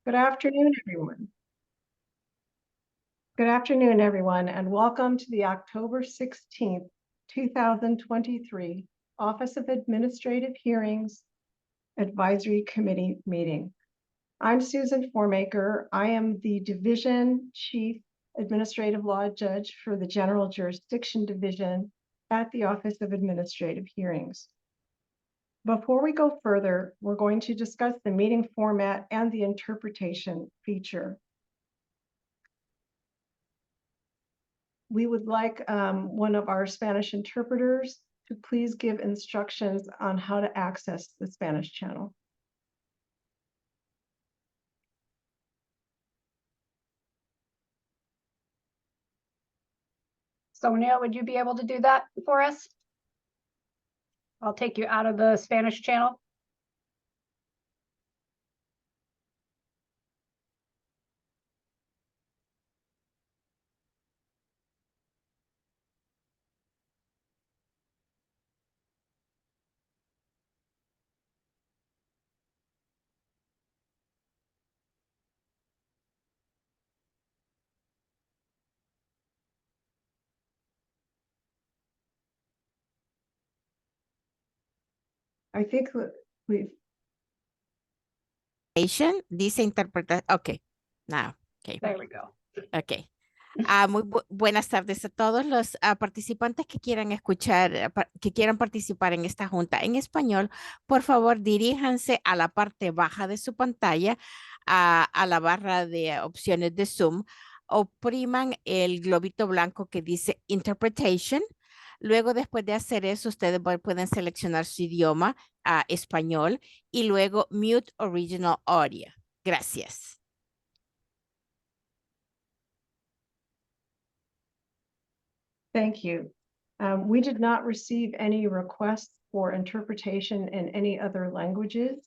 Good afternoon, everyone. Good afternoon, everyone, and welcome to the October 16th, 2023 Office of Administrative Hearings Advisory Committee meeting. I'm Susan Formaker. I am the Division Chief Administrative Law Judge for the General Jurisdiction Division at the Office of Administrative Hearings. Before we go further, we're going to discuss the meeting format and the interpretation feature. We would like one of our Spanish interpreters to please give instructions on how to access the Spanish channel. Sonia, would you be able to do that for us? I'll take you out of the Spanish channel. I think that we've. Dice interpretar. Ok, now. Okay. There we go. Ok. Muy buenas tardes a todos los participantes que quieran escuchar, que quieran participar en esta junta en español. Por favor, diríjanse a la parte baja de su pantalla, a la barra de opciones de Zoom. Opriman el globito blanco que dice Interpretation. Luego, después de hacer eso, ustedes pueden seleccionar su idioma, español, y luego Mute Original Audio. Gracias. Thank you. We did not receive any requests for interpretation in any other languages.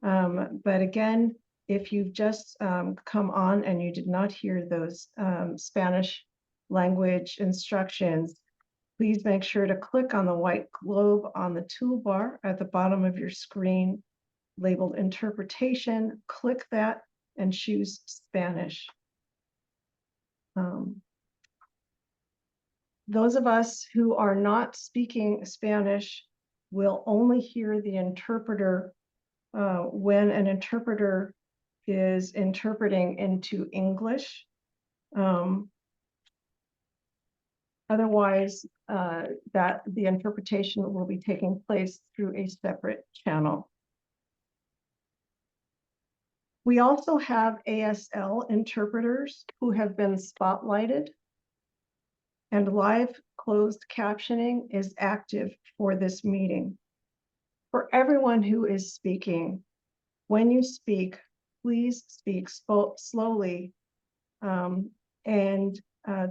But again, if you've just come on and you did not hear those Spanish language instructions, please make sure to click on the white globe on the toolbar at the bottom of your screen labeled Interpretation. Click that and choose Spanish. Those of us who are not speaking Spanish will only hear the interpreter when an interpreter is interpreting into English. Otherwise, that the interpretation will be taking place through a separate channel. We also have ASL interpreters who have been spotlighted, and live closed captioning is active for this meeting. For everyone who is speaking, when you speak, please speak slowly, and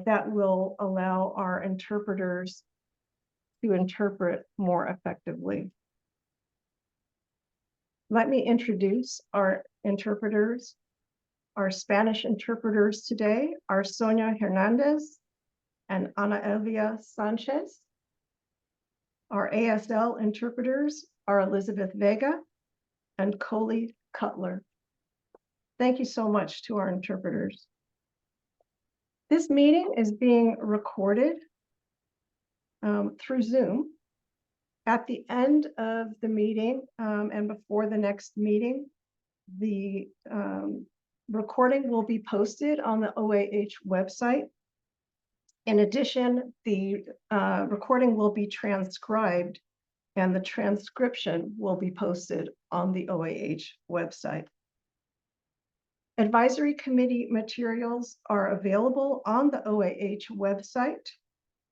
that will allow our interpreters to interpret more effectively. Let me introduce our interpreters. Our Spanish interpreters today are Sonia Hernandez and Ana Elvia Sanchez. Our ASL interpreters are Elizabeth Vega and Coley Cutler. Thank you so much to our interpreters. This meeting is being recorded through Zoom. At the end of the meeting and before the next meeting, the recording will be posted on the OAH website. In addition, the recording will be transcribed and the transcription will be posted on the OAH website. Advisory committee materials are available on the OAH website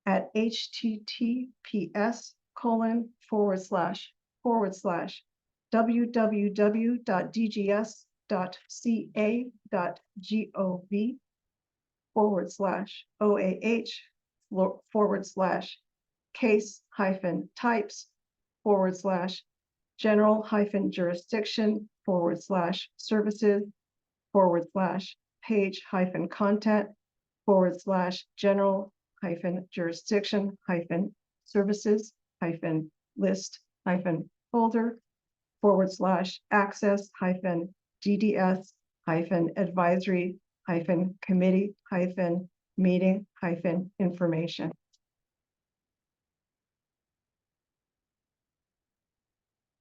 at https://page-types/general-jurisdiction/services/list-folder/access-DDS advisory-committee-meeting-information.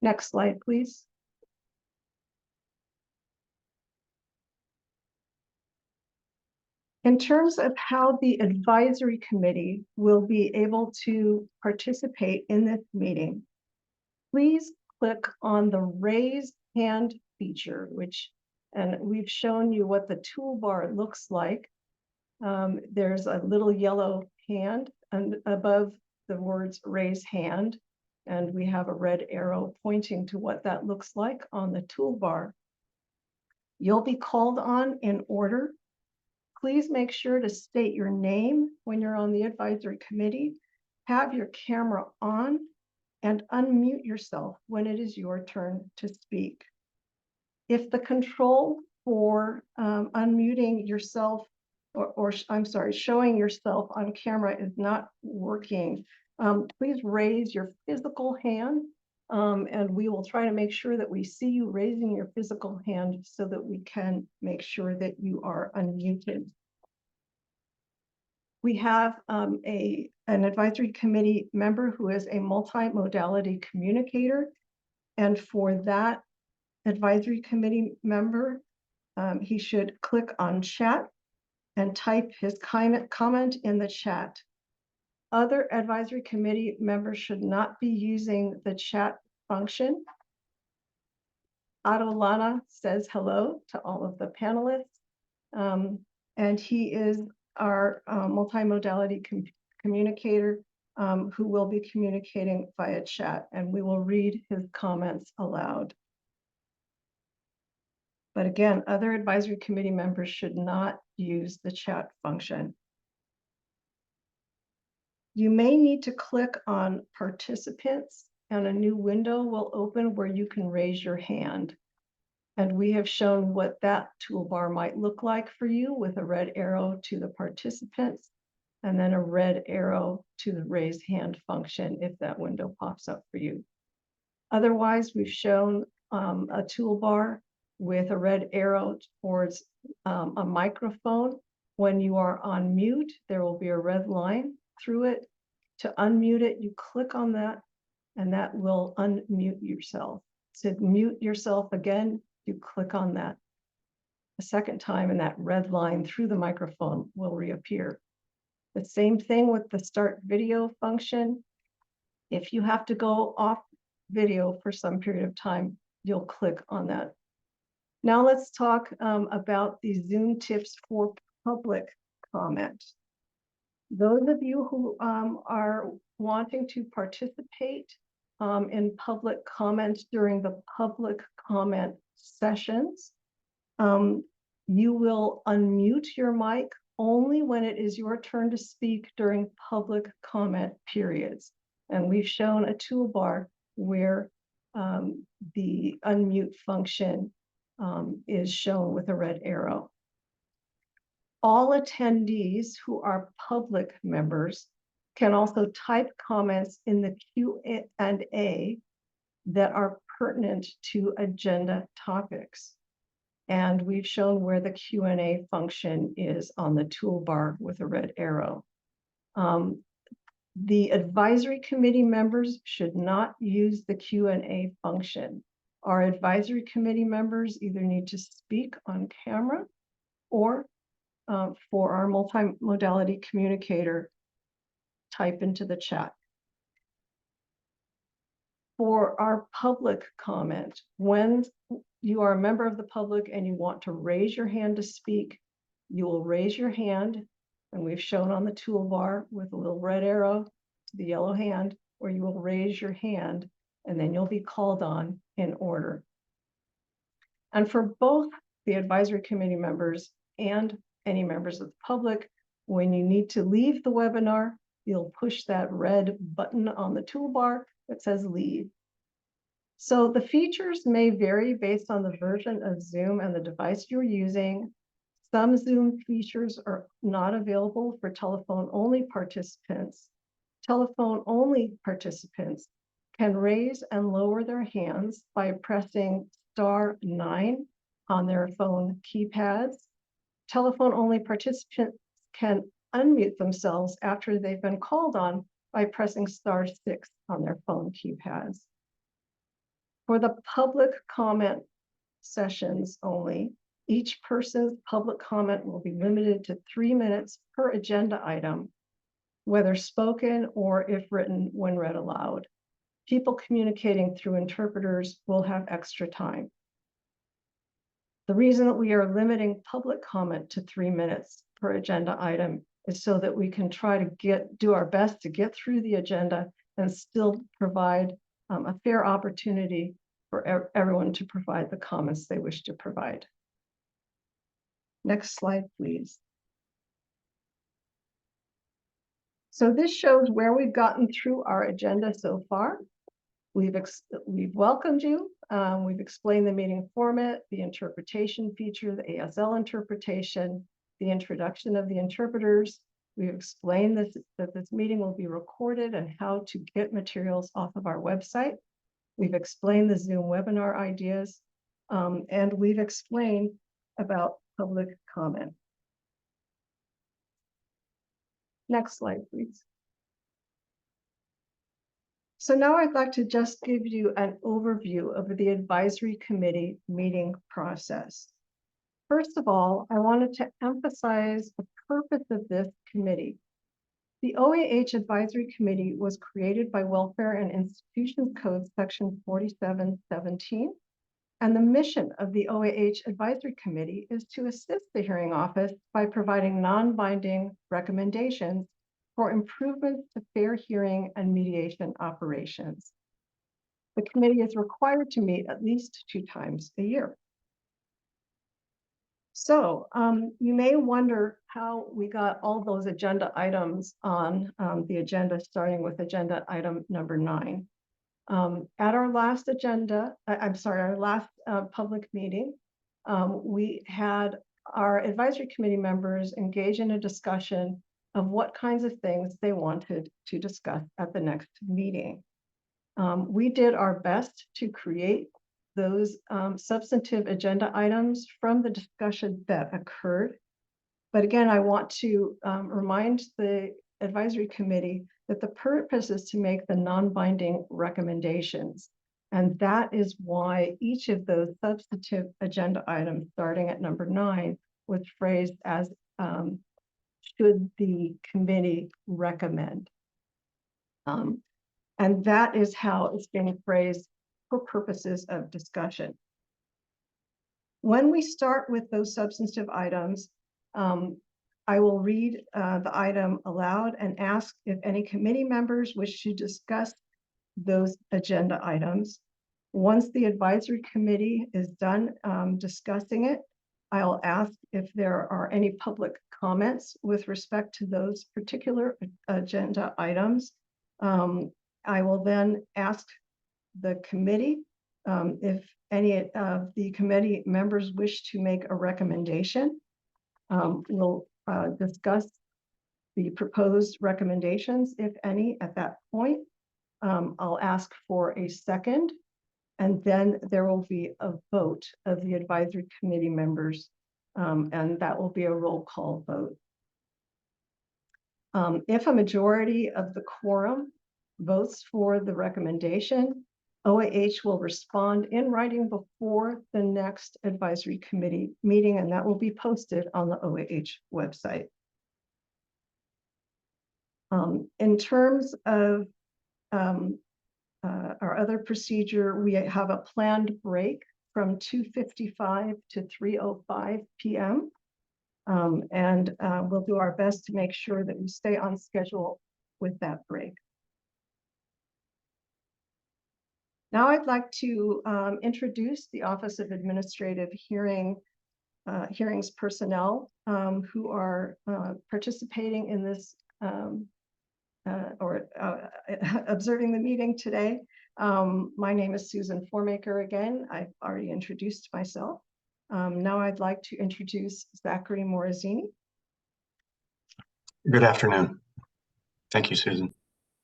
Next slide, please. In terms of how the advisory committee will be able to participate in this meeting, please click on the raise hand feature, and we've shown you what the toolbar looks like. There's a little yellow hand above the words raise hand, and we have a red arrow pointing to what that looks like on the toolbar. You'll be called on in order. Please make sure to state your name when you're on the advisory committee, have your camera on, and unmute yourself when it is your turn to speak. If the control for unmuting yourself showing yourself on camera is not working, please raise your physical hand, and we will try to make sure that we see you raising your physical hand so that we can make sure that you are unmuted. We have an advisory committee member who is a multimodality communicator, and for that advisory committee member, he should click on chat and type his comment in the chat. Other advisory committee members should not be using the chat function. Adolana says hello to all of the panelists, and he is our multimodality communicator who will be communicating via chat, and we will read his comments aloud. But again, other advisory committee members should not use the chat function. You may need to click on participants, and a new window will open where you can raise your hand. And we have shown what that toolbar might look like for you, with a red arrow to the participants and then a red arrow to the raise hand function if that window pops up for you. Otherwise, we've shown a toolbar with a red arrow towards a microphone. When you are on mute, there will be a red line through it. To unmute it, you click on that, and that will unmute yourself. To mute yourself again, you click on that a second time, and that red line through the microphone will reappear. The same thing with the start video function. If you have to go off video for some period of time, you'll click on that. Now let's talk about the Zoom tips for public comment. Those of you who are wanting to participate in public comments during the public comment sessions, you will unmute your mic only when it is your turn to speak during public comment periods. And we've shown a toolbar where the unmute function is shown with a red arrow. All attendees who are public members can also type comments in the Q&A that are pertinent to agenda topics. And we've shown where the Q&A function is on the toolbar with a red arrow. The advisory committee members should not use the Q&A function. Our advisory committee members either need to speak on camera or for our multimodality communicator, type into the chat. For our public comment, when you are a member of the public and you want to raise your hand to speak, you will raise your hand, and we've shown on the toolbar with a little red arrow to the yellow hand, where you will raise your hand, and then you'll be called on in order. And for both the advisory committee members and any members of the public, when you need to leave the webinar, you'll push that red button on the toolbar that says leave. So the features may vary based on the version of Zoom and the device you're using. Some Zoom features are not available for telephone-only participants. Telephone-only participants can raise and lower their hands by pressing *9 on their phone keypads. Telephone-only participants can unmute themselves after they've been called on by pressing *6 on their phone keypads. For the public comment sessions only, each person's public comment will be limited to 3 minutes per agenda item, whether spoken or if written when read aloud. People communicating through interpreters will have extra time. The reason that we are limiting public comment to 3 minutes per agenda item is so that we can try to do our best to get through the agenda and still provide a fair opportunity for everyone to provide the comments they wish to provide. Next slide, please. So this shows where we've gotten through our agenda so far. We've welcomed you. We've explained the meeting format, the interpretation feature, the ASL interpretation, the introduction of the interpreters. We've explained that this meeting will be recorded and how to get materials off of our website. We've explained the Zoom webinar ideas, and we've explained about public comment. Next slide, please. So now I'd like to just give you an overview of the advisory committee meeting process. First of all, I wanted to emphasize the purpose of this committee. The OAH Advisory Committee was created by Welfare and Institutions Code Section 4717, and the mission of the OAH Advisory Committee is to assist the hearing office by providing non-binding recommendations for improvements to fair hearing and mediation operations. The committee is required to meet at least 2 times a year. So you may wonder how we got all those agenda items on the agenda, starting with agenda item number 9. At our last our last public meeting, we had our advisory committee members engage in a discussion of what kinds of things they wanted to discuss at the next meeting. We did our best to create those substantive agenda items from the discussion that occurred. But again, I want to remind the advisory committee that the purpose is to make the non-binding recommendations. And that is why each of those substantive agenda items, starting at number 9, was phrased as should the committee recommend. And that is how it's being phrased for purposes of discussion. When we start with those substantive items, I will read the item aloud and ask if any committee members wish to discuss those agenda items. Once the advisory committee is done discussing it, I'll ask if there are any public comments with respect to those particular agenda items. I will then ask the committee if any of the committee members wish to make a recommendation. We'll discuss the proposed recommendations, if any, at that point. I'll ask for a second, and then there will be a vote of the advisory committee members, and that will be a roll call vote. If a majority of the quorum votes for the recommendation, OAH will respond in writing before the next advisory committee meeting, and that will be posted on the OAH website. In terms of our other procedure, we have a planned break from 2:55 to 3:05 p.m. And we'll do our best to make sure that we stay on schedule with that break. Now I'd like to introduce the Office of Administrative Hearings personnel who are participating in this observing the meeting today. My name is Susan Formaker again. I've already introduced myself. Now I'd like to introduce Zachary Morazzini. Good afternoon. Thank you, Susan.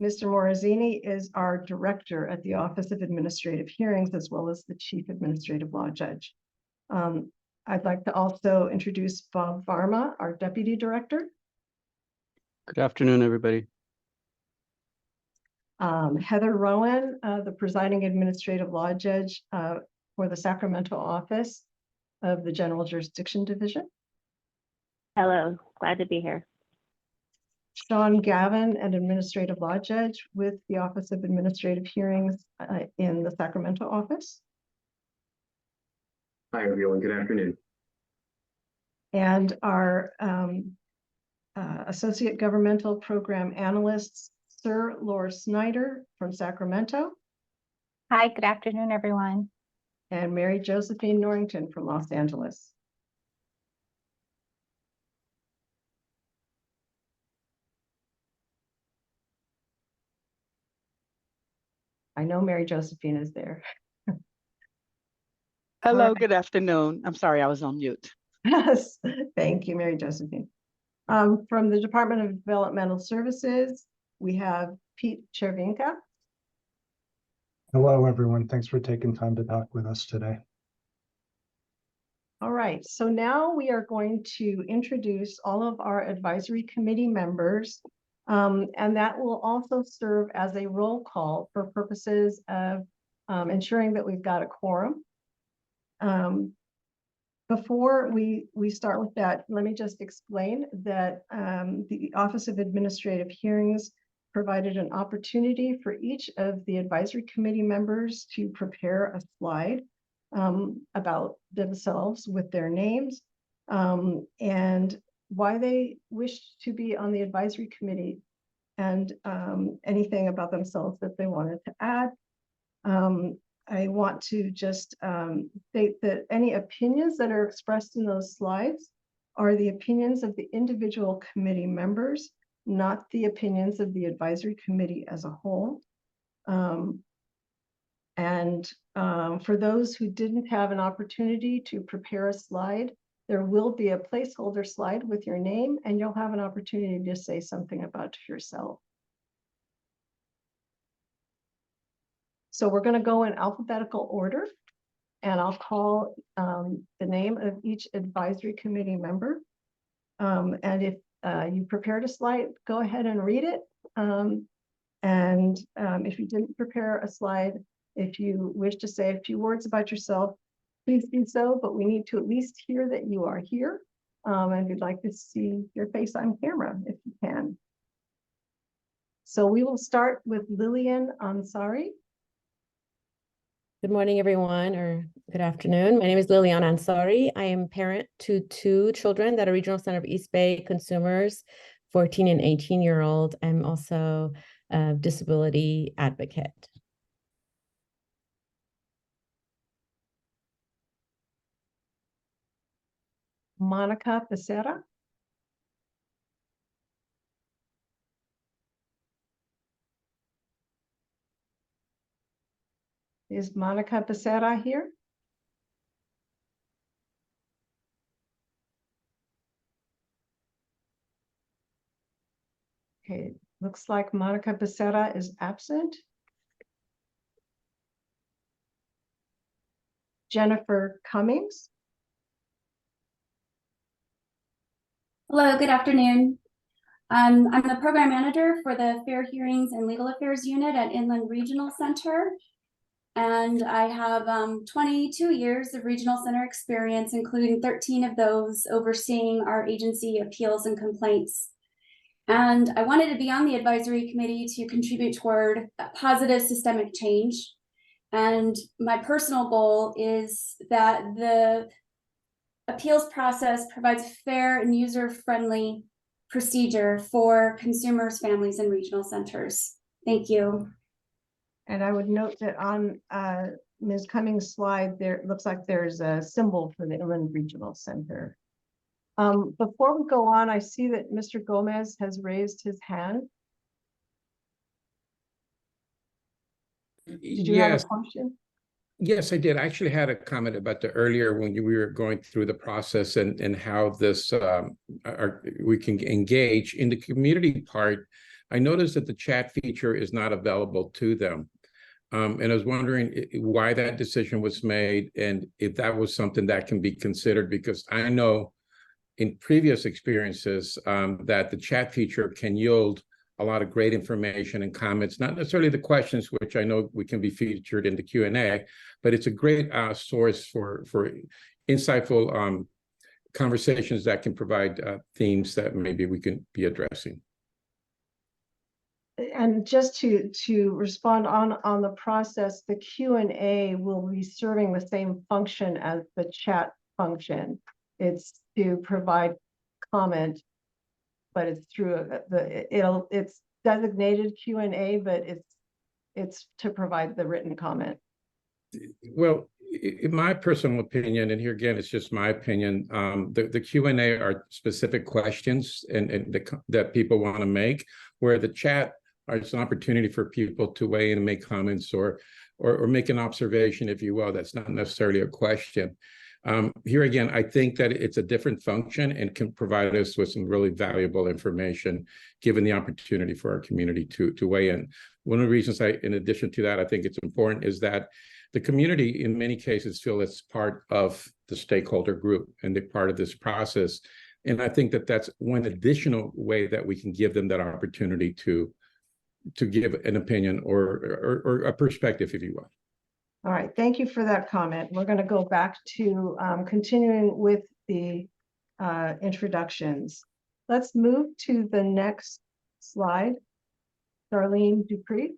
Mr. Morazzini is our director at the Office of Administrative Hearings, as well as the Chief Administrative Law Judge. I'd like to also introduce Bob Varma, our Deputy Director. Good afternoon, everybody. Heather Rowan, the Presiding Administrative Law Judge for the Sacramento office of the General Jurisdiction Division. Hello, glad to be here. Sean Gavin, an Administrative Law Judge with the Office of Administrative Hearings in the Sacramento office. Hi, everyone. Good afternoon. And our Associate Governmental Program Analysts, Sir Laura Snyder from Sacramento, Hi, good afternoon, everyone. and Mary Josephine Norrington from Los Angeles. I know Mary Josephine is there. Hello, right. good afternoon. I'm sorry, I was on mute. Yes, thank you, Mary Josephine. From the Department of Developmental Services, we have Pete Chervinka. Hello, everyone. Thanks for taking time to talk with us today. All right, so now we are going to introduce all of our advisory committee members, and that will also serve as a roll call for purposes of ensuring that we've got a quorum. Before we start with that, let me just explain that the Office of Administrative Hearings provided an opportunity for each of the advisory committee members to prepare a slide about themselves with their names and why they wish to be on the advisory committee and anything about themselves that they wanted to add. I want to just state that any opinions that are expressed in those slides are the opinions of the individual committee members, not the opinions of the advisory committee as a whole. For those who didn't have an opportunity to prepare a slide, there will be a placeholder slide with your name, and you'll have an opportunity to say something about yourself. So we're going to go in alphabetical order, and I'll call the name of each advisory committee member. And if you prepared a slide, go ahead and read it. If you didn't prepare a slide, if you wish to say a few words about yourself, please do so, but we need to at least hear that you are here. And we'd like to see your face on camera if you can. So we will start with Lillian Ansari. Good morning, everyone, or good afternoon. My name is Liliana Ansari. I am parent to 2 children at a Regional Center of East Bay consumers, 14 and 18-year-old. I'm also a disability advocate. Monica Becerra. Is Monica Becerra here? Okay, looks like Monica Becerra is absent. Jennifer Cummings. Hello, good afternoon. I'm the program manager for the Fair Hearings and Legal Affairs Unit at Inland Regional Center. And I have 22 years of regional center experience, including 13 of those overseeing our agency appeals and complaints. And I wanted to be on the advisory committee to contribute toward positive systemic change. And my personal goal is that the appeals process provides fair and user-friendly procedure for consumers, families, and regional centers. Thank you. And I would note that on Ms. Cummings' slide, there looks like there's a symbol for the Inland Regional Center. Before we go on, I see that Mr. Gomez has raised his hand. Did you have a question? Yes, I did. I actually had a comment about the earlier when we were going through the process and how this we can engage in the community part. I noticed that the chat feature is not available to them. And I was wondering why that decision was made and if that was something that can be considered, because I know in previous experiences that the chat feature can yield a lot of great information and comments, not necessarily the questions, which I know we can be featured in the Q&A, but it's a great source for insightful conversations that can provide themes that maybe we can be addressing. And just to respond on the process, the Q&A will be serving the same function as the chat function. It's to provide comment, but it's through it's designated Q&A, but it's to provide the written comment. Well, in my personal opinion, and here again, it's just my opinion, the Q&A are specific questions that people want to make, where the chat is an opportunity for people to weigh in and make comments or make an observation, if you will. That's not necessarily a question. Here again, I think that it's a different function and can provide us with some really valuable information, given the opportunity for our community to weigh in. One of the reasons in addition to that, I think it's important is that the community in many cases feel it's part of the stakeholder group and they're part of this process. And I think that that's one additional way that we can give them that opportunity to give an opinion or a perspective, if you will. All right, thank you for that comment. We're going to go back to continuing with the introductions. Let's move to the next slide. Darlene Dupree.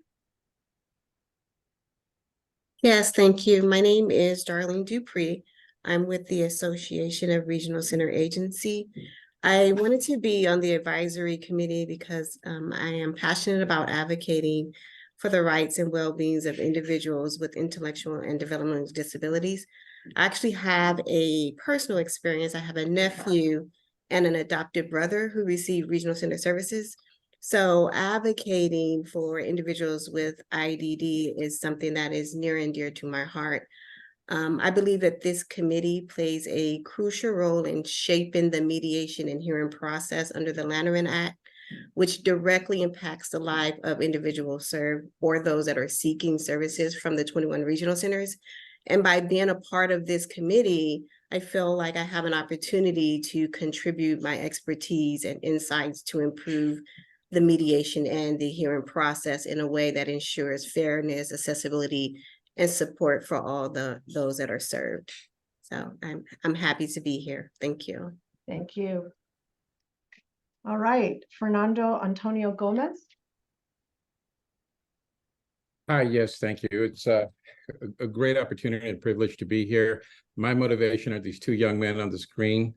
Yes, thank you. My name is Darlene Dupree. I'm with the Association of Regional Center Agency. I wanted to be on the advisory committee because I am passionate about advocating for the rights and well-beings of individuals with intellectual and developmental disabilities. I actually have a personal experience. I have a nephew and an adopted brother who received regional center services. So advocating for individuals with IDD is something that is near and dear to my heart. I believe that this committee plays a crucial role in shaping the mediation and hearing process under the Lanterman Act, which directly impacts the life of individuals served or those that are seeking services from the 21 regional centers. And by being a part of this committee, I feel like I have an opportunity to contribute my expertise and insights to improve the mediation and the hearing process in a way that ensures fairness, accessibility, and support for all those that are served. So I'm happy to be here. Thank you. Thank you. All right, Fernando Antonio Gomez. Hi, yes, thank you. It's a great opportunity and privilege to be here. My motivation are these two young men on the screen.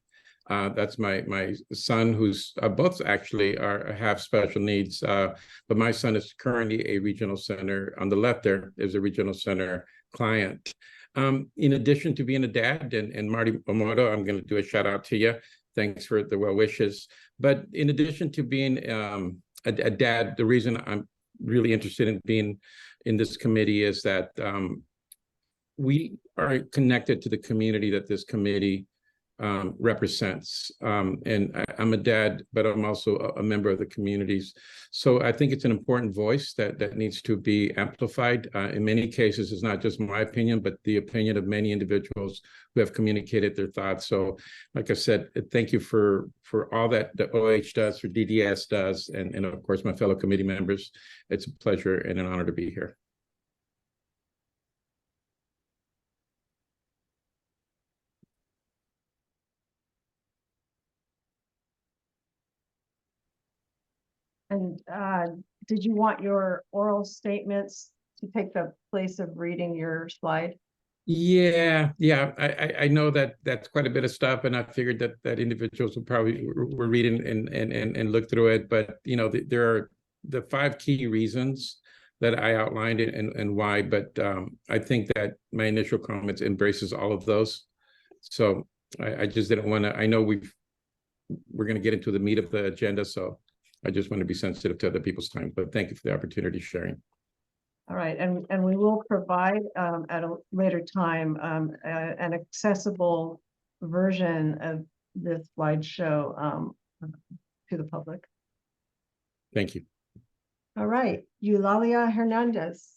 That's my son, who's both actually have special needs, but my son is currently a regional center. On the left there is a regional center client. In addition to being a dad, and Marty Omoto, I'm going to do a shout out to you. Thanks for the well wishes. But in addition to being a dad, the reason I'm really interested in being in this committee is that we are connected to the community that this committee represents. And I'm a dad, but I'm also a member of the communities. So I think it's an important voice that needs to be amplified. In many cases, it's not just my opinion, but the opinion of many individuals who have communicated their thoughts. So like I said, thank you for all that the OAH does, for DDS does, and of course, my fellow committee members. It's a pleasure and an honor to be here. And did you want your oral statements to take the place of reading your slide? Yeah. I know that that's quite a bit of stuff, and I figured that individuals will probably were reading and look through it. But you know, there are the 5 key reasons that I outlined and why. But I think that my initial comments embraces all of those. So I just didn't want to. I know we're going to get into the meat of the agenda, so I just want to be sensitive to other people's time. But thank you for the opportunity of sharing. All right, and we will provide at a later time an accessible version of this slideshow to the public. Thank you. All right, Eulalia Hernandez.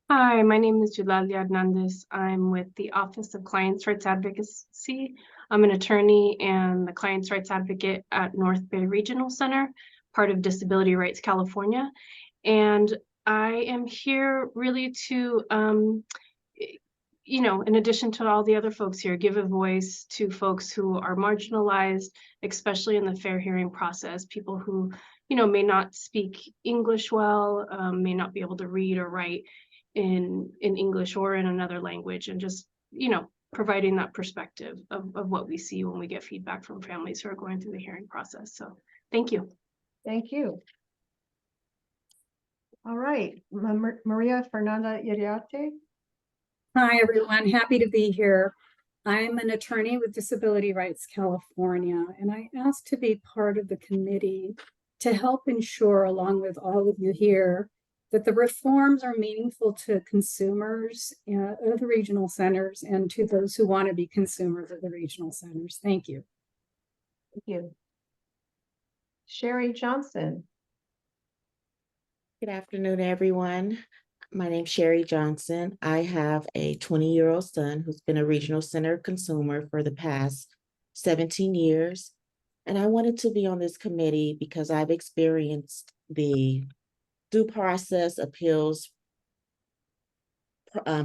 Hi, my name is Eulalia Hernandez. I'm with the Office of Clients' Rights Advocacy. I'm an attorney and the Clients' Rights Advocate at North Bay Regional Center, part of Disability Rights California. And I am here really to, in addition to all the other folks here, give a voice to folks who are marginalized, especially in the fair hearing process, people who, may not speak English well, may not be able to read or write in English or in another language, and just, providing that perspective of what we see when we get feedback from families who are going through the hearing process. So thank you. Thank you. All right, Maria Fernanda Iriarte. Hi, everyone. Happy to be here. I'm an attorney with Disability Rights California, and I asked to be part of the committee to help ensure, along with all of you here, that the reforms are meaningful to consumers of the regional centers and to those who want to be consumers of the regional centers. Thank you. Thank you. Sherry Johnson. Good afternoon, everyone. My name's Sherry Johnson. I have a 20-year-old son who's been a regional center consumer for the past 17 years. And I wanted to be on this committee because I've experienced the due process appeals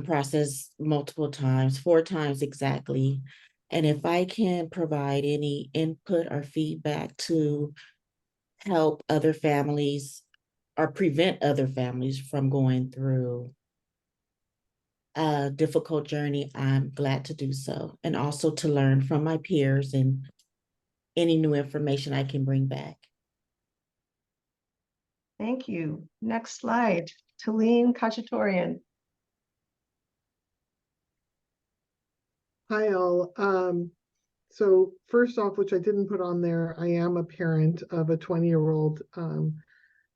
process multiple times, 4 times exactly. And if I can provide any input or feedback to help other families or prevent other families from going through a difficult journey, I'm glad to do so. And also to learn from my peers and any new information I can bring back. Thank you. Next slide, Talene Kachatorian. Hi, all. So first off, which I didn't put on there, I am a parent of a 20-year-old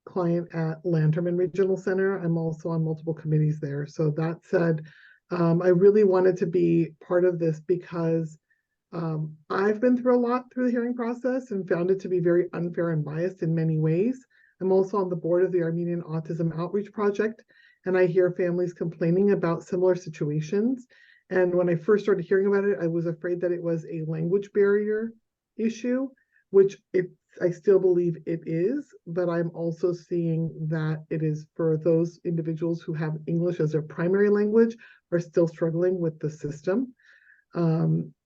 client at Lanterman Regional Center. I'm also on multiple committees there. So that said, I really wanted to be part of this because I've been through a lot through the hearing process and found it to be very unfair and biased in many ways. I'm also on the board of the Armenian Autism Outreach Project, and I hear families complaining about similar situations. And when I first started hearing about it, I was afraid that it was a language barrier issue, which I still believe it is, but I'm also seeing that it is for those individuals who have English as their primary language are still struggling with the system.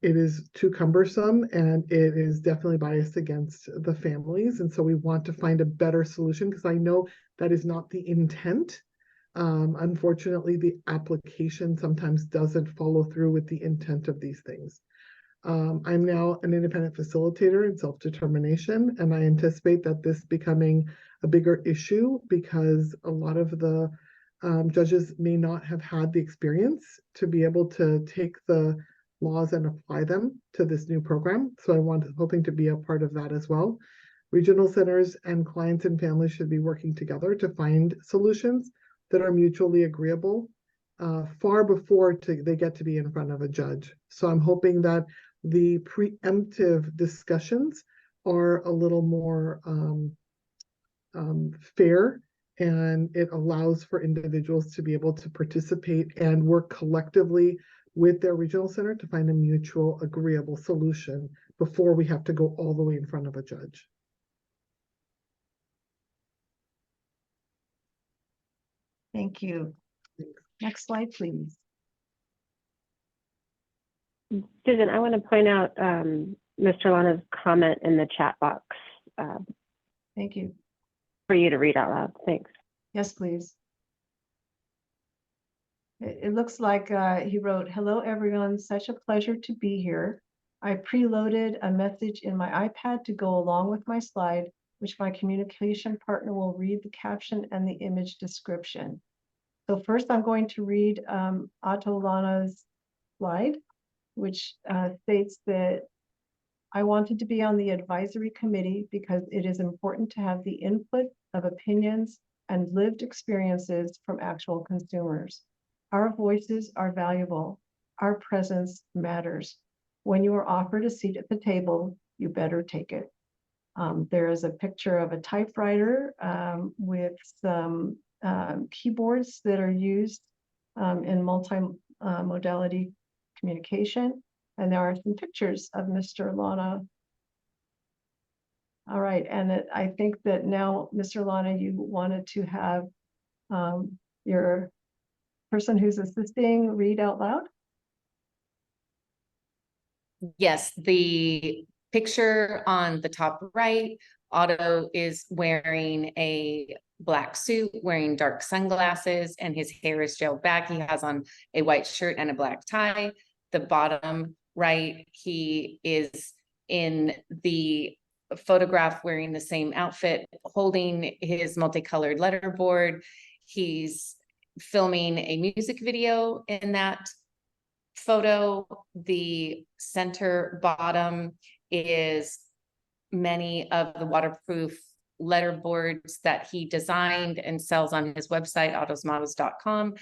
It is too cumbersome and it is definitely biased against the families. And so we want to find a better solution because I know that is not the intent. Unfortunately, the application sometimes doesn't follow through with the intent of these things. I'm now an independent facilitator in self-determination, and I anticipate that this becoming a bigger issue because a lot of the judges may not have had the experience to be able to take the laws and apply them to this new program. So hoping to be a part of that as well. Regional centers and clients and families should be working together to find solutions that are mutually agreeable far before they get to be in front of a judge. So I'm hoping that the preemptive discussions are a little more fair, and it allows for individuals to be able to participate and work collectively with their regional center to find a mutual agreeable solution before we have to go all the way in front of a judge. Thank you. Next slide, please. Susan, I want to point out Mr. Lana's comment in the chat box. Thank you. For you to read out loud. Thanks. Yes, please. It looks like he wrote, "Hello, everyone. Such a pleasure to be here. I preloaded a message in my iPad to go along with my slide, which my communication partner will read the caption and the image description." So first I'm going to read Otto Lana's slide, which states that I wanted to be on the advisory committee because it is important to have the input of opinions and lived experiences from actual consumers. Our voices are valuable. Our presence matters. When you are offered a seat at the table, you better take it. There is a picture of a typewriter with some keyboards that are used in multi-modality communication. And there are some pictures of Mr. Lana. All right, and I think that now, Mr. Lana, you wanted to have your person who's assisting read out loud? Yes, the picture on the top right, Otto is wearing a black suit, wearing dark sunglasses, and his hair is gelled back. He has on a white shirt and a black tie. The bottom right, he is in the photograph wearing the same outfit, holding his multicolored letterboard. He's filming a music video in that photo. The center bottom is many of the waterproof letterboards that he designed and sells on his website, autosmodels.com.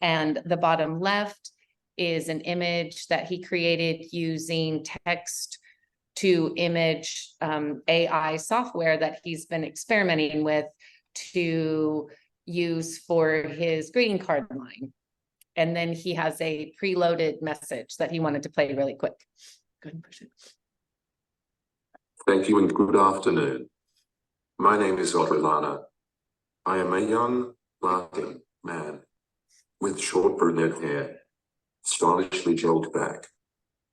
And the bottom left is an image that he created using text to image AI software that he's been experimenting with to use for his greeting card line. And then he has a preloaded message that he wanted to play really quick. Go ahead and push it. Thank you and good afternoon. My name is Otto Lana. I am a young, laughing man with short brunette hair, stylishly gelled back.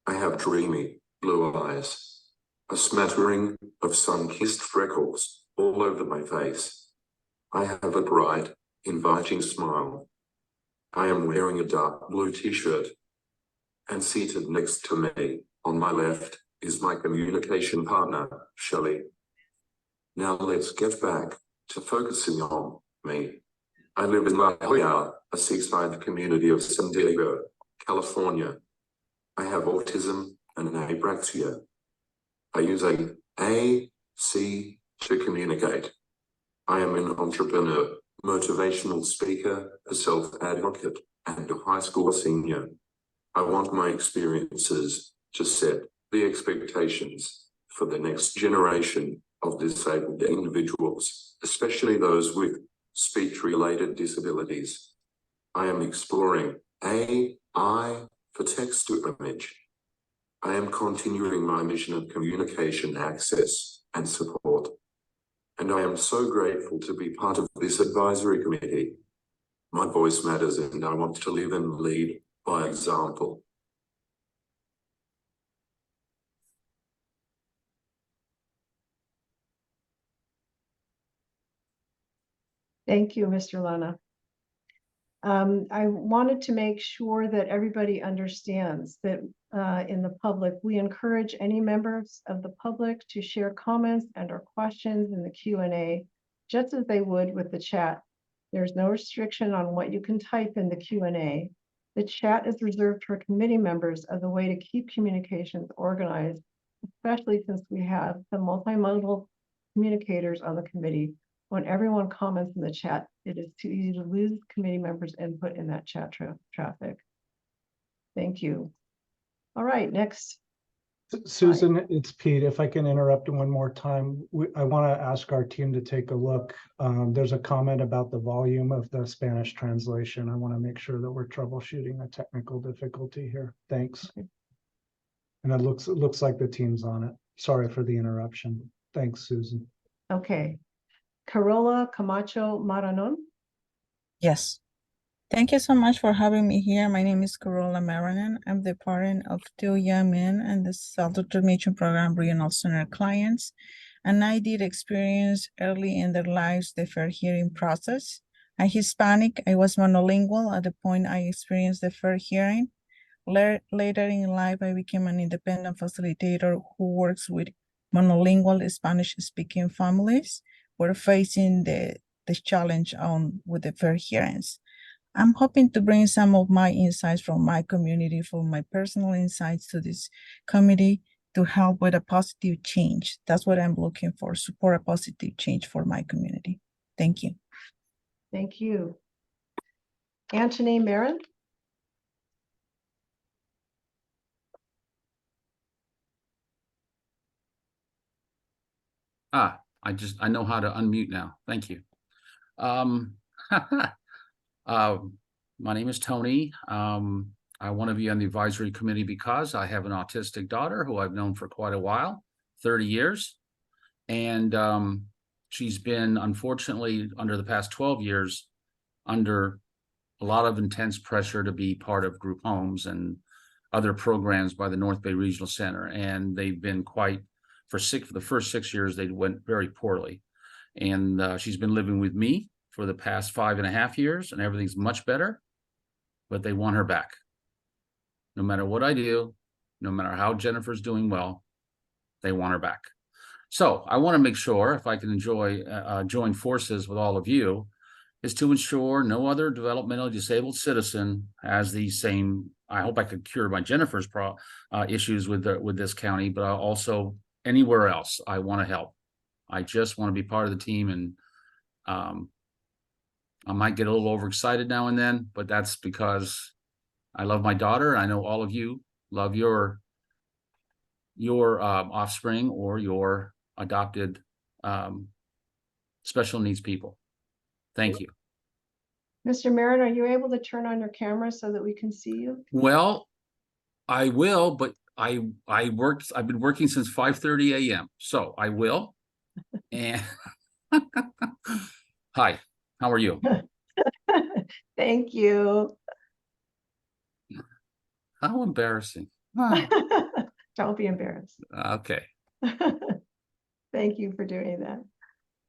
I have dreamy blue eyes, a smattering of sun-kissed freckles all over my face. I have a bright, inviting smile. I am wearing a dark blue t-shirt, and seated next to me on my left is my communication partner, Shelley. Now let's get back to focusing on me. I live in La Jolla, a seaside community of San Diego, California. I have autism and an apraxia. I use A-C to communicate. I am an entrepreneur, motivational speaker, a self-advocate, and a high school senior. I want my experiences to set the expectations for the next generation of disabled individuals, especially those with speech-related disabilities. I am exploring AI for text-to-image. I am continuing my mission of communication, access, and support. And I am so grateful to be part of this advisory committee. My voice matters, and I want to live and lead by example. Thank you, Mr. Lana. I wanted to make sure that everybody understands that in the public, we encourage any members of the public to share comments and or questions in the Q&A, just as they would with the chat. There's no restriction on what you can type in the Q&A. The chat is reserved for committee members as a way to keep communications organized, especially since we have the multimodal communicators on the committee. When everyone comments in the chat, it is too easy to lose committee members' input in that chat traffic. Thank you. All right, next. Susan, it's Pete. If I can interrupt one more time, I want to ask our team to take a look. There's a comment about the volume of the Spanish translation. I want to make sure that we're troubleshooting a technical difficulty here. Thanks. Okay. And it looks like the team's on it. Sorry for the interruption. Thanks, Susan. Okay. Carola Camacho Maranon. Yes. Thank you so much for having me here. My name is Carola Maranon. I'm the parent of 2 young men and the Self-Determination Program Regional Center clients. And I did experience early in their lives the fair hearing process. I'm Hispanic. I was monolingual at the point I experienced the fair hearing. Later in life, I became an independent facilitator who works with monolingual Spanish-speaking families. We're facing the challenge with the fair hearings. I'm hoping to bring some of my insights from my community, from my personal insights to this committee to help with a positive change. That's what I'm looking for, support a positive change for my community. Thank you. Thank you. Anthony Marin. I know how to unmute now. Thank you. My name is Tony. I want to be on the advisory committee because I have an autistic daughter who I've known for quite a while, 30 years. And she's been, unfortunately, under the past 12 years, under a lot of intense pressure to be part of group homes and other programs by the North Bay Regional Center. And they've been quite, for the first 6 years, they went very poorly. And she's been living with me for the past 5.5 years, and everything's much better, but they want her back. No matter what I do, no matter how Jennifer's doing well, they want her back. So I want to make sure, if I can join forces with all of you, is to ensure no other developmentally disabled citizen has the same. I hope I could cure my Jennifer's issues with this county, but also anywhere else. I want to help. I just want to be part of the team, and I might get a little overexcited now and then, but that's because I love my daughter. I know all of you love your offspring or your adopted special needs people. Thank you. Mr. Marin, are you able to turn on your camera so that we can see you? Well, I will, but I've been working since 5:30 a.m. So I will. And hi, how are you? Thank you. How embarrassing. Don't be embarrassed. Okay. Thank you for doing that.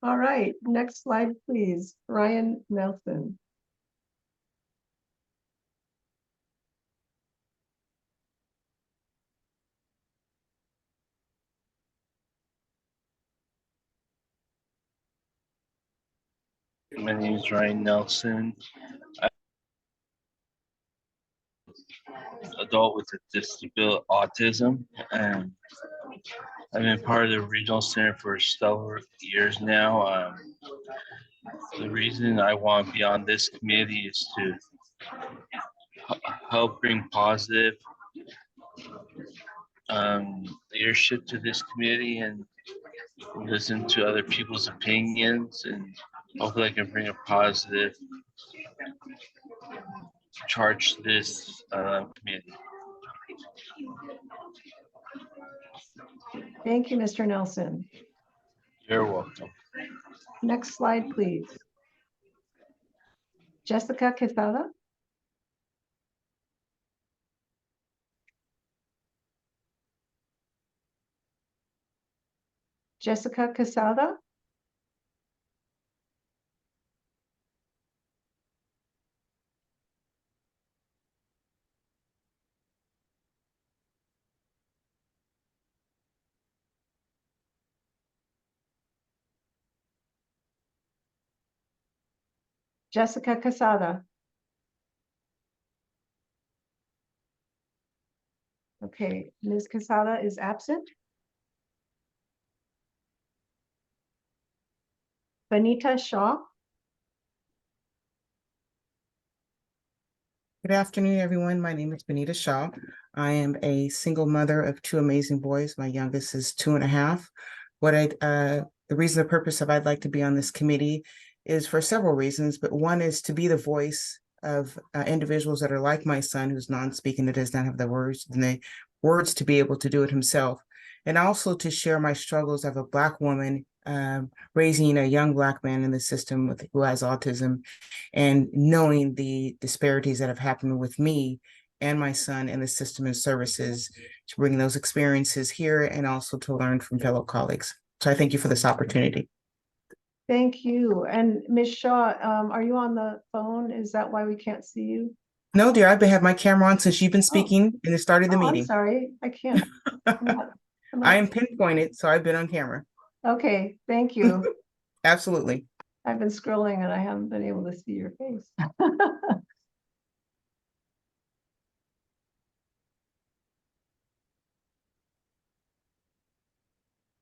All right, next slide, please. Ryan Nelson. My name is Ryan Nelson. I'm an adult with a disability autism, and I've been part of the regional center for several years now. The reason I want to be on this committee is to help bring positive leadership to this committee and listen to other people's opinions, and hopefully I can bring a positive charge to this committee. Thank you, Mr. Nelson. You're welcome. Next slide, please. Jessica Quesada. Jessica Quesada. Jessica Quesada. Okay, Ms. Quesada is absent. Benita Shaw. Good afternoon, everyone. My name is Benita Shaw. I am a single mother of two amazing boys. My youngest is 2.5. The reason, the purpose of I'd like to be on this committee is for several reasons, but one is to be the voice of individuals that are like my son, who's non-speaking, that does not have the words to be able to do it himself, and also to share my struggles of a Black woman raising a young Black man in the system who has autism, and knowing the disparities that have happened with me and my son in the system and services, to bring those experiences here and also to learn from fellow colleagues. So I thank you for this opportunity. Thank you. And Ms. Shaw, are you on the phone? Is that why we can't see you? No, dear, I've had my camera on since you've been speaking and it started the meeting. I'm sorry, I can't. I am pinpointed, so I've been on camera. Okay, thank you. Absolutely. I've been scrolling and I haven't been able to see your face.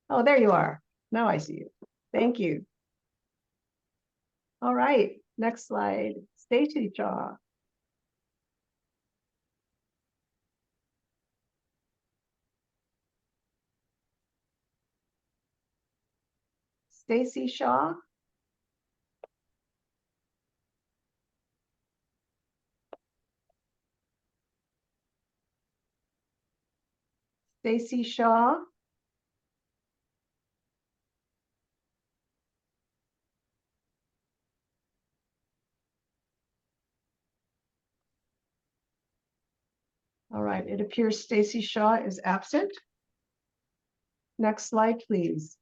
Oh, there you are. Now I see you. Thank you. All right, next slide. Stacy Shaw. Stacy Shaw. Stacy Shaw. All right, it appears Stacy Shaw is absent. Next slide, please.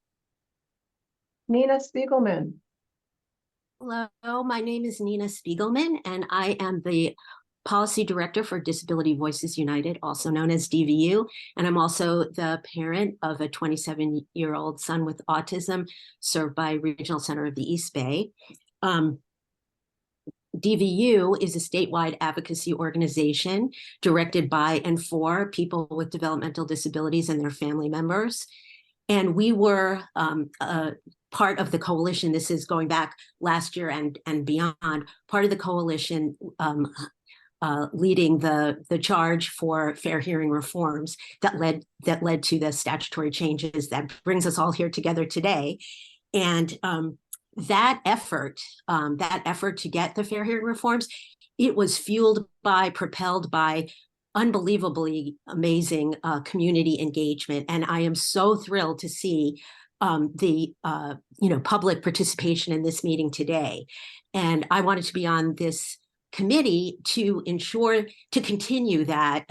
Nina Spiegelman. Hello, my name is Nina Spiegelman, and I am the Policy Director for Disability Voices United, also known as DVU. And I'm also the parent of a 27-year-old son with autism served by Regional Center of the East Bay. DVU is a statewide advocacy organization directed by and for people with developmental disabilities and their family members. And we were part of the coalition. This is going back last year and beyond, part of the coalition leading the charge for fair hearing reforms that led to the statutory changes that brings us all here together today. And that effort to get the fair hearing reforms, it was propelled by unbelievably amazing community engagement. And I am so thrilled to see the public participation in this meeting today. And I wanted to be on this committee to continue that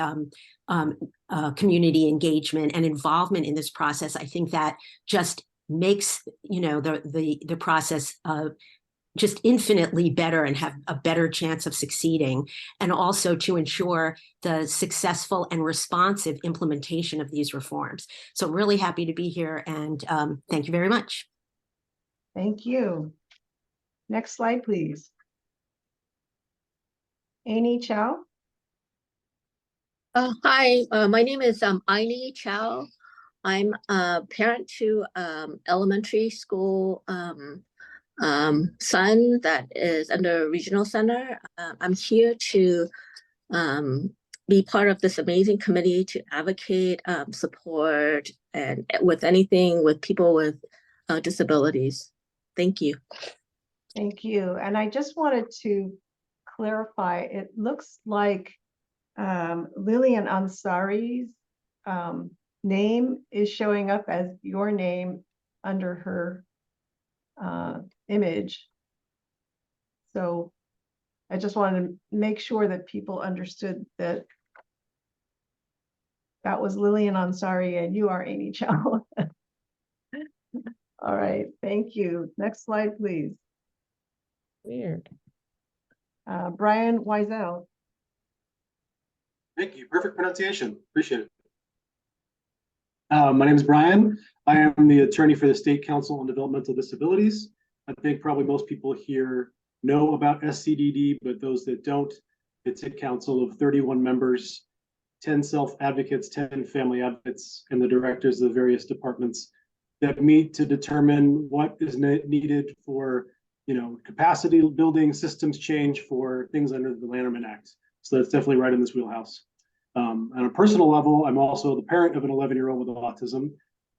community engagement and involvement in this process. I think that just makes the process just infinitely better and have a better chance of succeeding, and also to ensure the successful and responsive implementation of these reforms. So I'm really happy to be here, and thank you very much. Thank you. Next slide, please. Amy Chow. Hi, my name is Aini Chow. I'm a parent to elementary school son that is under Regional Center. I'm here to be part of this amazing committee to advocate, support, and with people with disabilities. Thank you. Thank you. And I just wanted to clarify, it looks like Lillian Ansari's name is showing up as your name under her image. So I just wanted to make sure that people understood that that was Lillian Ansari and you are Amy Chow. All right, thank you. Next slide, please. Weird. Brian Wiesel. Thank you. Perfect pronunciation. Appreciate it. My name is Brian. I am the attorney for the State Council on Developmental Disabilities. I think probably most people here know about SCDD, but those that don't, it's a council of 31 members, 10 self-advocates, 10 family advocates, and the directors of the various departments that meet to determine what is needed for, capacity building, systems change for things under the Lanterman Act. So that's definitely right in this wheelhouse. On a personal level, I'm also the parent of an 11-year-old with autism.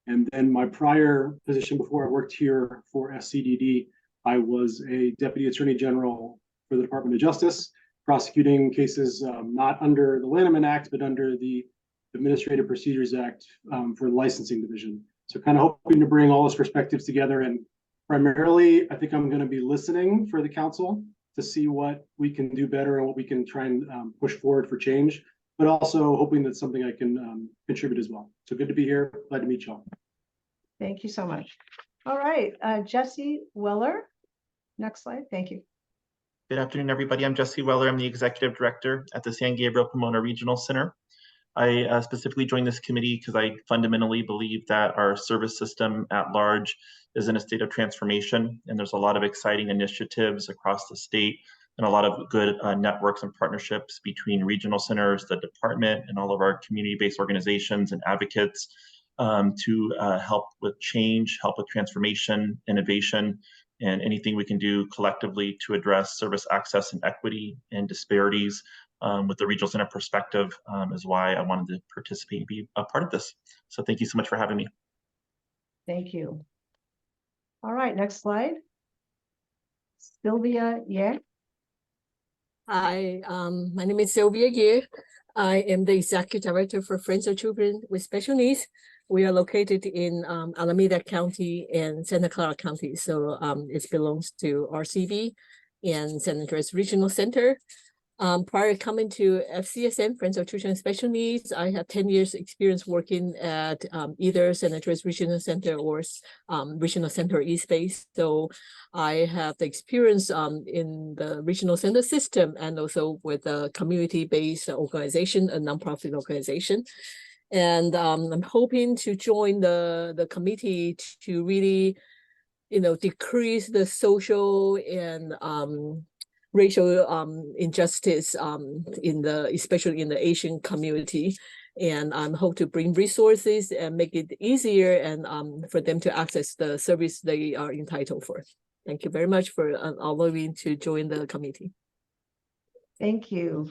And then my prior position before I worked here for SCDD, I was a deputy attorney general for the Department of Justice, prosecuting cases not under the Lanterman Act, but under the Administrative Procedures Act for the licensing division. So kind of hoping to bring all those perspectives together. And primarily, I think I'm going to be listening for the council to see what we can do better and what we can try and push forward for change, but also hoping that's something I can contribute as well. So good to be here. Glad to meet y'all. Thank you so much. All right, Jesse Weller. Next slide. Thank you. Good afternoon, everybody. I'm Jesse Weller. I'm the Executive Director at the San Gabriel Pomona Regional Center. I specifically joined this committee because I fundamentally believe that our service system at large is in a state of transformation, and there's a lot of exciting initiatives across the state and a lot of good networks and partnerships between regional centers, the department, and all of our community-based organizations and advocates to help with change, help with transformation, innovation, and anything we can do collectively to address service access and equity and disparities with the regional center perspective is why I wanted to participate and be a part of this. So thank you so much for having me. Thank you. All right, next slide. Sylvia Ye. Hi, my name is Sylvia Ye. I am the Executive Director for Friends of Children with Special Needs. We are located in Alameda County and Santa Clara County. So it belongs to RCV and San Andreas Regional Center. Prior to coming to FCSN, Friends of Children with Special Needs, I have 10 years experience working at either San Andreas Regional Center or Regional Center East Bay. So I have the experience in the regional center system and also with a community-based organization, a nonprofit organization. And I'm hoping to join the committee to really, decrease the social and racial injustice especially in the Asian community. And I'm hope to bring resources and make it easier and for them to access the service they are entitled for. Thank you very much for allowing me to join the committee. Thank you.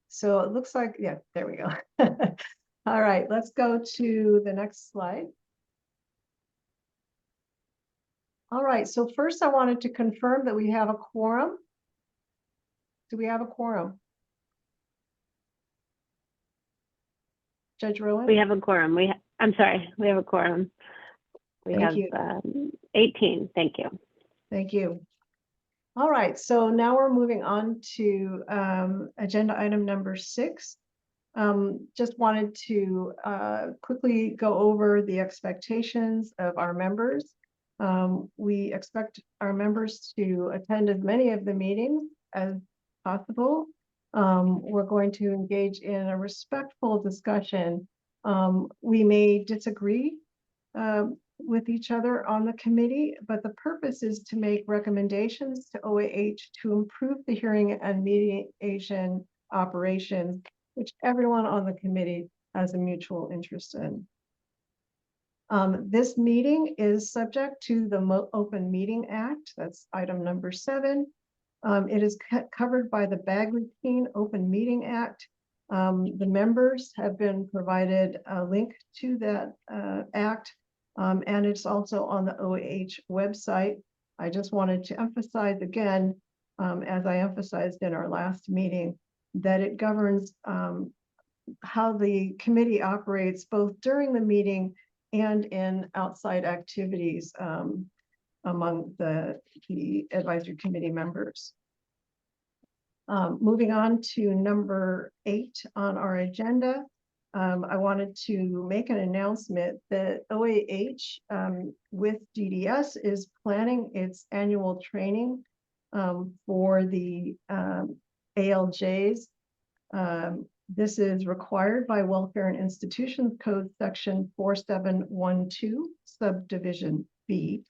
So it looks like, yeah, there we go. All right, let's go to the next slide. All right, so first I wanted to confirm that we have a quorum. Do we have a quorum? Judge Rowan? We have a quorum. I'm sorry, we have a quorum. We Thank have you. 18. Thank you. Thank you. All right, so now we're moving on to agenda item number 6. Just wanted to quickly go over the expectations of our members. We expect our members to attend as many of the meetings as possible. We're going to engage in a respectful discussion. We may disagree with each other on the committee, but the purpose is to make recommendations to OAH to improve the hearing and mediation operations, which everyone on the committee has a mutual interest in. This meeting is subject to the Open Meeting Act. That's item number 7. It is covered by the Bagley-Keene Open Meeting Act. The members have been provided a link to that act, and it's also on the OAH website. I just wanted to emphasize again, as I emphasized in our last meeting, that it governs how the committee operates both during the meeting and in outside activities among the advisory committee members. Moving on to number 8 on our agenda, I wanted to make an announcement that OAH with DDS is planning its annual training for the ALJs. This is required by Welfare and Institutions Code section 4712, subdivision B.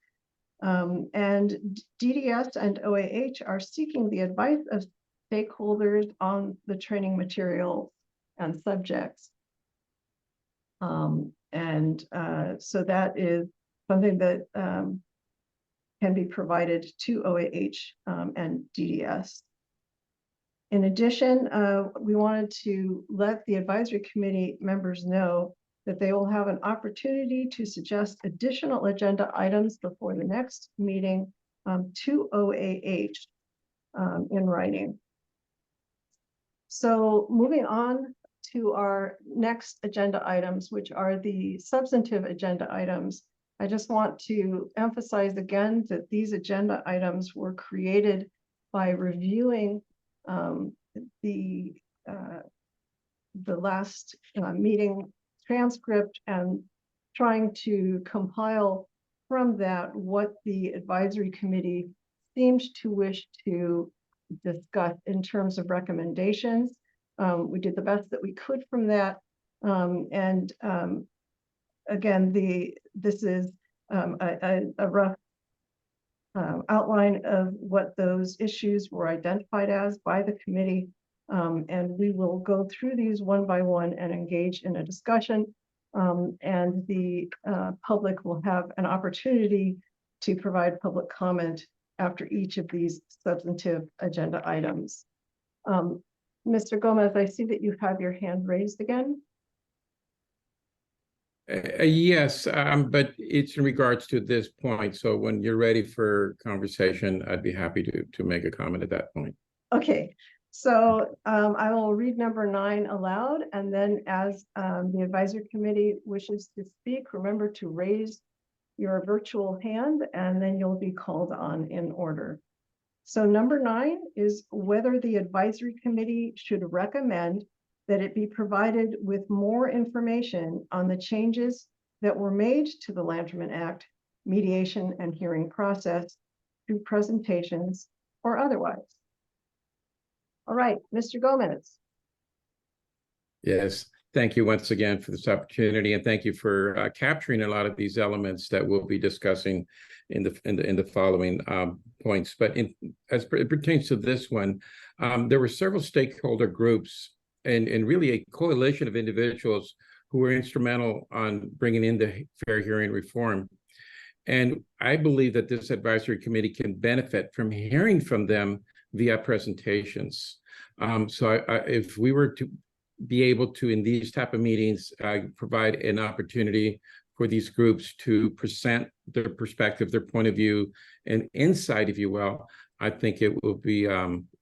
And DDS and OAH are seeking the advice of stakeholders on the training materials and subjects. So that is something that can be provided to OAH and DDS. In addition, we wanted to let the advisory committee members know that they will have an opportunity to suggest additional agenda items before the next meeting to OAH in writing. So moving on to our next agenda items, which are the substantive agenda items. I just want to emphasize again that these agenda items were created by reviewing the last meeting transcript and trying to compile from that what the advisory committee seems to wish to discuss in terms of recommendations. We did the best that we could from that. Again, this is a rough outline of what those issues were identified as by the committee. And we will go through these one by one and engage in a discussion. And the public will have an opportunity to provide public comment after each of these substantive agenda items. Mr. Gomez, I see that you have your hand raised again. Yes, but it's in regards to this point. So when you're ready for conversation, I'd be happy to make a comment at that point. Okay, So I will read number 9 aloud, and then as the advisory committee wishes to speak, remember to raise your virtual hand, and then you'll be called on in order. So number 9 is whether the advisory committee should recommend that it be provided with more information on the changes that were made to the Lanterman Act mediation and hearing process through presentations or otherwise. All right, Mr. Gomez. Yes, thank you once again for this opportunity, and thank you for capturing a lot of these elements that we'll be discussing in the following points. But as it pertains to this one, there were several stakeholder groups and really a coalition of individuals who were instrumental on bringing in the fair hearing reform. And I believe that this advisory committee can benefit from hearing from them via presentations. So if we were to be able to, in these type of meetings, provide an opportunity for these groups to present their perspective, their point of view, and insight, if you will, I think it will be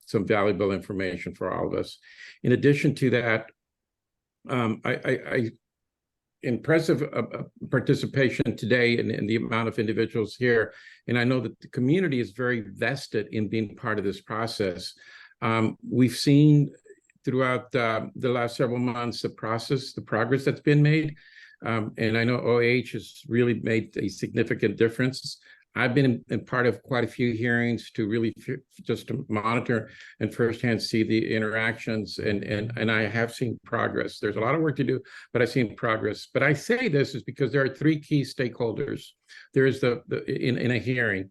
some valuable information for all of us. In addition to that, impressive participation today and the amount of individuals here. And I know that the community is very vested in being part of this process. We've seen throughout the last several months, the progress that's been made. And I know OAH has really made a significant difference. I've been in part of quite a few hearings to really just to monitor and firsthand see the interactions, and I have seen progress. There's a lot of work to do, but I've seen progress. But I say this is because there are 3 key stakeholders. There is in a hearing,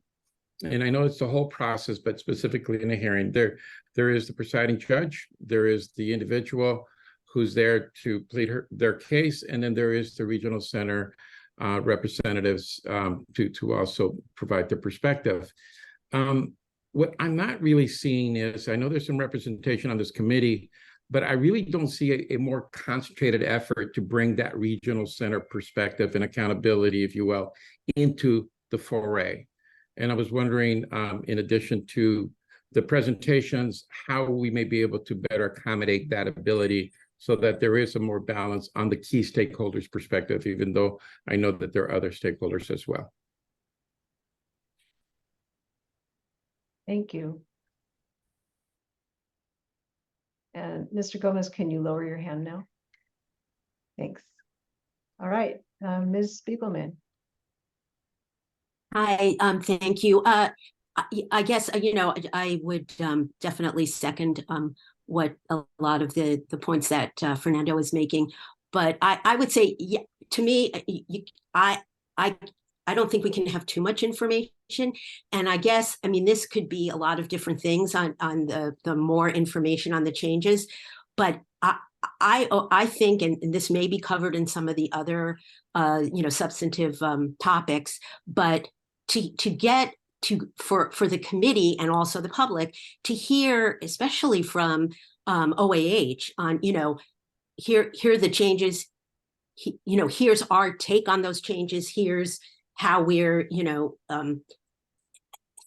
and I know it's the whole process, but specifically in a hearing, there is the presiding judge, there is the individual who's there to plead their case, and then there is the regional center representatives to also provide their perspective. What I'm not really seeing is, I know there's some representation on this committee, but I really don't see a more concentrated effort to bring that regional center perspective and accountability, if you will, into the foray. And I was wondering, in addition to the presentations, how we may be able to better accommodate that ability so that there is a more balance on the key stakeholders' perspective, even though I know that there are other stakeholders as well. Thank you. And Mr. Gomez, can you lower your hand now? Thanks. All right, Ms. Spiegelman. Hi, thank you. I guess, I would definitely second what a lot of the points that Fernando is making. But I would say, yeah, to me, I don't think we can have too much information. And I guess, this could be a lot of different things on the more information on the changes. But I think, and this may be covered in some of the other, substantive topics, but to get for the committee and also the public to hear, especially from OAH on, here are the changes, here's our take on those changes, here's how we're,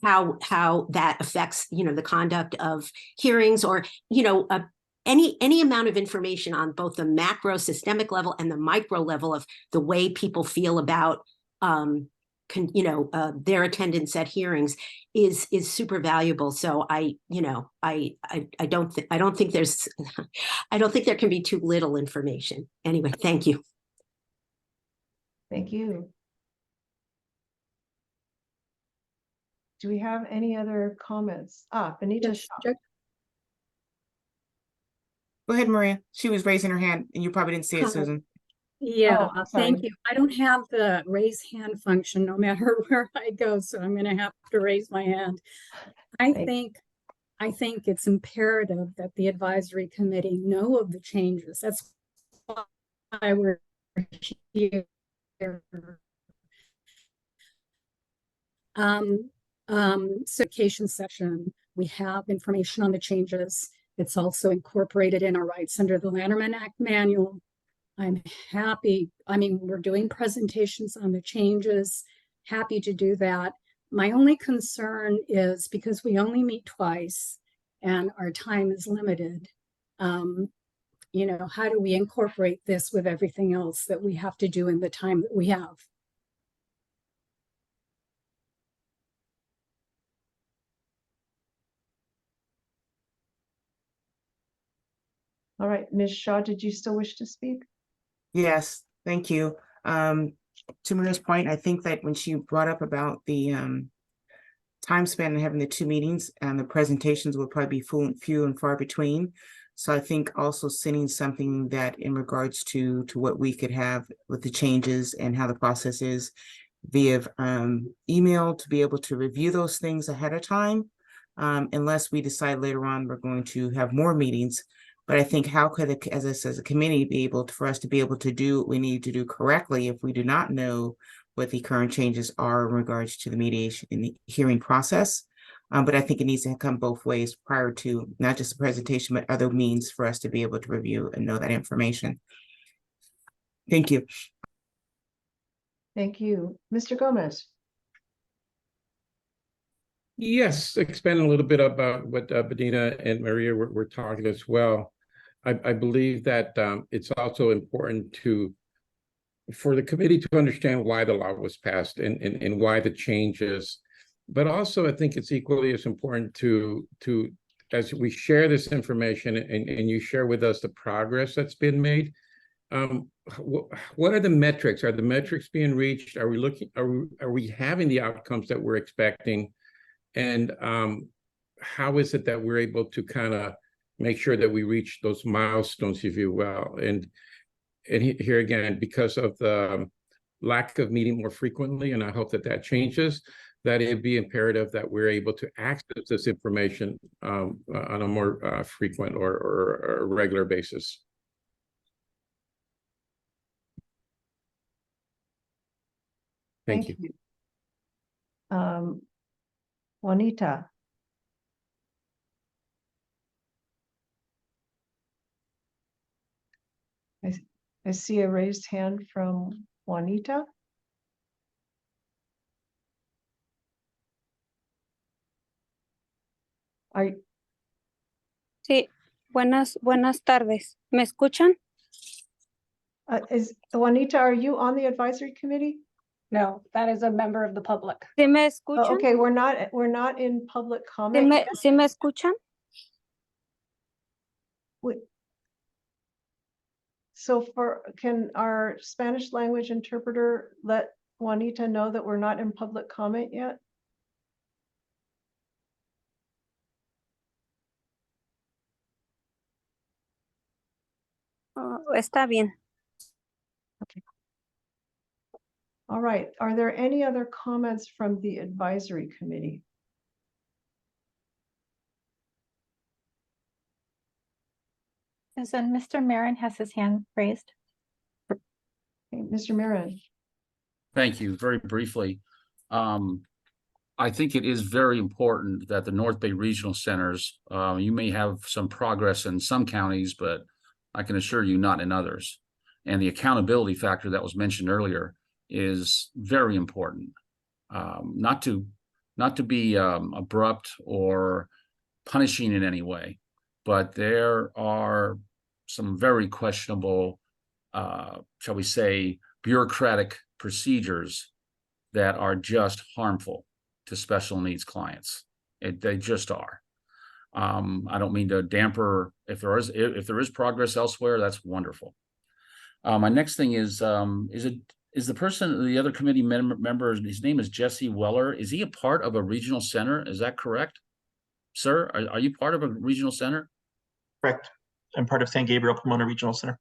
how that affects, the conduct of hearings, or, any amount of information on both the macro systemic level and the micro level of the way people feel about their attendance at hearings is super valuable. So I don't think there can be too little information. Anyway, thank you. Thank you. Do we have any other comments? Benita. Yes, go ahead, Maria. She was raising her hand and you probably didn't see it, Susan. Yeah, Oh, thank you. I don't have the raise hand function no matter where I go, so I'm going to have to raise my hand. I think it's imperative that the advisory committee know of the changes. That's why we're here. Certification section, we have information on the changes. It's also incorporated in our rights under the Lanterman Act manual. I'm happy. We're doing presentations on the changes. Happy to do that. My only concern is because we only meet twice and our time is limited. You know, how do we incorporate this with everything else that we have to do in the time that we have? All right, Ms. Shaw, did you still wish to speak? Yes, thank you. To Maria's point, I think that when she brought up about the time span and having the two meetings, and the presentations will probably be few and far between. So I think also sending something that in regards to what we could have with the changes and how the process is via email to be able to review those things ahead of time, unless we decide later on we're going to have more meetings. But I think how could, as a committee, be able to, for us to be able to do what we need to do correctly if we do not know what the current changes are in regards to the mediation and the hearing process. But I think it needs to come both ways prior to not just the presentation, but other means for us to be able to review and know that information. Thank you. Thank you. Mr. Gomez. Yes, expand a little bit about what Benita and Maria were talking as well. I believe that it's also important for the committee to understand why the law was passed and why the changes. But also, I think it's equally as important to as we share this information and you share with us the progress that's been made. What are the metrics? Are the metrics being reached? Are we looking? Are we having the outcomes that we're expecting? And how is it that we're able to kind of make sure that we reach those milestones, if you will? And here again, because of the lack of meeting more frequently, and I hope that changes, that it'd be imperative that we're able to access this information on a more frequent or regular basis. Thank you. Juanita. I see a raised hand from Juanita. Sí, buenas tardes. ¿Me escuchan? Juanita, are you on the advisory committee? No, that is a member of the public. ¿Sí me escuchan? Oh, okay, we're not in public comment. ¿Sí me escuchan? So can our Spanish language interpreter let Juanita know that we're not in public comment yet? Está bien. Okay. All right. Are there any other comments from the advisory committee? Susan, Mr. Marin has his hand raised. Okay, Mr. Marin. Thank you. Very briefly, I think it is very important that the North Bay Regional Centers, you may have some progress in some counties, but I can assure you not in others. And the accountability factor that was mentioned earlier is very important. Not to be abrupt or punishing in any way, but there are some very questionable, shall we say, bureaucratic procedures that are just harmful to special needs clients. They just are. I don't mean to damper if there is progress elsewhere. That's wonderful. My next thing is the person, the other committee member, his name is Jesse Weller. Is he a part of a regional center? Is that correct, sir? Are you part of a regional center? Correct. I'm part of San Gabriel Pomona Regional Center.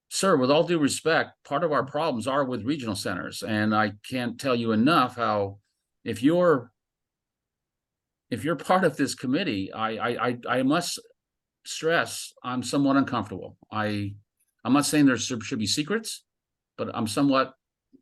Sir, with all due respect, part of our problems are with regional centers, and I can't tell you enough how if you're part of this committee, I must stress I'm somewhat uncomfortable. I'm not saying there should be secrets, but I'm somewhat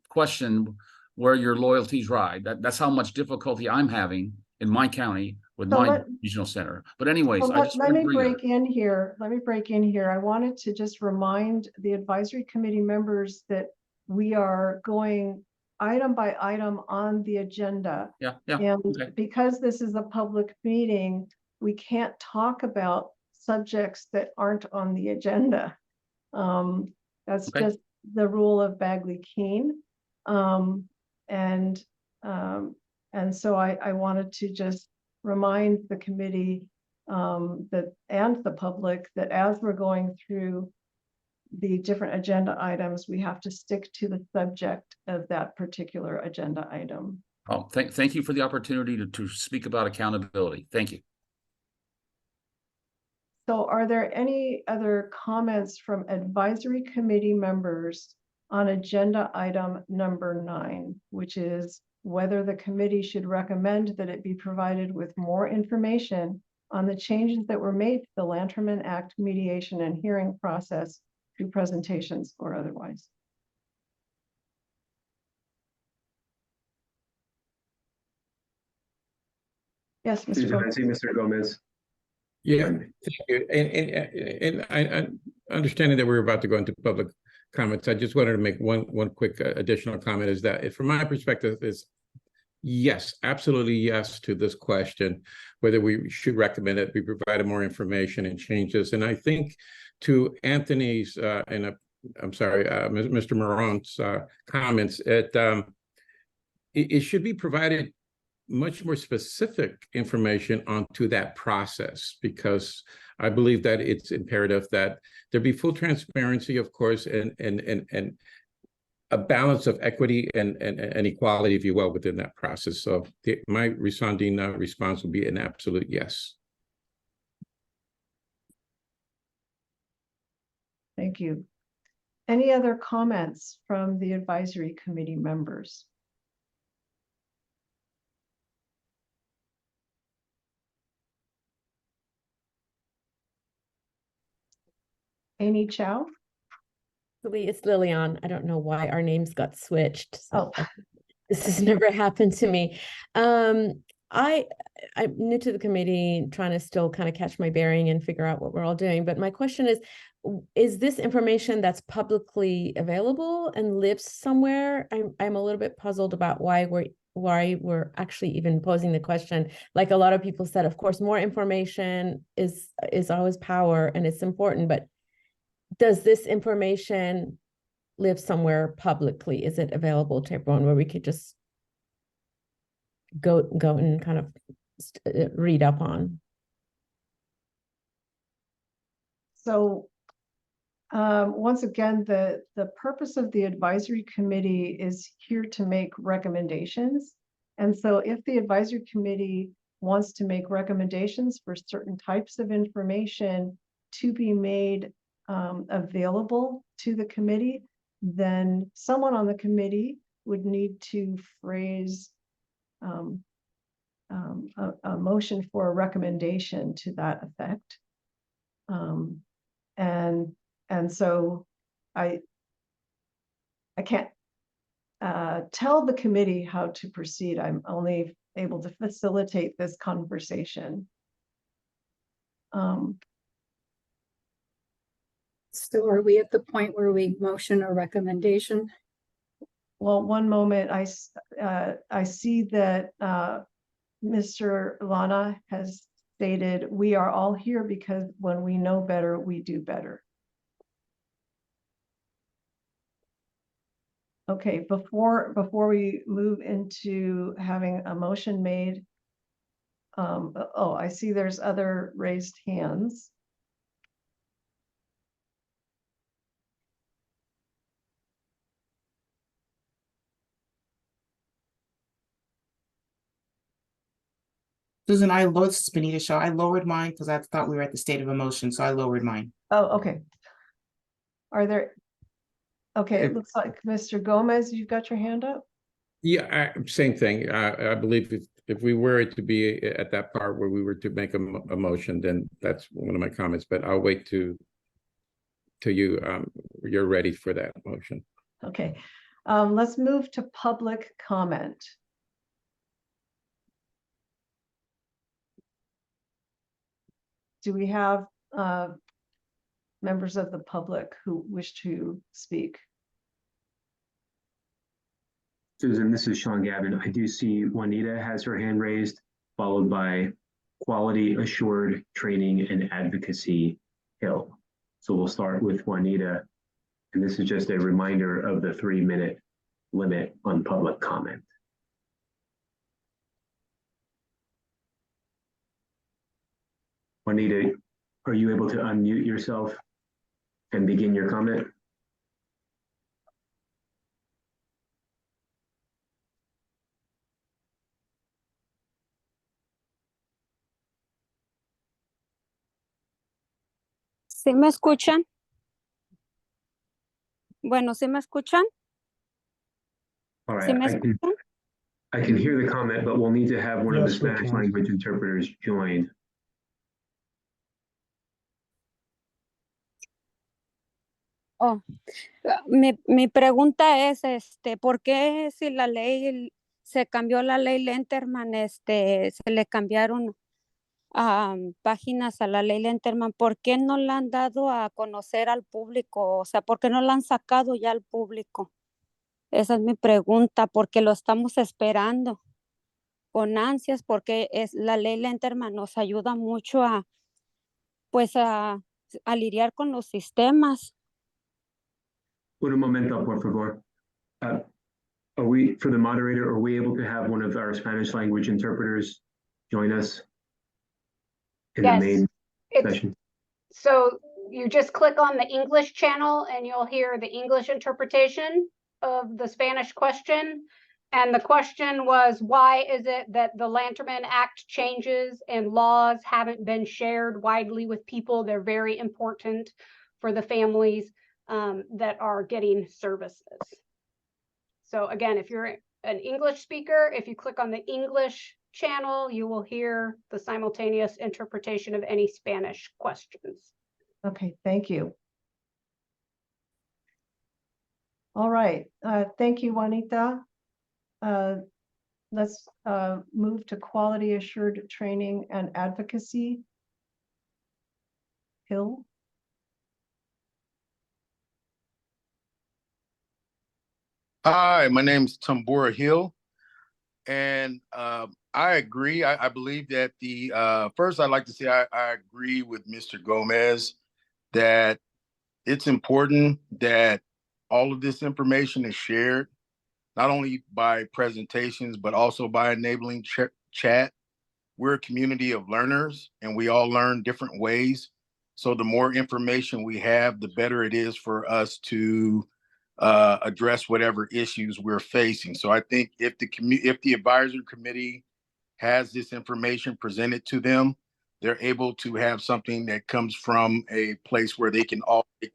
questioned where your loyalties ride. That's how much difficulty I'm having in my county with my regional center. But anyways, let me break in here. I wanted to just remind the advisory committee members that we are going item by item on the agenda. Yeah. And okay. because this is a public meeting, we can't talk about subjects that aren't on the agenda. That's Okay. just the rule of Bagley-Keene. And so I wanted to just remind the committee that and the public that as we're going through the different agenda items, we have to stick to the subject of that particular agenda item. Oh, thank you for the opportunity to speak about accountability. Thank you. So are there any other comments from advisory committee members on agenda item number 9, which is whether the committee should recommend that it be provided with more information on the changes that were made to the Lanterman Act mediation and hearing process through presentations or otherwise? Yes, Mr. Susan, I Gomez. see Mr. Gomez. Yeah, thank you. And I understanding that we're about to go into public comments, I just wanted to make one quick additional comment, is that from my perspective is yes, absolutely yes to this question, whether we should recommend it, we provided more information and changes. And I think to Anthony's I'm sorry, Mr. Moran's comments, it should be provided much more specific information onto that process, because I believe that it's imperative that there be full transparency, of course, and a balance of equity and equality, if you will, within that process. So my resounding response will be an absolute yes. Thank you. Any other comments from the advisory committee members? Amy Chow? It's Lilian. I don't know why our names got switched. So Oh. this has never happened to me. I'm new to the committee, trying to still kind of catch my bearing and figure out what we're all doing. But my question is this information that's publicly available and lives somewhere? I'm a little bit puzzled about why we're actually even posing the question. Like a lot of people said, of course, more information is always power and it's important, but does this information live somewhere publicly? Is it available to everyone where we could just go and kind of read up on? So once again, the purpose of the advisory committee is here to make recommendations. And so if the advisory committee wants to make recommendations for certain types of information to be made available to the committee, then someone on the committee would need to phrase a motion for a recommendation to that effect. And so I can't tell the committee how to proceed. I'm only able to facilitate this conversation. So are we at the point where we motion a recommendation? Well, one moment, I see that Mr. Lana has stated, we are all here because when we know better, we do better. Okay, before we move into having a motion made, oh, I see there's other raised hands. Susan, this is Benita Shaw. I lowered mine because I thought we were at the state of emotion, so I lowered mine. Oh, okay. Are there, okay, it looks like Mr. Gomez, you've got your hand up? Yeah, same thing. I believe if we were to be at that part where we were to make a motion, then that's one of my comments, but I'll wait till you're ready for that motion. Okay, let's move to public comment. Do we have members of the public who wish to speak? Susan, this is Sean Gavin. I do see Juanita has her hand raised, followed by Quality Assured Training and Advocacy Hill. So we'll start with Juanita, and this is just a reminder of the 3-minute limit on public comment. Juanita, are you able to unmute yourself and begin your comment? ¿Sí me escuchan? Bueno, ¿sí me escuchan? All ¿Sí right, me escuchan? I can hear the comment, but we'll need to have one of the Yes, we Spanish can. language interpreters join. Oh, mi pregunta es, ¿por qué si la ley, se cambió la ley Lenterman, se le cambiaron páginas a la ley Lenterman, ¿por qué no la han dado a conocer al público? O sea, ¿por qué no la han sacado ya al público? Esa es mi pregunta, porque lo estamos esperando con ansias, porque la ley Lenterman nos ayuda mucho pues a lidiar con los sistemas. Un momento, por favor. Are we, for the moderator, are we able to have one of our Spanish language interpreters join us in the Yes, main it's, session? so you just click on the English channel and you'll hear the English interpretation of the Spanish question. And the question was, why is it that the Lanterman Act changes and laws haven't been shared widely with people? They're very important for the families that are getting services. So again, if you're an English speaker, if you click on the English channel, you will hear the simultaneous interpretation of any Spanish questions. Okay, thank you. All right, thank you, Juanita. Let's move to Quality Assured Training and Advocacy. Hill. Hi, my name is Tambora Hill, and I agree. I believe that first I'd like to say I agree with Mr. Gomez that it's important that all of this information is shared, not only by presentations, but also by enabling chat. We're a community of learners and we all learn different ways. So the more information we have, the better it is for us to address whatever issues we're facing. So I think if the advisory committee has this information presented to them, they're able to have something that comes from a place where they can all make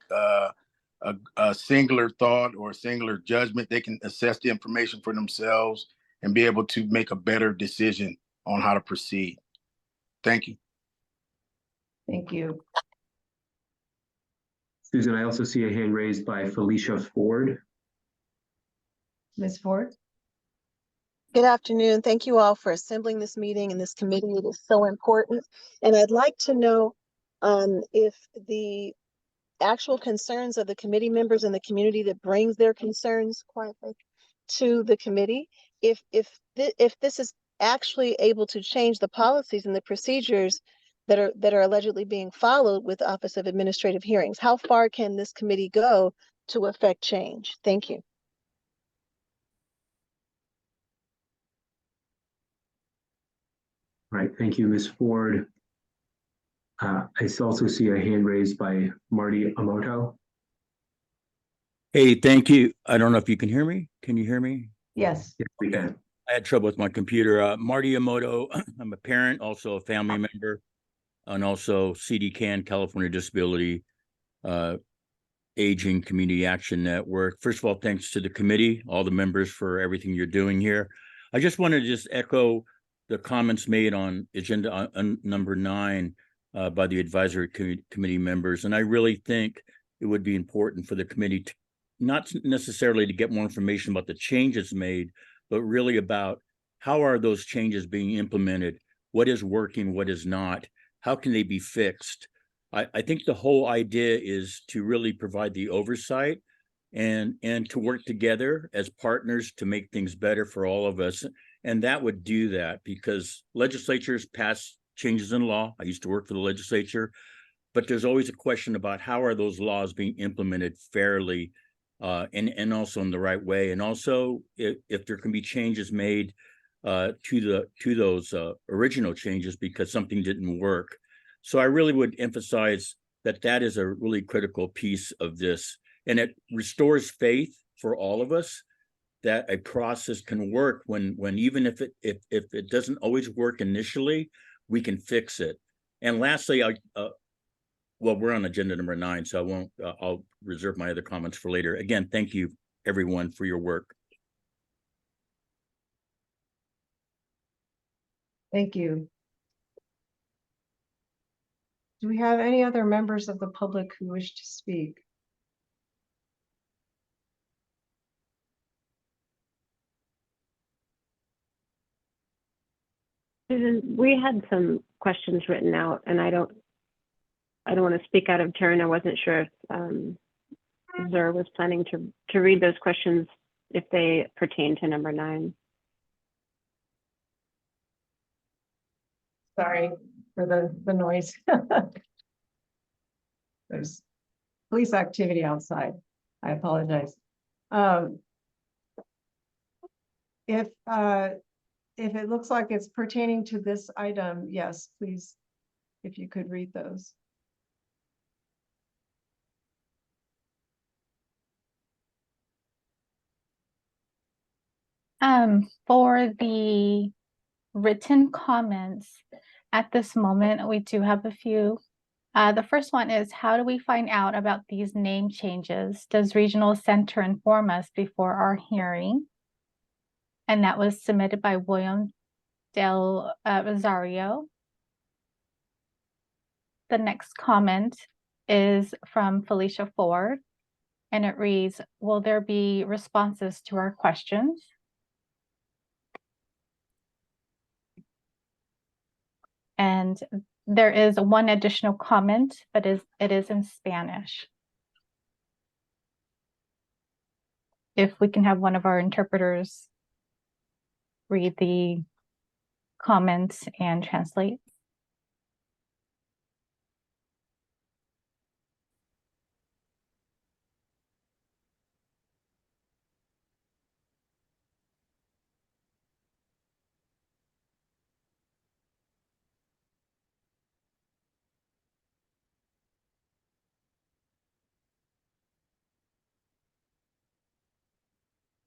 a singular thought or a singular judgment. They can assess the information for themselves and be able to make a better decision on how to proceed. Thank you. Thank you. Susan, I also see a hand raised by Felicia Ford. Ms. Ford? Good afternoon. Thank you all for assembling this meeting and this committee. It is so important. And I'd like to know if the actual concerns of the committee members and the community that brings their concerns quietly to the committee, if this is actually able to change the policies and the procedures that are allegedly being followed with the Office of Administrative Hearings. How far can this committee go to affect change? Thank you. All right, thank you, Ms. Ford. I also see a hand raised by Marty Amoto. Hey, thank you. I don't know if you can hear me. Can you hear me? Yes. Yes, we can. I had trouble with my computer. Marty Amoto, I'm a parent, also a family member, and also CDCAN, California Disability Aging Community Action Network. First of all, thanks to the committee, all the members for everything you're doing here. I just want to just echo the comments made on agenda number 9 by the advisory committee members. And I really think it would be important for the committee to not necessarily to get more information about the changes made, but really about how are those changes being implemented? What is working, what is not? How can they be fixed? I think the whole idea is to really provide the oversight and to work together as partners to make things better for all of us. And that would do that because legislatures pass changes in law. I used to work for the legislature, but there's always a question about how are those laws being implemented fairly and also in the right way. And also if there can be changes made to those original changes because something didn't work. So I really would emphasize that is a really critical piece of this, and it restores faith for all of us that a process can work when even if it doesn't always work initially, we can fix it. And lastly, well, we're on agenda number 9, so I won't. I'll reserve my other comments for later. Again, thank you everyone for your work. Thank you. Do we have any other members of the public who wish to speak? Susan, we had some questions written out, and I don't want to speak out of turn. I wasn't sure if Zur was planning to read those questions if they pertain to number 9. Sorry for the noise. There's police activity outside. I apologize. If it looks like it's pertaining to this item, yes, please, if you could read those. For the written comments, at this moment, we do have a few. The first one is, how do we find out about these name changes? Does Regional Center inform us before our hearing? And that was submitted by William Del Rosario. The next comment is from Felicia Ford, and it reads, will there be responses to our questions? And there is one additional comment, but it is in Spanish. If we can have one of our interpreters read the comments and translate.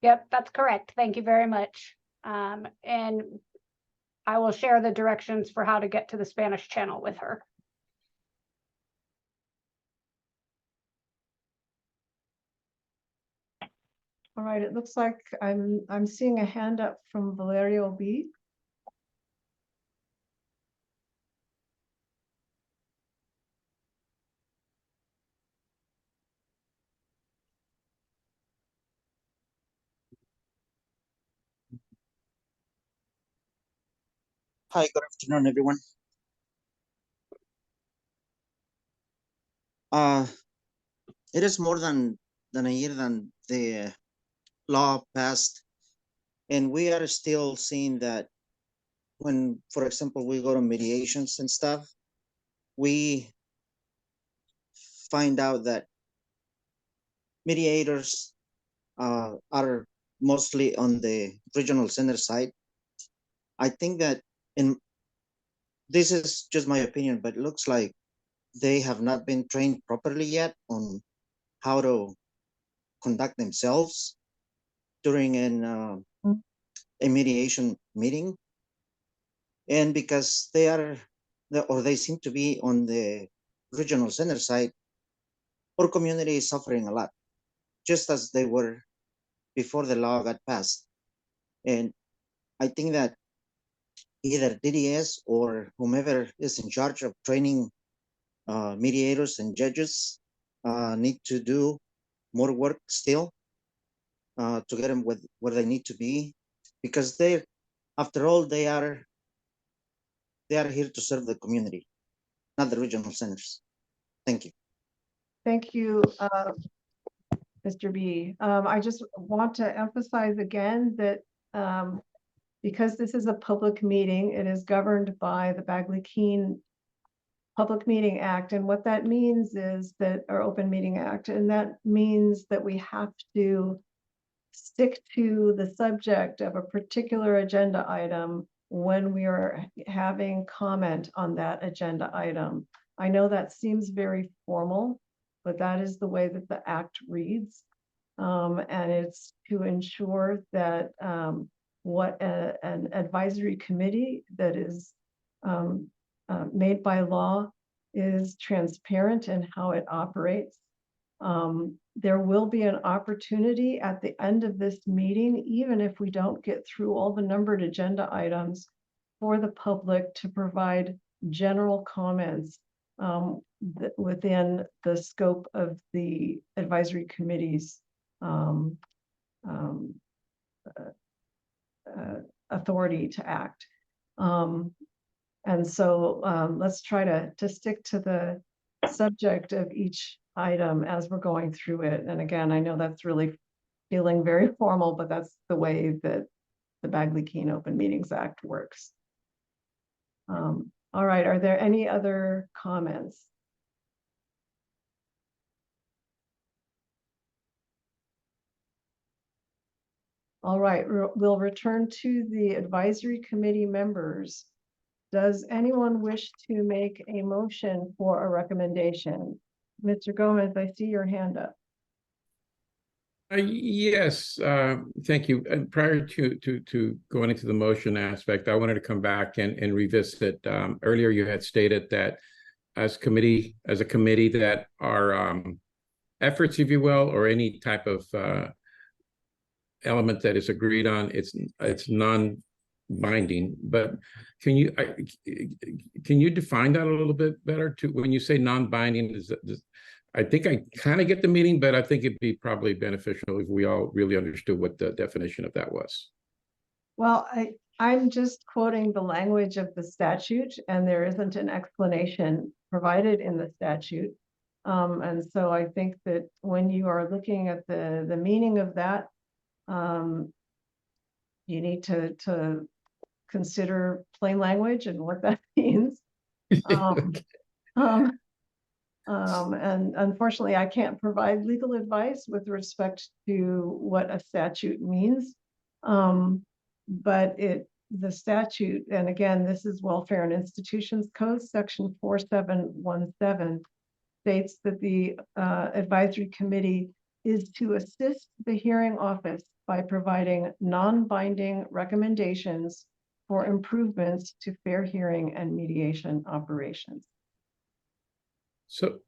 Yep, that's correct. Thank you very much. And I will share the directions for how to get to the Spanish channel with her. All right, it looks like I'm seeing a hand up from Valerio B. Hi, good afternoon, everyone. It is more than a year than the law passed, and we are still seeing that when, for example, we go to mediations and stuff, we find out that mediators are mostly on the regional center side. I think that this is just my opinion, but it looks like they have not been trained properly yet on how to conduct themselves during a mediation meeting. And because they seem to be on the regional center side, our community is suffering a lot, just as they were before the law got passed. And I think that either DDS or whomever is in charge of training mediators and judges need to do more work still to get them where they need to be, because after all, they are here to serve the community, not the regional centers. Thank you. Thank you, Mr. B. I just want to emphasize again that because this is a public meeting, it is governed by the Bagley-Keene Public Meeting Act. And what that means is that, or Open Meeting Act, and that means that we have to stick to the subject of a particular agenda item when we are having comment on that agenda item. I know that seems very formal, but that is the way that the act reads. And it's to ensure that what an advisory committee that is made by law is transparent in how it operates. There will be an opportunity at the end of this meeting, even if we don't get through all the numbered agenda items, for the public to provide general comments within the scope of the advisory committee's authority to act. And so let's try to stick to the subject of each item as we're going through it. And again, I know that's really feeling very formal, but that's the way that the Bagley-Keene Open Meetings Act works. All right, are there any other comments? All right, we'll return to the advisory committee members. Does anyone wish to make a motion for a recommendation? Mr. Gomez, I see your hand up. Yes, thank you. And prior to going into the motion aspect, I wanted to come back and revisit. Earlier, you had stated that as a committee that our efforts, if you will, or any type of element that is agreed on, it's non-binding. But can you define that a little bit better? When you say non-binding, I think I kind of get the meaning, but I think it'd be probably beneficial if we all really understood what the definition of that was. Well, I'm just quoting the language of the statute, and there isn't an explanation provided in the statute. And so I think that when you are looking at the meaning of that, you need to consider plain language and what that means. And unfortunately, I can't provide legal advice with respect to what a statute means. But the statute, and again, this is Welfare and Institutions Code, section 4717, states that the advisory committee is to assist the hearing office by providing non-binding recommendations for improvements to fair hearing and mediation operations. So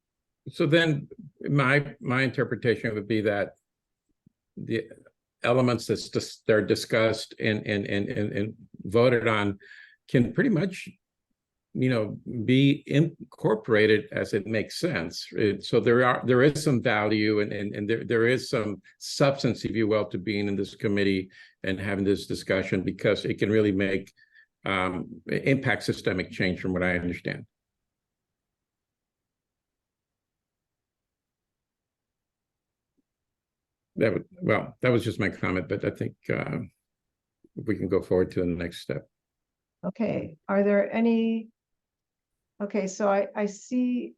then my interpretation would be that the elements they're discussed and voted on can pretty much, be incorporated as it makes sense. So there is some value and there is some substance, if you will, to being in this committee and having this discussion, because it can really make impact systemic change, from what I understand. That was just my comment, but I think we can go forward to the next step. Okay, are there any? Okay, so I see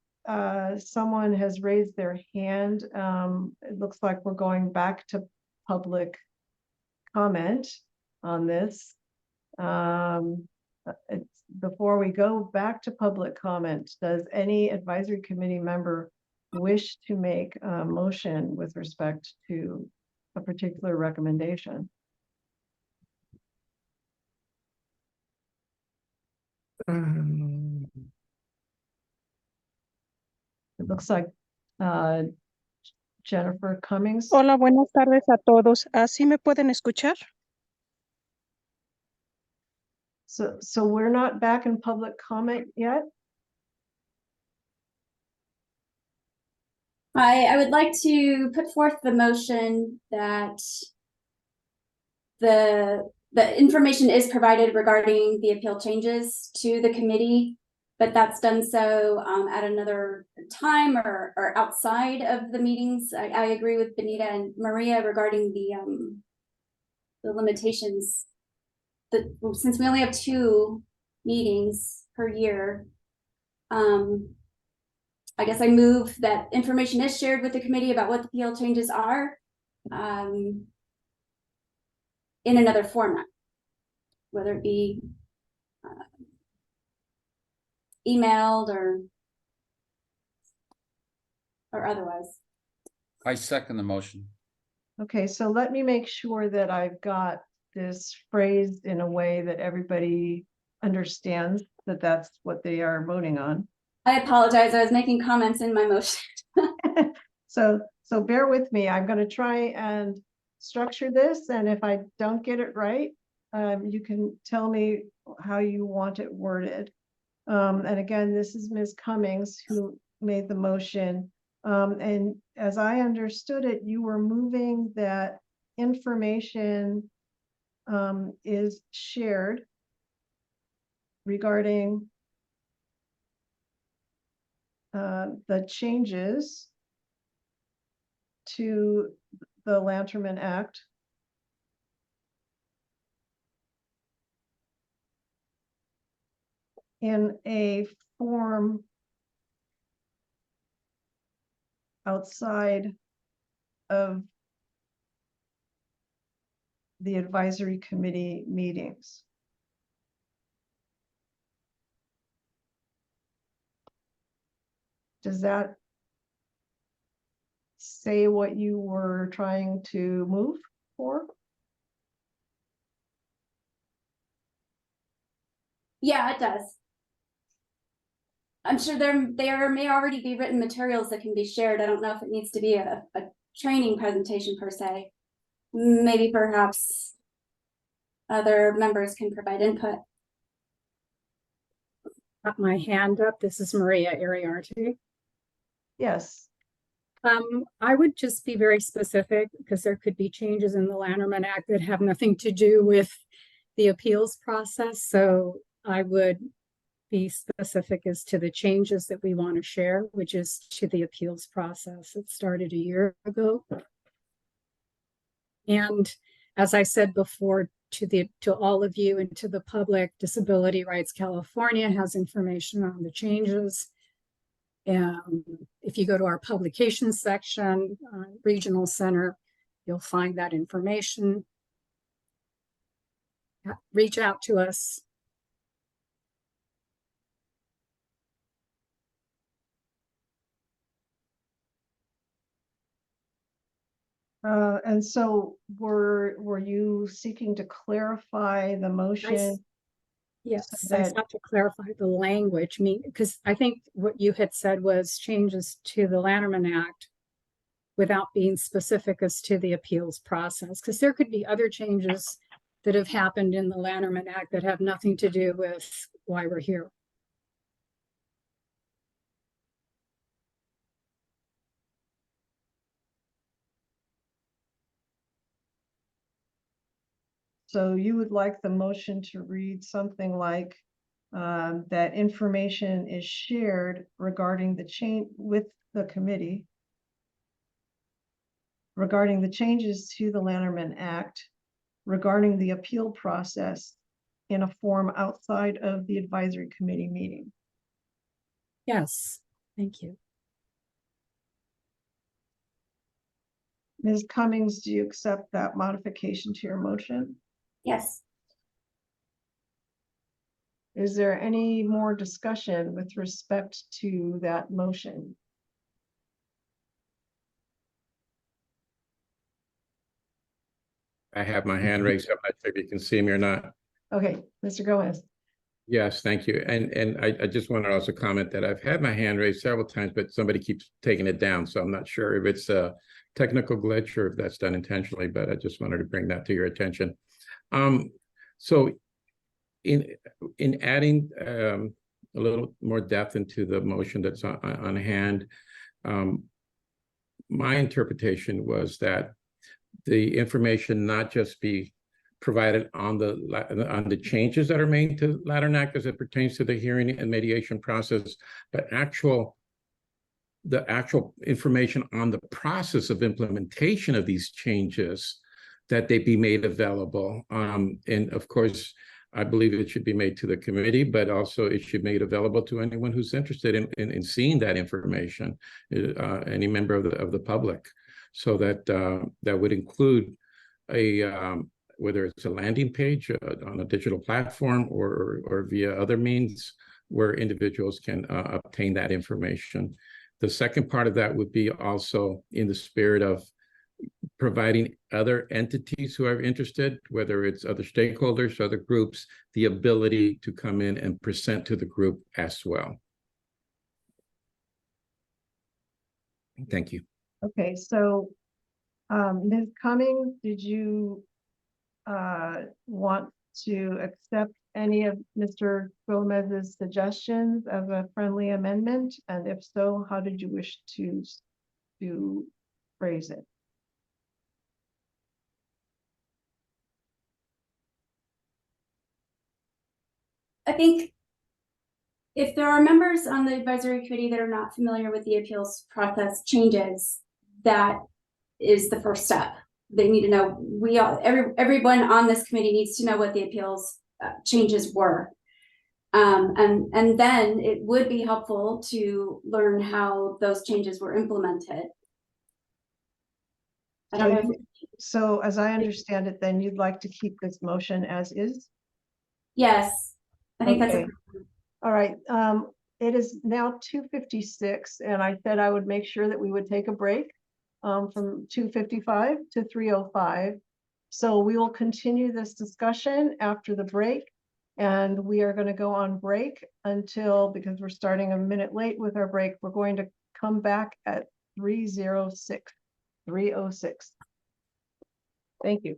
someone has raised their hand. It looks like we're going back to public comment on this. Before we go back to public comment, does any advisory committee member wish to make a motion with respect to a particular recommendation? It looks like Jennifer Cummings. Hola, buenas tardes a todos. ¿Sí me pueden escuchar? So we're not back in public comment yet? I would like to put forth the motion that the information is provided regarding the appeal changes to the committee, but that's done so at another time or outside of the meetings. I agree with Benita and Maria regarding the limitations since we only have 2 meetings per year, I guess I move that information is shared with the committee about what the PL changes are in another format, whether it be emailed or otherwise. I second the motion. Okay, so let me make sure that I've got this phrased in a way that everybody understands that that's what they are voting on. I apologize. I was making comments in my motion. So bear with me. I'm going to try and structure this, and if I don't get it right, you can tell me how you want it worded. And again, this is Ms. Cummings who made the motion. And as I understood it, you were moving that information is shared regarding the changes to the Lanterman Act in a form outside of the advisory committee meetings. Does that say what you were trying to move for? Yeah, it does. I'm sure there may already be written materials that can be shared. I don't know if it needs to be a training presentation per se. Maybe perhaps other members can provide input. Got my hand up. This is Maria Ariarte. Yes. I would just be very specific because there could be changes in the Lanterman Act that have nothing to do with the appeals process. So I would be specific as to the changes that we want to share, which is to the appeals process. It started a year ago. And as I said before, to all of you and to the public, Disability Rights California has information on the changes. If you go to our publications section, Regional Center, you'll find that information. Reach out to us. And so were you seeking to clarify the motion? Yes, so I that, sought to clarify the language, because I think what you had said was changes to the Lanterman Act without being specific as to the appeals process, because there could be other changes that have happened in the Lanterman Act that have nothing to do with why we're here. so you would like the motion to read something like that information is shared regarding the change with the committee regarding the changes to the Lanterman Act regarding the appeal process in a form outside of the advisory committee meeting. Yes, thank you. Ms. Cummings, do you accept that modification to your motion? Yes. Is there any more discussion with respect to that motion? I have my hand raised. I'm not sure if you can see me or not. Okay, Mr. Gomez. Yes, thank you. And I just want to also comment that I've had my hand raised several times, but somebody keeps taking it down. So I'm not sure if it's a technical glitch or if that's done intentionally, but I just wanted to bring that to your attention. So in adding a little more depth into the motion that's on hand, my interpretation was that the information not just be provided on the changes that are made to Lanterman Act as it pertains to the hearing and mediation process, but the actual information on the process of implementation of these changes that they be made available. And of course, I believe it should be made to the committee, but also it should be made available to anyone who's interested in seeing that information, any member of the public. So that that would include whether it's a landing page on a digital platform or via other means where individuals can obtain that information. The second part of that would be also in the spirit of providing other entities who are interested, whether it's other stakeholders, other groups, the ability to come in and present to the group as well. Thank you. Okay, so Ms. Cummings, did you want to accept any of Mr. Gomez's suggestions as a friendly amendment? And if so, how did you wish to phrase it? I think if there are members on the advisory committee that are not familiar with the appeals process changes, that is the first step. They need to know, everyone on this committee needs to know what the appeals changes were. And then it would be helpful to learn how those changes were implemented. I don't know. So as I understand it, then you'd like to keep this motion as is? Yes, I think that's Okay. All right. It is now 2:56, and I said I would make sure that we would take a break from 2:55 to 3:05. So we will continue this discussion after the break, and we are going to go on break until, because we're starting a minute late with our break, we're going to come back at 3:06. Thank you.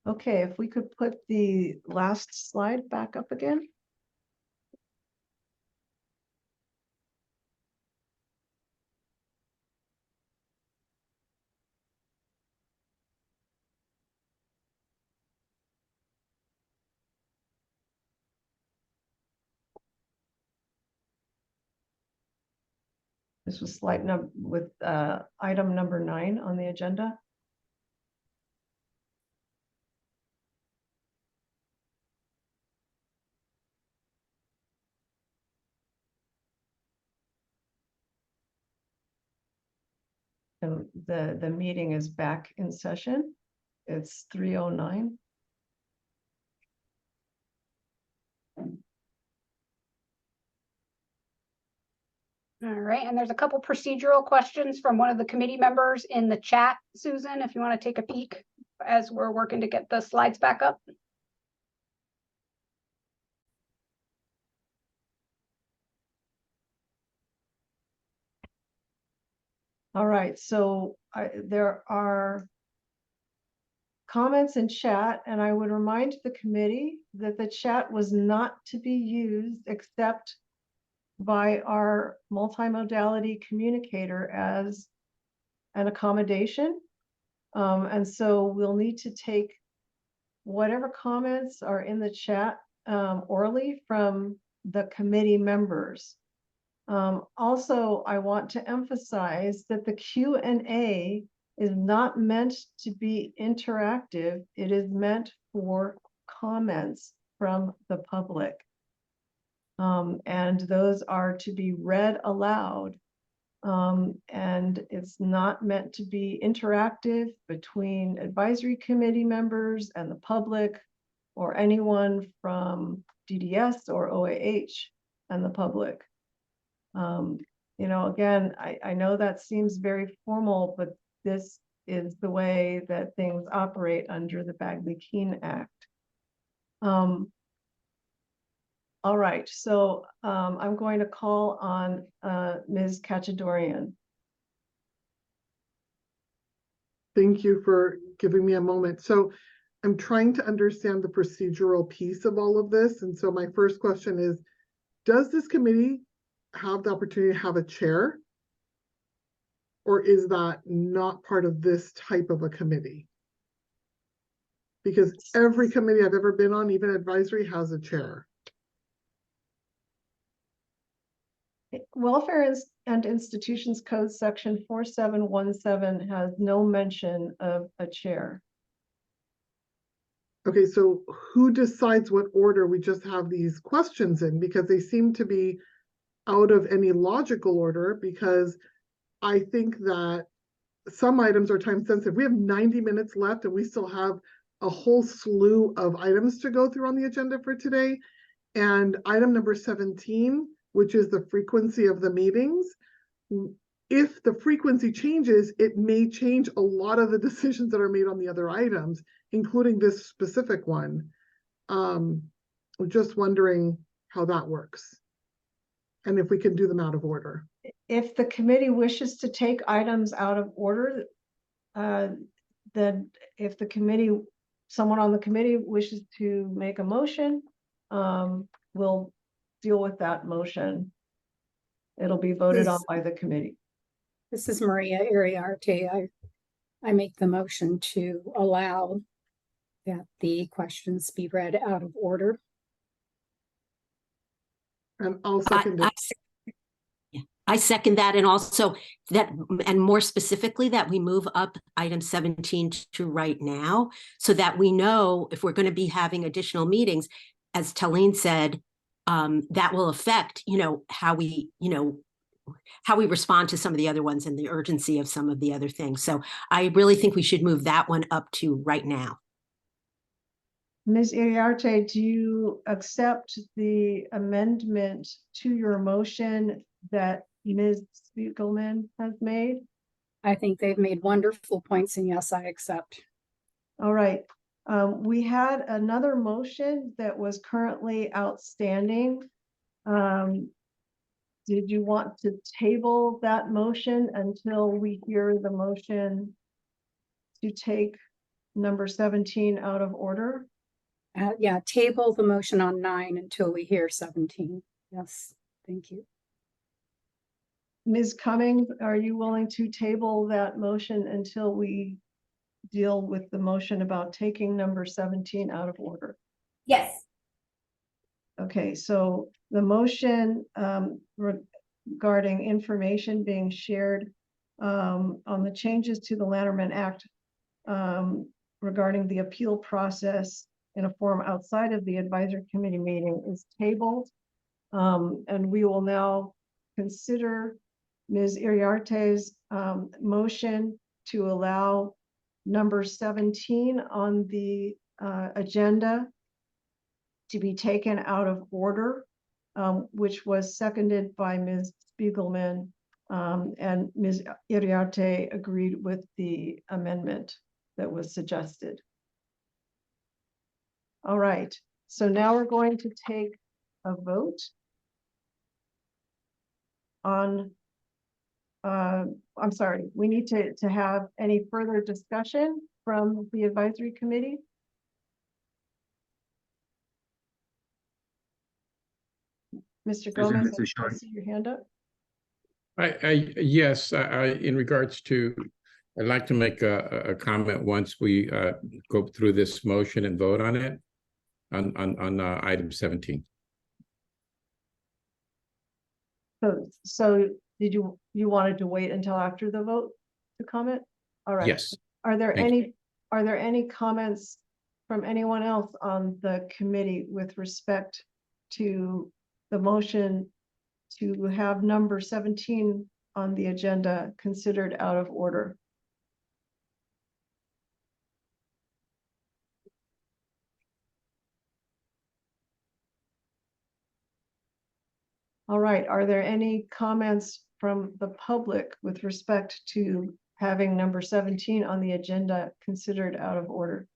Okay, if we could put the last slide back up again. This was slide number with item number 9 on the agenda. And the meeting is back in session. It's 3:09. All right, and there's a couple procedural questions from one of the committee members in the chat, Susan, if you want to take a peek as we're working to get the slides back up. All right, so there are comments in chat, and I would remind the committee that the chat was not to be used except by our multimodality communicator as an accommodation. And so we'll need to take whatever comments are in the chat orally from the committee members. Also, I want to emphasize that the Q&A is not meant to be interactive. It is meant for comments from the public. And those are to be read aloud. And it's not meant to be interactive between advisory committee members and the public or anyone from DDS or OAH and the public. You know, again, I know that seems very formal, but this is the way that things operate under the Bagley-Keene Act. All right, so I'm going to call on Ms. Kachadorian. Thank you for giving me a moment. So I'm trying to understand the procedural piece of all of this. And so my first question is, does this committee have the opportunity to have a chair? Or is that not part of this type of a committee? Because every committee I've ever been on, even advisory, has a chair. Welfare and Institutions Code Section 4717 has no mention of a chair. Okay, so who decides what order we just have these questions in? Because they seem to be out of any logical order, because I think that some items are time sensitive. We have 90 minutes left and we still have a whole slew of items to go through on the agenda for today. And item number 17, which is the frequency of the meetings, if the frequency changes, it may change a lot of the decisions that are made on the other items, including this specific one. I'm just wondering how that works and if we can do them out of order. If the committee wishes to take items out of order, then if the committee, someone on the committee wishes to make a motion, we'll deal with that motion. It'll be voted on by the committee. This is Maria Iriarte. I make the motion to allow that the questions be read out of order. And I'll second it. I second that, and also that, and more specifically, that we move up item 17 to right now, so that we know if we're going to be having additional meetings, as Talene said, that will affect, how we respond to some of the other ones and the urgency of some of the other things. So I really think we should move that one up to right now. Ms. Iriarte, do you accept the amendment to your motion that Ms. Spiegelman has made? I think they've made wonderful points, and yes, I accept. All right. We had another motion that was currently outstanding. Did you want to table that motion until we hear the motion to take number 17 out of order? Yeah, table the motion on 9 until we hear 17. Yes, thank you. Ms. Cummings, are you willing to table that motion until we deal with the motion about taking number 17 out of order? Yes. Okay, so the motion regarding information being shared on the changes to the Lanterman Act regarding the appeal process in a form outside of the advisory committee meeting is tabled. And we will now consider Ms. Iriarte's motion to allow number 17 on the agenda to be taken out of order, which was seconded by Ms. Spiegelman, and Ms. Iriarte agreed with the amendment that was suggested. All right, so now we're going to take a vote on, I'm sorry, we need to have any further discussion from the advisory committee. Mr. Gomez, I see your hand up. Yes, in regards to, I'd like to make a comment once we go through this motion and vote on it on item 17. So did you wanted to wait until after the vote to comment? All right. Yes. Are there Thank you. any comments from anyone else on the committee with respect to the motion to have number 17 on the agenda considered out of order? All right, are there any comments from the public with respect to having number 17 on the agenda considered out of order?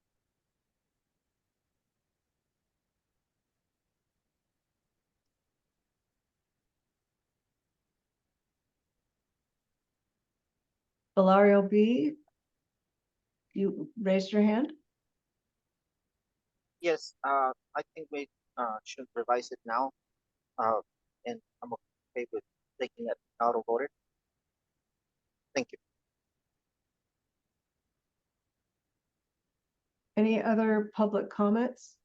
Valerio B, you raised your hand? Yes, I think we should revise it now. And I'm okay with taking it out of order. Thank you. Any other public comments?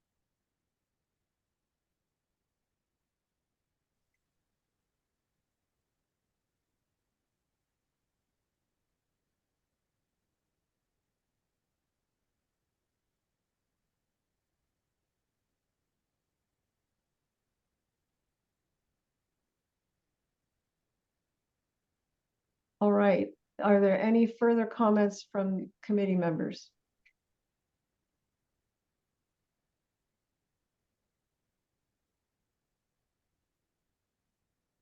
All right, are there any further comments from committee members?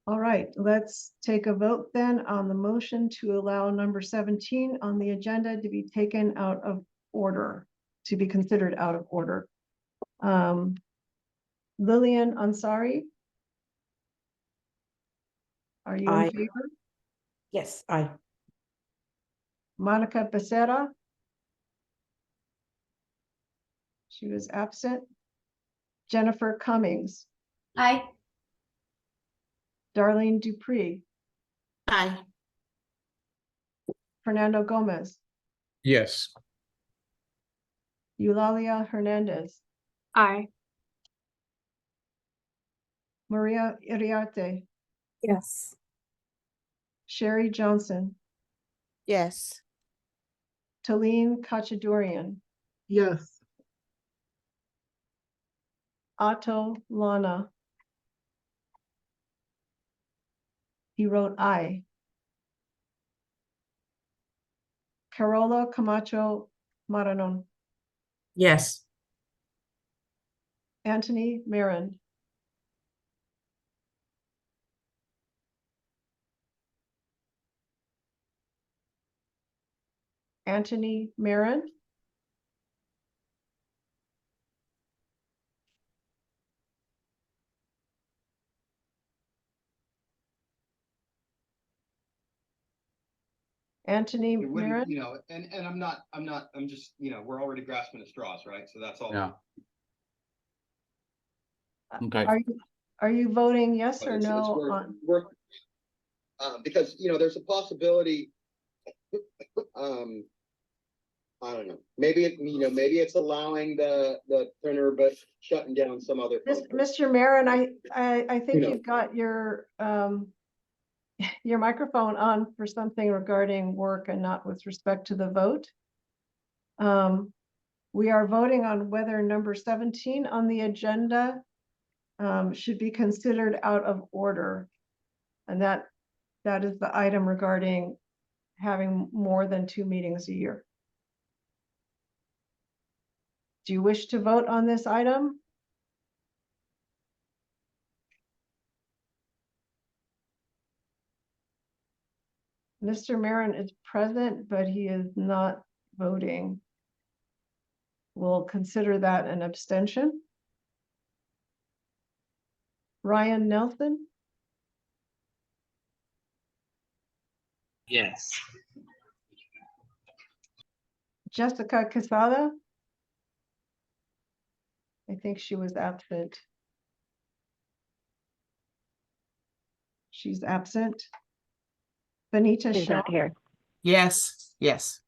All right, let's take a vote then on the motion to allow number 17 on the agenda to be taken out of order, to be considered out of order. Lillian Ansari, are you in favor? Yes, aye. Monica Becerra? She was absent. Jennifer Cummings? Aye. Darlene Dupree? Aye. Fernando Gomez? Yes. Eulalia Hernandez? Aye. Maria Iriarte? Yes. Sherry Johnson? Yes. Talene Kachadurian? Yes. Otto Lana? He wrote aye. Carola Camacho Maranon? Yes. Anthony Marin? Anthony Marin? Anthony It wouldn't, Marin? you know, and I'm just, you know, we're already grasping at straws, right? So that's all. Yeah. Okay. Are you voting yes But or it's no we're- on? we're, because, you know, there's a possibility, I don't know, maybe maybe it's allowing the printer, but shutting down some other functions. Mr. Marin, I think know. you've got your microphone on for something regarding work and not with respect to the vote. We are voting on whether number 17 on the agenda should be considered out of order. And that is the item regarding having more than 2 meetings a year. Do you wish to vote on this item? Mr. Marin is present, but he is not voting. We'll consider that an abstention. Ryan Nelson? Yes. Jessica Quesada? I think she was absent. She's absent. Benita She's Shaw? not here. Yes, yes.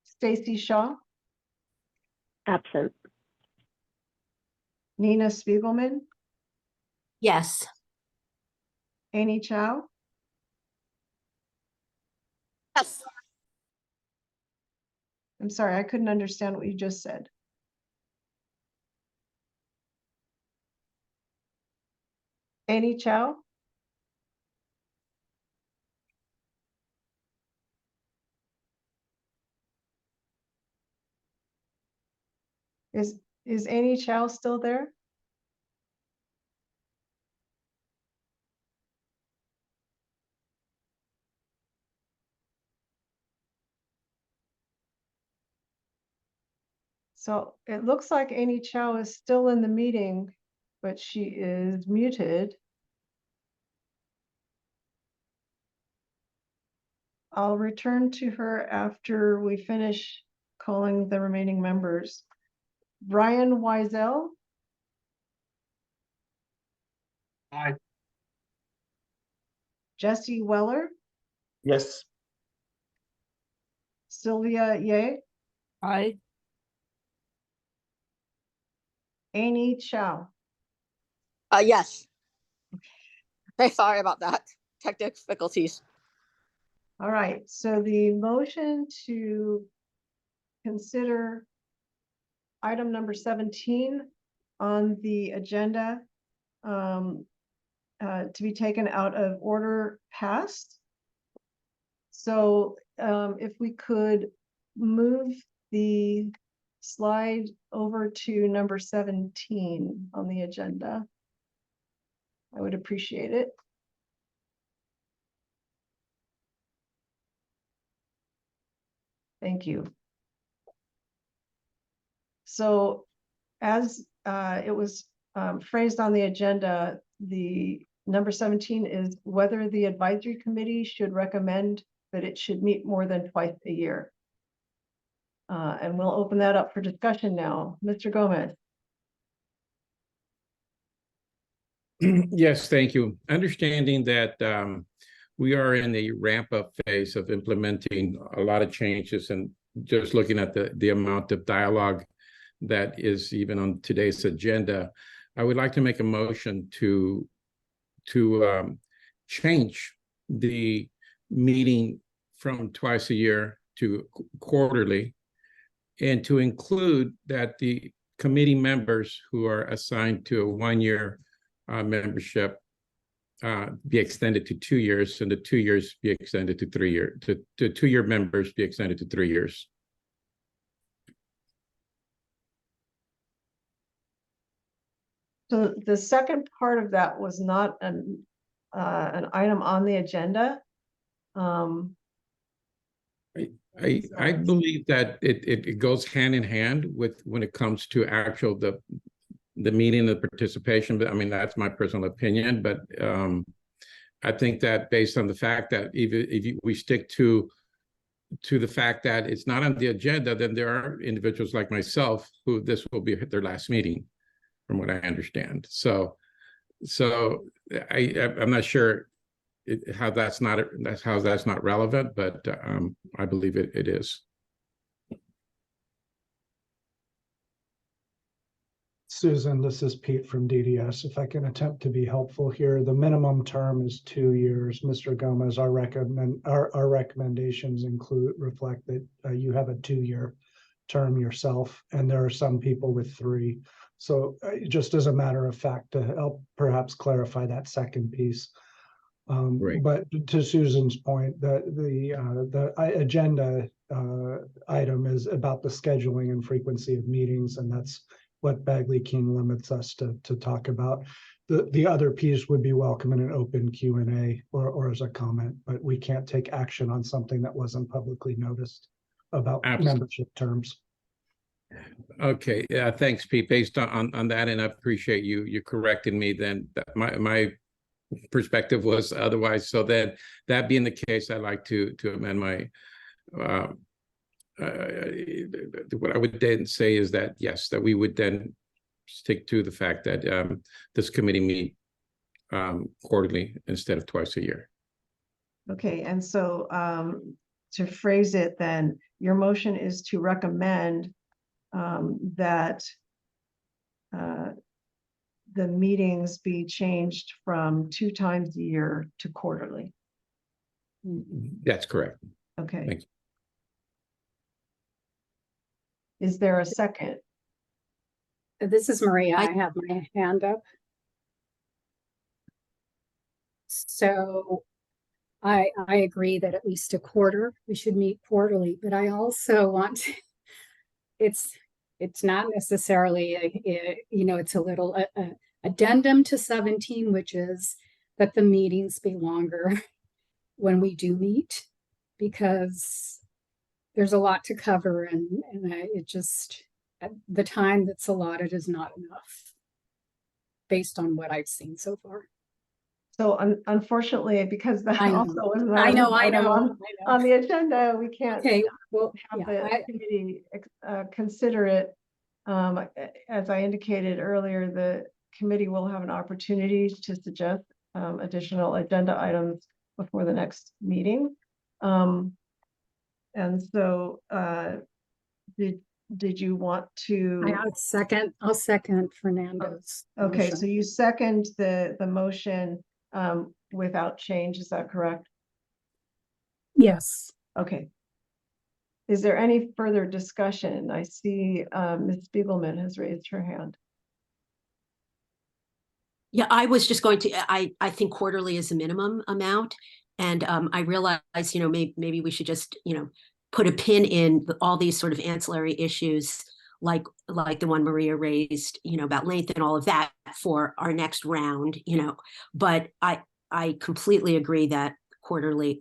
Stacy Shaw? Absent. Nina Spiegelman? Yes. Annie Chow? Yes. I'm sorry, I couldn't understand what you just said. Annie Chow? Is Annie Chow still there? So it looks like Annie Chow is still in the meeting, but she is muted. I'll return to her after we finish calling the remaining members. Brian Wiesel? Aye. Jesse Weller? Yes. Sylvia Ye? Aye. Annie Chow? Yes. Very sorry about that. Technical difficulties. All right, so the motion to consider item number 17 on the agenda to be taken out of order passed. So if we could move the slide over to number 17 on the agenda, I would appreciate it. Thank you. So as it was phrased on the agenda, the number 17 is whether the advisory committee should recommend that it should meet more than twice a year. And we'll open that up for discussion now. Mr. Gomez. Yes, thank you. Understanding that we are in the ramp-up phase of implementing a lot of changes, and just looking at the amount of dialogue that is even on today's agenda, I would like to make a motion to change the meeting from twice a year to quarterly, and to include that the committee members who are assigned to a 1-year membership be extended to 2 years, and the 2 years be extended to 3 years. The 2-year members be extended to 3 years. So the second part of that was not an item on the agenda. I believe that it goes hand in hand with when it comes to actual the meeting, the participation. But I mean, that's my personal opinion. But I think that based on the fact that even if we stick to the fact that it's not on the agenda, then there are individuals like myself who this will be their last meeting, from what I understand. So I'm not sure how that's not relevant, but I believe it is. Susan, this is Pete from DDS. If I can attempt to be helpful here, the minimum term is 2 years. Mr. Gomez, our recommendations reflect that you have a 2-year term yourself, and there are some people with 3. So just as a matter of fact, to help perhaps clarify that second piece. Right. But to Susan's point, the agenda item is about the scheduling and frequency of meetings, and that's what Bagley King limits us to talk about. The other piece would be welcome in an open Q&A or as a comment, but we can't take action on something that wasn't publicly noticed about membership terms. Okay, yeah, thanks, Pete. Based on that, and I appreciate you correcting me. Then my perspective was otherwise. So then, that being the case, I'd like to amend my. What I would then say is that yes, that we would then stick to the fact that this committee meet quarterly instead of twice a year. Okay, and so to phrase it then, your motion is to recommend that the meetings be changed from 2 times a year to quarterly. That's correct. Okay. Thank you. Is there a second? This is Maria. I have my hand up. So I agree that at least a quarter, we should meet quarterly, but I also want to, it's not necessarily it's a little addendum to 17, which is that the meetings be longer when we do meet, because there's a lot to cover, and it just, the time that's allotted is not enough based on what I've seen so far. So unfortunately, because that I know. also was I know. on the agenda, we can't have the committee consider it. As I indicated earlier, the committee will have an opportunity to suggest additional agenda items before the next meeting. And so did you want to? I'll second Fernando's. Okay, motion. so you second the motion without change, is that correct? Yes. Okay. Is there any further discussion? I see Ms. Spiegelman has raised her hand. Yeah, I was just going to, I think quarterly is a minimum amount. And I realize, maybe we should just, put a pin in all these sort of ancillary issues, like the one Maria raised, about length and all of that for our next round, but I completely agree that quarterly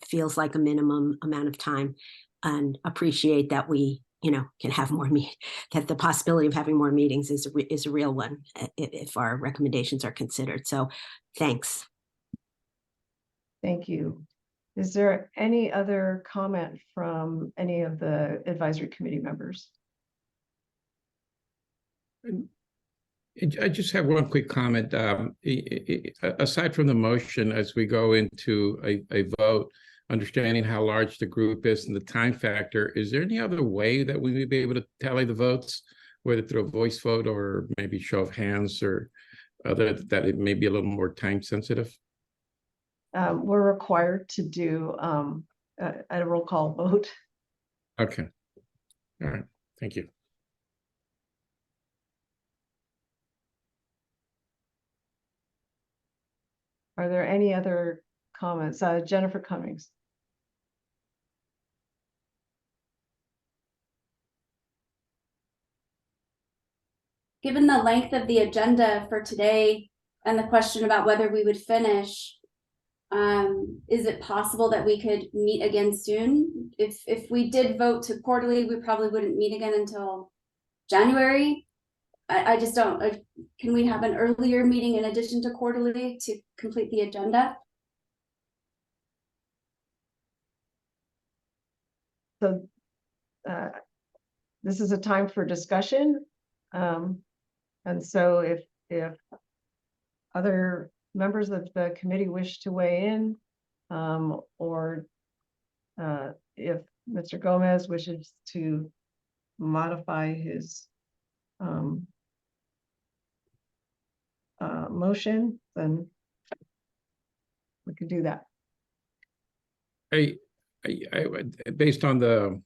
feels like a minimum amount of time, and appreciate that we, can have more that the possibility of having more meetings is a real one if our recommendations are considered. So thanks. Thank you. Is there any other comment from any of the advisory committee members? I just have one quick comment. Aside from the motion, as we go into a vote, understanding how large the group is and the time factor, is there any other way that we may be able to tally the votes, whether through a voice vote or maybe show of hands, or other that it may be a little more time sensitive? We're required to do a roll call vote. Okay. All right. Thank you. Are there any other comments? Jennifer Cummings. Given the length of the agenda for today and the question about whether we would finish, is it possible that we could meet again soon? If we did vote to quarterly, we probably wouldn't meet again until January. I just don't, can we have an earlier meeting in addition to quarterly to complete the agenda? so this is a time for discussion. And so if other members of the committee wish to weigh in, or if Mr. Gomez wishes to modify his motion, then we could do that. I based on the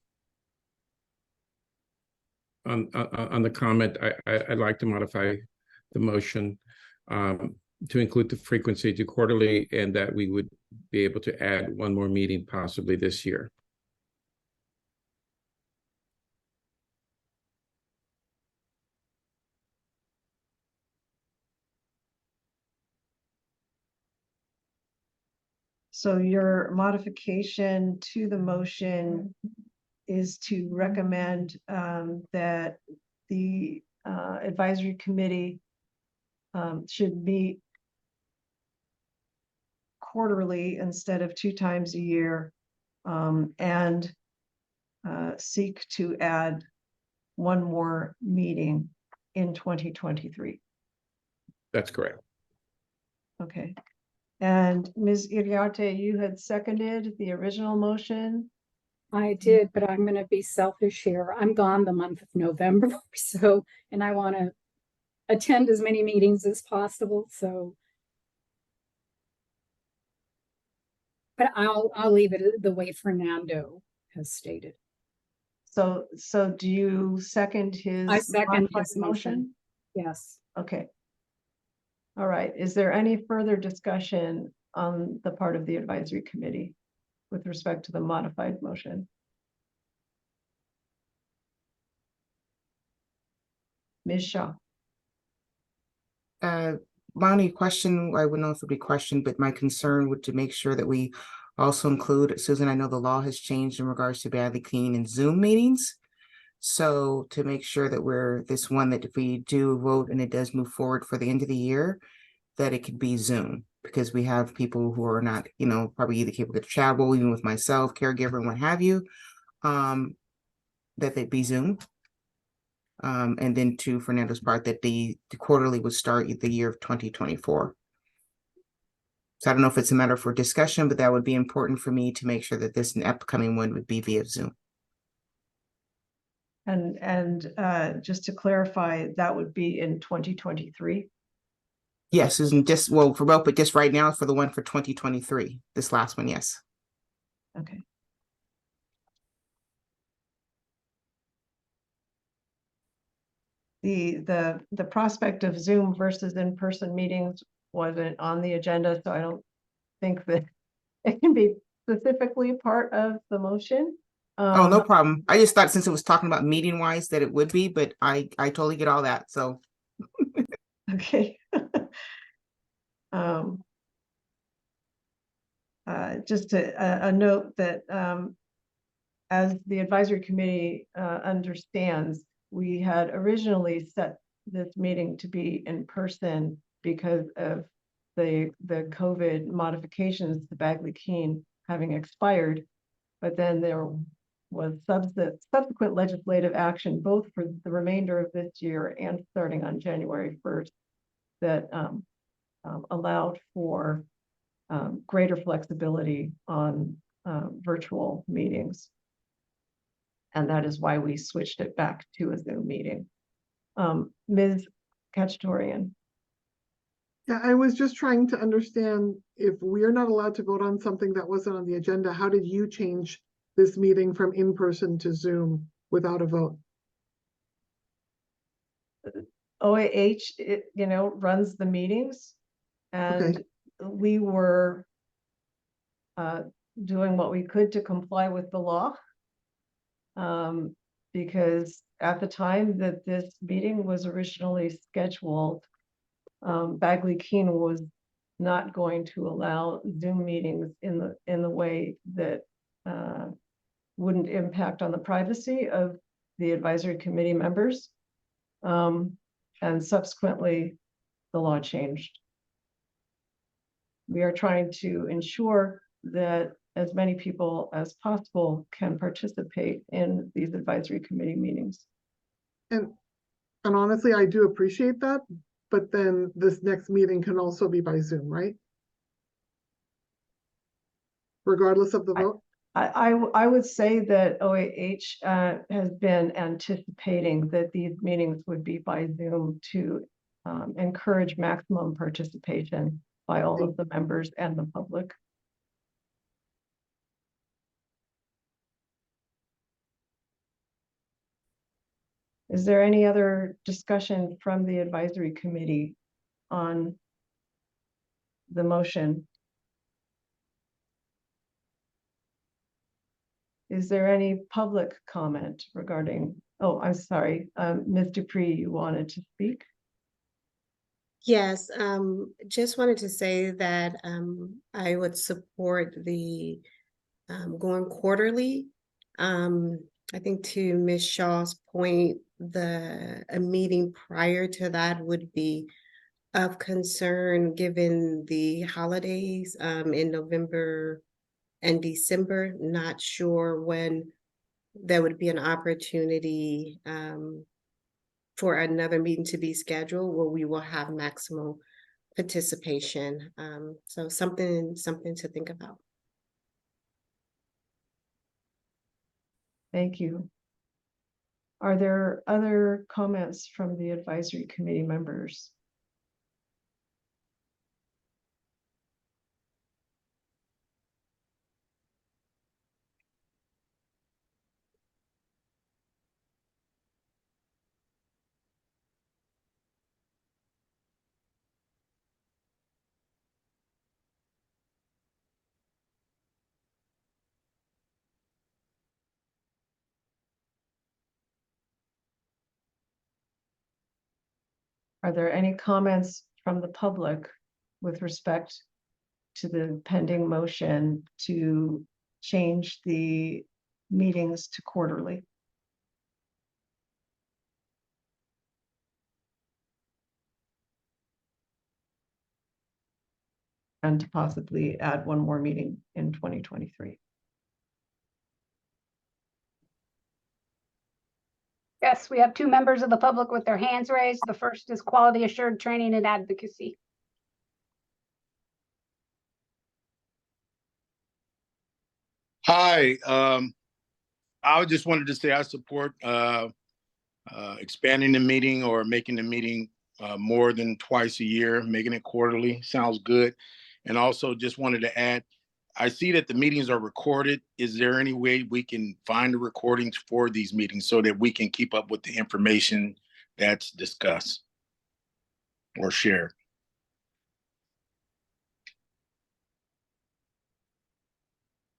comment, I'd like to modify the motion to include the frequency to quarterly, and that we would be able to add one more meeting possibly this year. So your modification to the motion is to recommend that the advisory committee should meet quarterly instead of 2 times a year, and seek to add one more meeting in 2023. That's correct. Okay. And Ms. Iriarte, you had seconded the original motion. I did, but I'm going to be selfish here. I'm gone the month of November, so, and I want to attend as many meetings as possible, so. But I'll leave it the way Fernando has stated. So do you second his? I second modified his motion. Yes. Okay. All right. Is there any further discussion on the part of the advisory committee with respect to the modified motion? Ms. Shaw. My only question, I wouldn't know if it would be question, but my concern would to make sure that we also include, Susan, I know the law has changed in regards to Badly Clean and Zoom meetings. So to make sure that we're this one, that if we do vote and it does move forward for the end of the year, that it could be Zoom, because we have people who are not, you know, probably either capable to travel, even with myself, caregiver, and what have you, that they be Zoom. And then to Fernando's part, that the quarterly would start the year of 2024. So I don't know if it's a matter for discussion, but that would be important for me to make sure that this upcoming one would be via Zoom. And just to clarify, that would be in 2023? Yes, isn't just, well, for both, but just right now for the one for 2023, this last one, yes. Okay. The prospect of Zoom versus in-person meetings wasn't on the agenda, so I don't think that it can be specifically part of the motion. Oh, no problem. I just thought since it was talking about meeting wise that it would be, but I totally get all that, so. Okay. Just a note that as the advisory committee understands, we had originally set this meeting to be in person because of the COVID modifications to Bagley Keene having expired, but then there was subsequent legislative action, both for the remainder of this year and starting on January 1st, that allowed for greater flexibility on virtual meetings. And that is why we switched it back to a Zoom meeting. Ms. Kachtorian. Yeah, I was just trying to understand, if we're not allowed to vote on something that wasn't on the agenda, how did you change this meeting from in-person to Zoom without a vote? OAH, runs the meetings, and we were doing what we could to comply with the law. Because at the time that this meeting was originally scheduled, Bagley Keene was not going to allow Zoom meetings in the way that wouldn't impact on the privacy of the advisory committee members. And subsequently, the law changed. We are trying to ensure that as many people as possible can participate in these advisory committee meetings. And honestly, I do appreciate that, but then this next meeting can also be by Zoom, right? Regardless of the vote? I would say that OAH has been anticipating that these meetings would be by Zoom to encourage maximum participation by all of the members and the public. Is there any other discussion from the advisory committee on the motion? Is there any public comment regarding, oh, I'm sorry, Ms. Dupree, you wanted to speak? Yes, just wanted to say that I would support the going quarterly. I think to Ms. Shaw's point, a meeting prior to that would be of concern given the holidays in November and December. Not sure when there would be an opportunity for another meeting to be scheduled where we will have maximum participation. So something to think about. Thank you. Are there other comments from the advisory committee members? Are there any comments from the public with respect to the pending motion to change the meetings to quarterly? And to possibly add one more meeting in 2023. Yes, we have two members of the public with their hands raised. The first is Quality Assured Training and Advocacy. Hi, I just wanted to say I support expanding the meeting or making the meeting more than twice a year, making it quarterly. Sounds good. And also just wanted to add, I see that the meetings are recorded. Is there any way we can find the recordings for these meetings so that we can keep up with the information that's discussed or shared?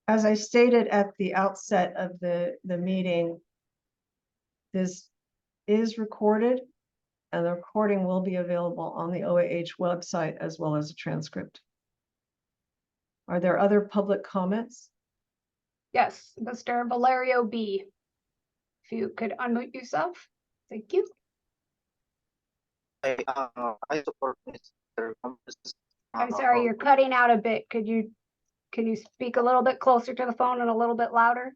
As I stated at the outset of the meeting, this is recorded and the recording will be available on the OAH website as well as a transcript. Are there other public comments? Yes, Mr. Valerio B. If you could unmute yourself. Thank you. I support Mr. I'm sorry, you're cutting out a bit. Can you speak a little bit closer to the phone and a little bit louder?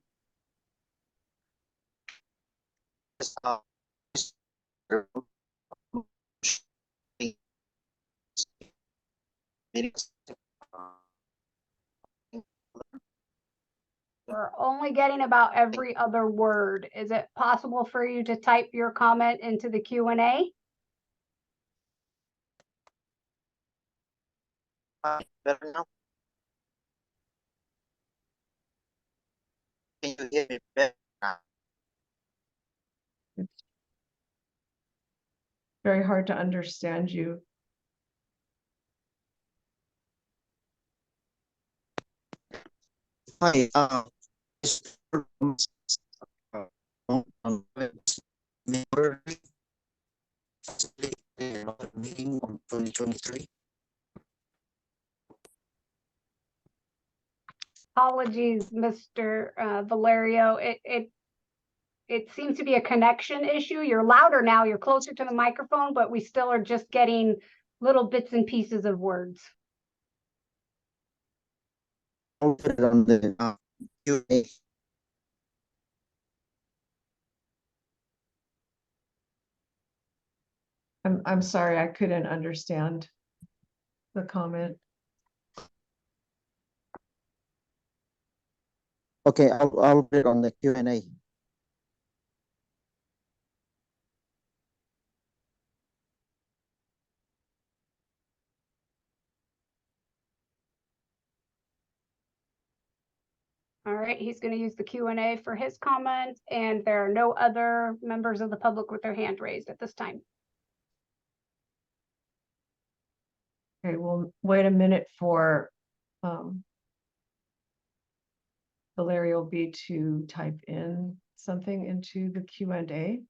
We're only getting about every other word. Is it possible for you to type your comment into the Q&A? Better now? Can you hear me better now? It's very hard to understand you. Hi, meeting on 2023. Apologies, Mr. Valerio. It seems to be a connection issue. You're louder now, you're closer to the microphone, but we still are just getting little bits and pieces of words. I'll put it on the Q&A. I'm sorry, I couldn't understand the comment. Okay, I'll put it on the Q&A. All right, he's going to use the Q&A for his comments, and there are no other members of the public with their hand raised at this time. Okay, we'll wait a minute for Valerio B to type in something into the Q&A.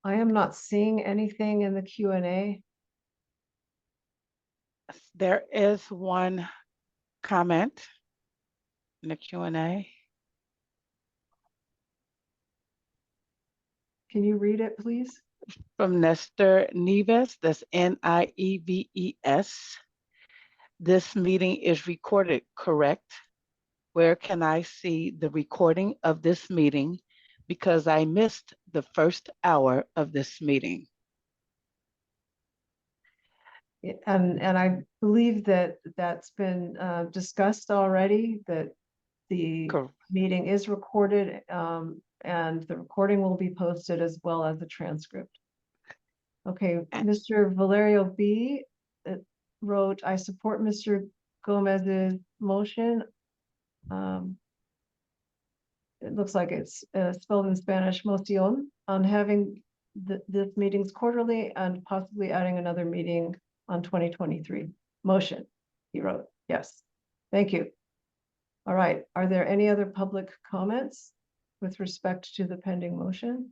I am not seeing anything in the Q&A. There is one comment in the Q&A. Can you read it, please? From Nestor Nieves, that's Nieves. This meeting is recorded, correct? Where can I see the recording of this meeting? Because I missed the first hour of this meeting. And I believe that that's been discussed already, that the meeting is recorded, and the recording will be posted as well as the transcript. Okay, Mr. Valerio B wrote, I support Mr. Gomez's motion. It looks like it's spelled in Spanish, moción, on having this meetings quarterly and possibly adding another meeting on 2023. Motion, he wrote. Yes, thank you. All right, are there any other public comments with respect to the pending motion?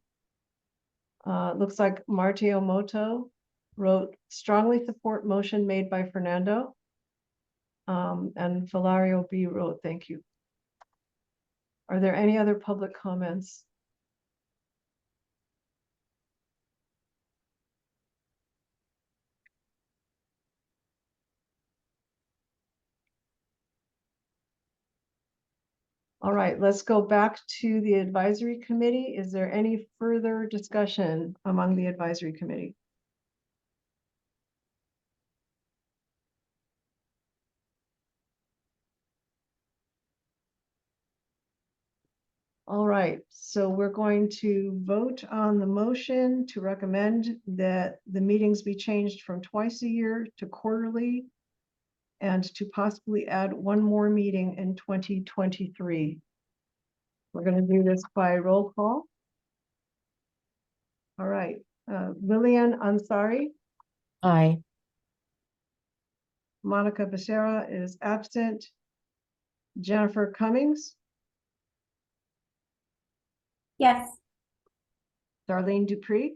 Looks like Martio Moto wrote, strongly support motion made by Fernando. And Valerio B wrote, thank you. Are there any other public comments? All right, let's go back to the advisory committee. Is there any further discussion among the advisory committee? All right, so we're going to vote on the motion to recommend that the meetings be changed from twice a year to quarterly, and to possibly add one more meeting in 2023. We're going to do this by roll call. All right, Lillian Ansari. Aye. Monica Becerra is absent. Jennifer Cummings. Yes. Darlene Dupree.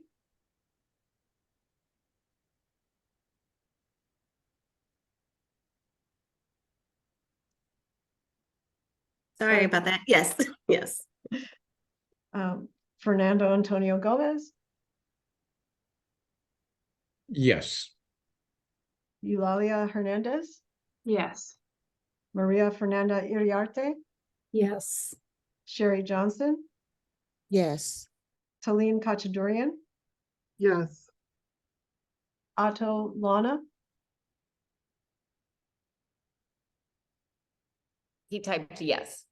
Sorry about that. Yes, yes. Fernando Antonio Gomez. Yes. Eulalia Hernandez. Yes. Maria Fernanda Iriarte. Yes. Sherry Johnson. Yes. Talene Kachadurian. Yes. Otto Lana. He typed yes.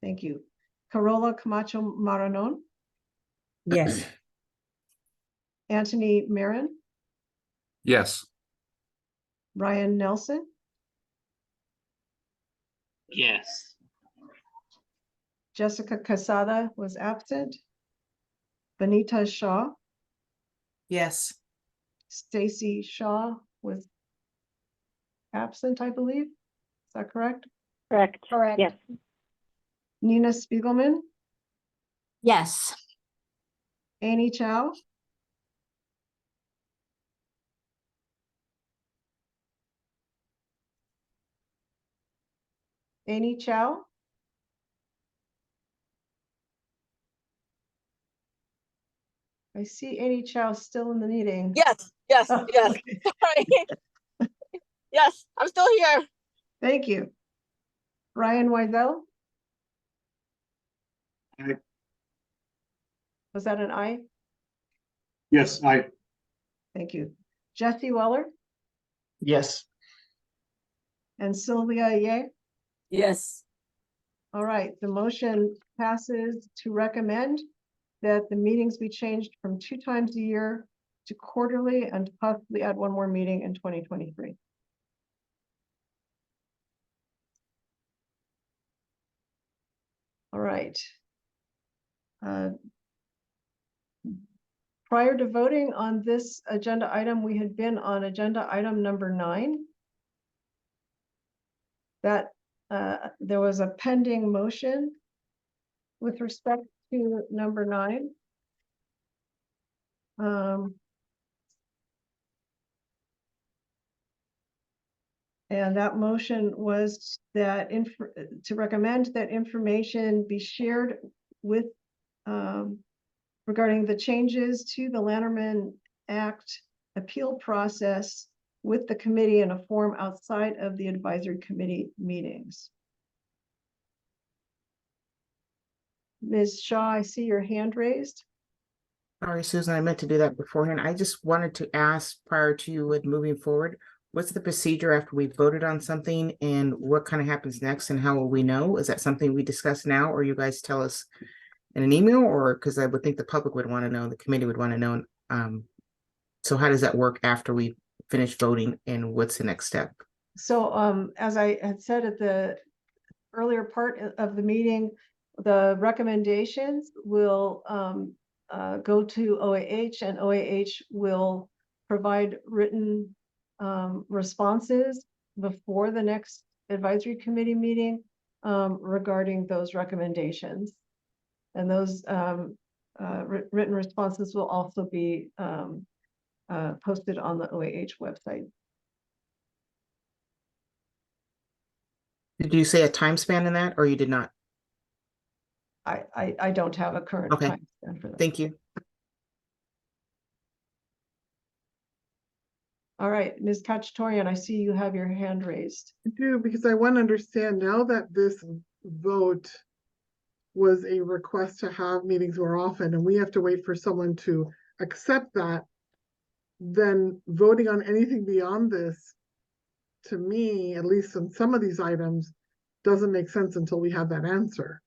Thank you. Carola Camacho Maranon. Yes. Anthony Marin. Yes. Ryan Nelson. Yes. Jessica Casada was absent. Benita Shaw. Yes. Stacy Shaw was absent, I believe. Is that correct? Correct. Correct. Yes. Nina Spiegelman, Yes. Annie Chow, Annie Chow, I see Annie Chow still in the meeting. Yes, yes, Oh, yes. okay. Sorry. Yes, I'm still here. Thank you. Ryan Weidel, Aye. was that an aye? Yes, aye. Thank you. Jesse Weller Yes. and Sylvia Ye. Yes. All right, the motion passes to recommend that the meetings be changed from 2 times a year to quarterly and possibly add 1 more meeting in 2023. All right. Prior to voting on this agenda item, we had been on agenda item number 9. That there was a pending motion with respect to number 9. And that motion was that to recommend that information be shared with regarding the changes to the Lanterman Act appeal process with the committee in a form outside of the advisory committee meetings. Ms. Shaw, I see your hand raised. Sorry, Susan, I meant to do that beforehand. I just wanted to ask prior to you with moving forward, what's the procedure after we voted on something and what kind of happens next and how will we know? Is that something we discuss now or you guys tell us in an email, or because I would think the public would want to know, the committee would want to know. So how does that work after we finish voting and what's the next step? So as I had said at the earlier part of the meeting, the recommendations will go to OAH and OAH will provide written responses before the next advisory committee meeting regarding those recommendations. And those written responses will also be posted on the OAH website. Did you say a time span in that or you did not? I don't have a current Okay. time span for that. Thank you. All right, Ms. Kachtorian, I see you have your hand raised. I do, because I want to understand now that this vote was a request to have meetings more often, and we have to wait for someone to accept that, then voting on anything beyond this, to me, at least on some of these items, doesn't make sense until we have that answer.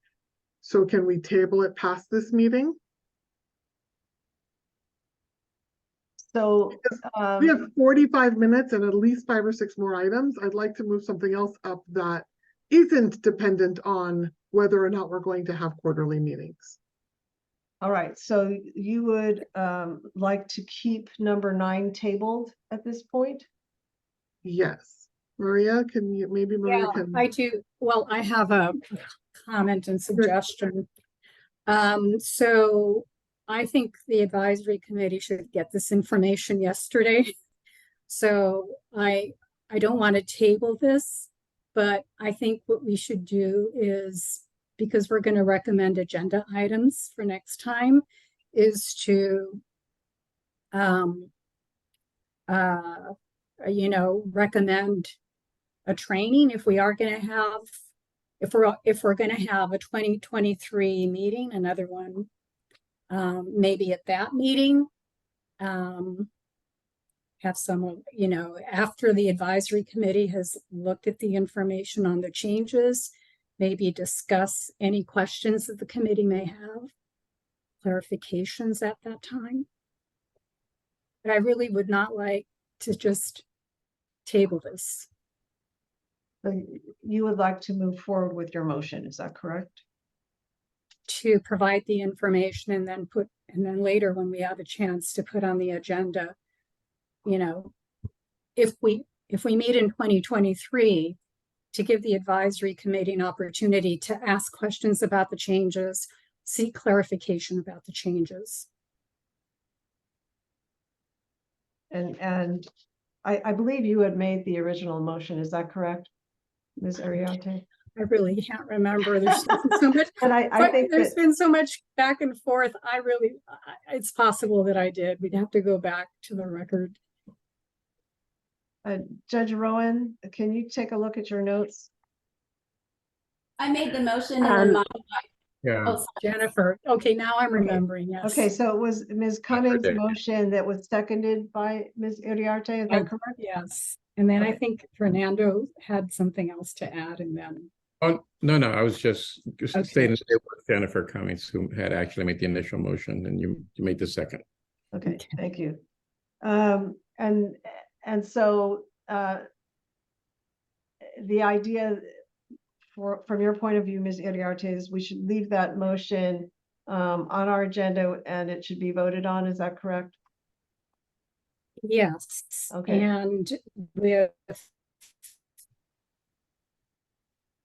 So can we table it past this meeting? So we have 45 minutes and at least 5 or 6 more items. I'd like to move something else up that isn't dependent on whether or not we're going to have quarterly meetings. all right, so you would like to keep number 9 tabled at this point? Yes. Maria, can you, maybe Maria Yeah, can. I do. Well, I have a comment and suggestion. So I think the advisory committee should get this information yesterday. So I don't want to table this, but I think what we should do is, because we're going to recommend agenda items for next time, is to recommend a training if we are going to have, if we're going to have a 2023 meeting, another one, maybe at that meeting, have someone, after the advisory committee has looked at the information on the changes, maybe discuss any questions that the committee may have, clarifications at that time. But I really would not like to just table this. So you would like to move forward with your motion, is that correct? To provide the information and then later when we have a chance to put on the agenda, if we if we meet in 2023, to give the advisory committee an opportunity to ask questions about the changes, seek clarification about the changes. And I believe you had made the original motion. Is that correct, Ms. Ariarte? I really can't remember. There's so much, And I think there's that, been so much back and forth. It's possible that I did. We'd have to go back to the record. Judge Rowan, can you take a look at your notes? I made the motion and then Yeah. oh, sorry. Jennifer. Okay, now I'm remembering. Yes. Okay, so it was Ms. Cummings' motion that was seconded by Ms. Iriarte, is that correct? Yes. And then I Okay. think Fernando had something else to add, and then. Oh, no, I was just Okay. stating that it was Jennifer Cummings who had actually made the initial motion, and you made the second. Okay, thank you. And so the idea from your point of view, Ms. Iriarte, is we should leave that motion on our agenda and it should be voted on. Is that correct? Yes. Okay. And with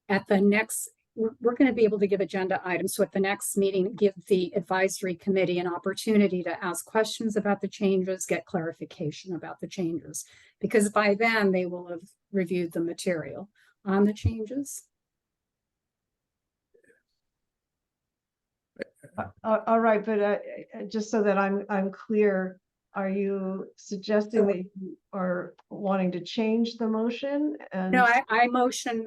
at the next, we're going to be able to give agenda items. So at the next meeting, give the advisory committee an opportunity to ask questions about the changes, get clarification about the changes, because by then they will have reviewed the material on the changes. All right, but just so that I'm clear, are you suggesting that you are wanting to change the motion? And No, I motion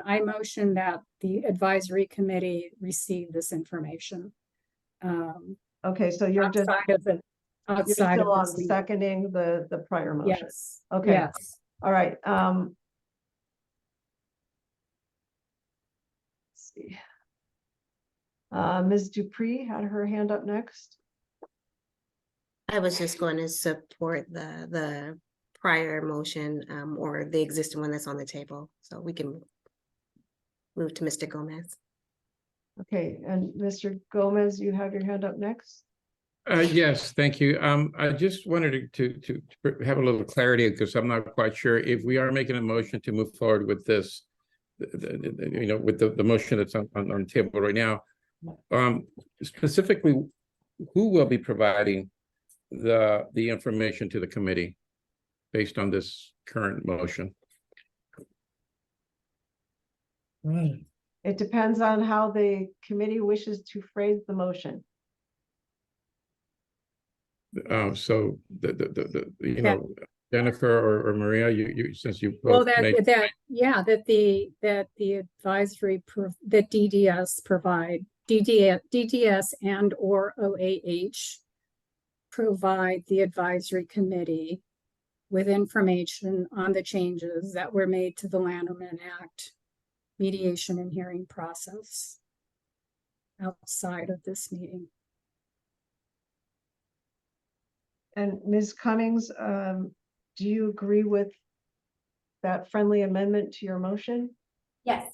that the advisory committee receive this information. Okay, so you're just outside still of on this meeting. seconding the prior motion. Yes. Okay. Yes. All right. Let's see. Ms. Dupree had her hand up next. I was just going to support the prior motion or the existing one that's on the table. So we can move to Mr. Gomez. Okay, and Mr. Gomez, you have your hand up next. Yes, thank you. I just wanted to have a little clarity because I'm not quite sure if we are making a motion to move forward with this, with the motion that's on the table right now. Specifically, who will be providing the information to the committee based on this current motion? It depends on how the committee wishes to phrase the motion. So Jennifer or Maria, you since you both Well, that the advisory that DDS and or OAH provide the advisory committee with information on the changes that were made to the Lanterman Act mediation and hearing process outside of this meeting. And Ms. Cummings, do you agree with that friendly amendment to your motion? Yes.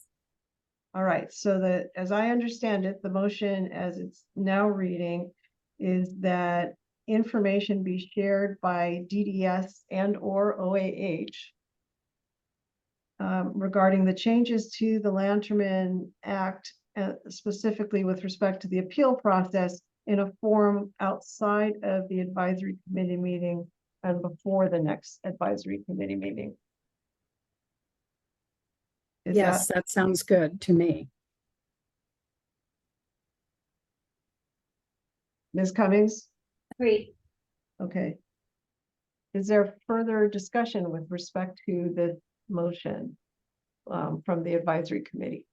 All right, so that, as I understand it, the motion as it's now reading is that information be shared by DDS and or OAH regarding the changes to the Lanterman Act, specifically with respect to the appeal process in a forum outside of the advisory committee meeting and before the next advisory committee meeting. Yes, that sounds good to me. Ms. Cummings? Agreed. Okay. Is there further discussion with respect to the motion from the advisory committee?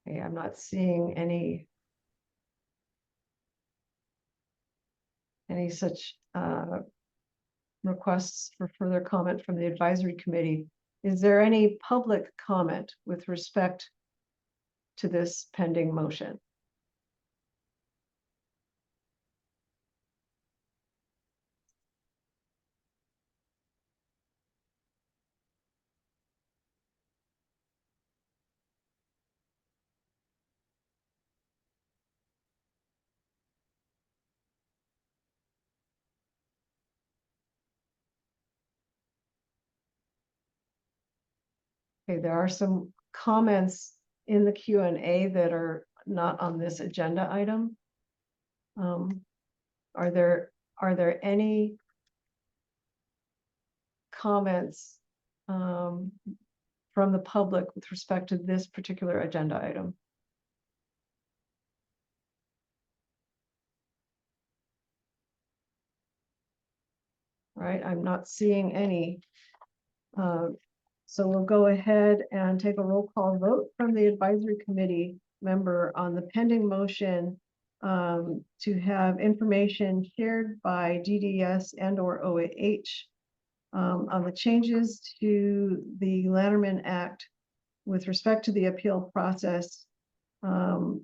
Okay, I'm not seeing any such requests for further comment from the advisory committee. Is there any public comment with respect to this pending motion? Okay, there are some comments in the Q&A that are not on this agenda item. Are there any comments from the public with respect to this particular agenda item? All right, I'm not seeing any. So we'll go ahead and take a roll call vote from the advisory committee member on the pending motion to have information shared by DDS and or OAH on the changes to the Lanterman Act with respect to the appeal process, and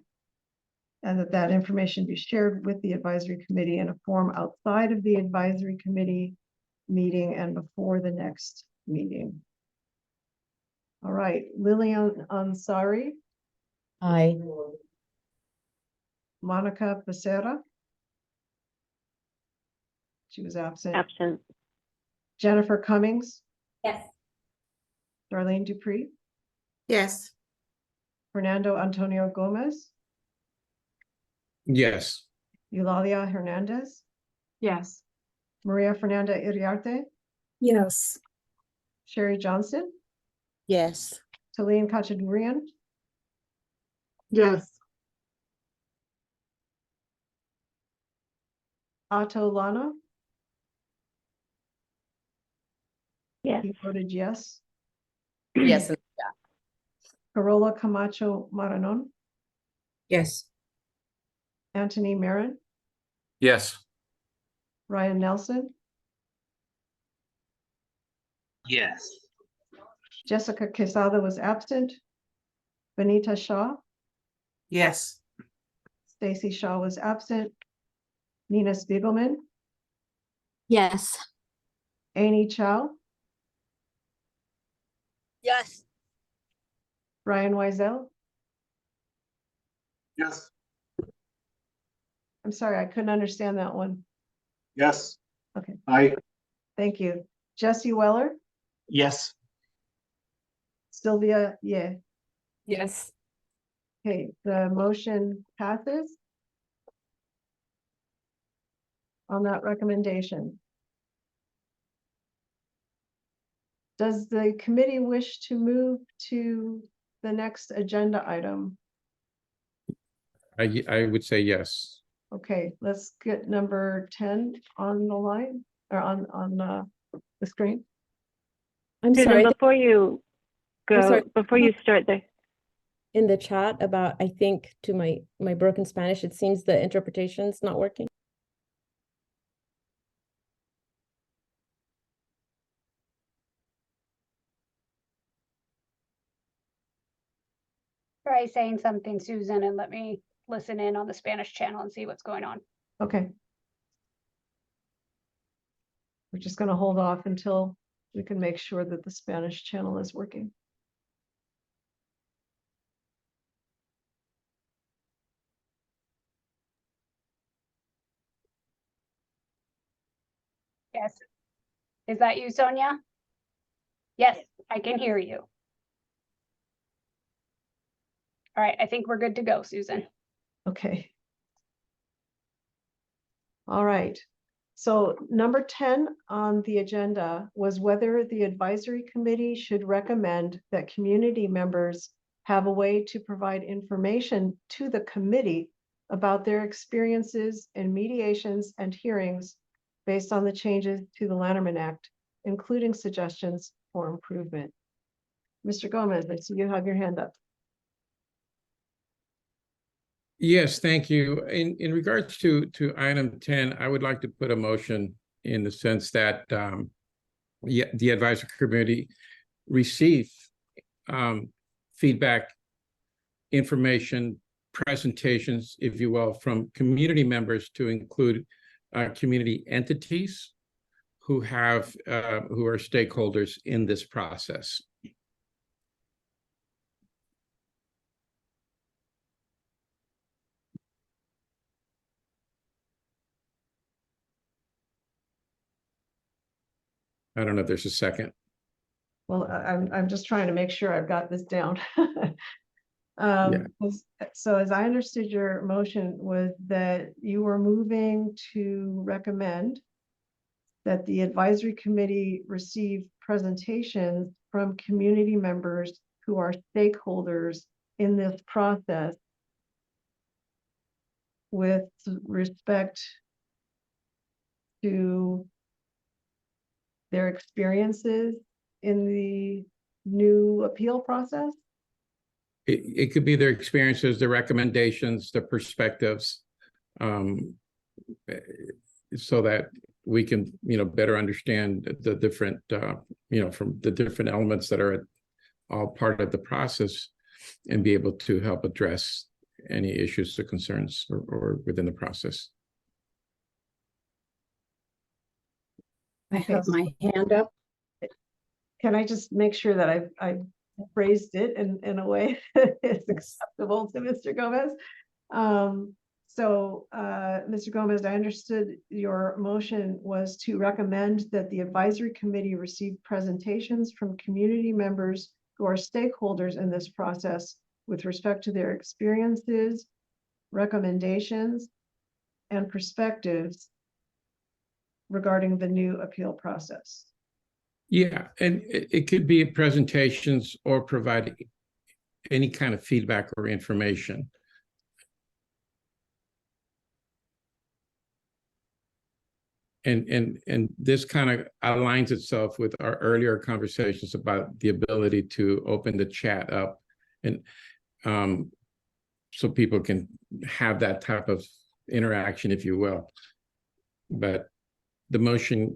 that information be shared with the advisory committee in a form outside of the advisory committee meeting and before the next meeting. All right, Lillian Ansari. Aye. Monica Becerra. She was absent. Absent. Jennifer Cummings. Yes. Darlene Dupree. Yes. Fernando Antonio Gomez. Yes. Eulalia Hernandez. Yes. Maria Fernanda Iriarte. Yes. Sherry Johnson. Yes. Talene Kachadurian. Yes. Ato Lana. Yes. He voted yes. Yes. Carola Camacho Maranon. Yes. Anthony Marin. Yes. Ryan Nelson. Yes. Jessica Quesada was absent. Benita Shaw. Yes. Stacy Shaw was absent. Nina Spiegelman. Yes. Amy Chow. Yes. Brian Weisel. Yes. I'm sorry, I couldn't understand that one. Yes. Okay, I. thank you. Jesse Weller. Yes. Sylvia, yeah. Yes. Okay, the motion passes on that recommendation. Does the committee wish to move to the next agenda item? I would say yes. Okay, let's get number 10 on the line or on the screen. I'm Susan, sorry. before you I'm go, sorry. before you start the, In the chat about, I think, to my broken Spanish, it seems the interpretation's not working. Try saying something, Susan, and let me listen in on the Spanish channel and see what's going on. Okay. We're just going to hold off until we can make sure that the Spanish channel is working. Yes. Is that you, Sonia? Yes, I can hear you. All right, I think we're good to go, Susan. Okay. All right. So number 10 on the agenda was whether the advisory committee should recommend that community members have a way to provide information to the committee about their experiences in mediations and hearings based on the changes to the Lanterman Act, including suggestions for improvement. Mr. Gomez, I see you have your hand up. Yes, thank you. In regards to item 10, I would like to put a motion in the sense that the advisory committee receive feedback, information, presentations, if you will, from community members to include community entities who are stakeholders in this process. I don't know if there's a second. Well, I'm just trying to make sure I've got this down. So as I understood your motion was that you were moving to recommend that the advisory committee receive presentations from community members who are stakeholders in this process with respect to their experiences in the new appeal process? It could be their experiences, their recommendations, their perspectives, so that we can, better understand the different, from the different elements that are all part of the process, and be able to help address any issues or concerns or within the process. I have my hand up. Can I just make sure that I've phrased it in a way that is acceptable to Mr. Gomez? Mr. Gomez, I understood your motion was to recommend that the advisory committee receive presentations from community members who are stakeholders in this process with respect to their experiences, recommendations, and perspectives regarding the new appeal process. Yeah, and it could be presentations or provide any kind of feedback or information. And this kind of aligns itself with our earlier conversations about the ability to open the chat up, and so people can have that type of interaction, if you will. But the motion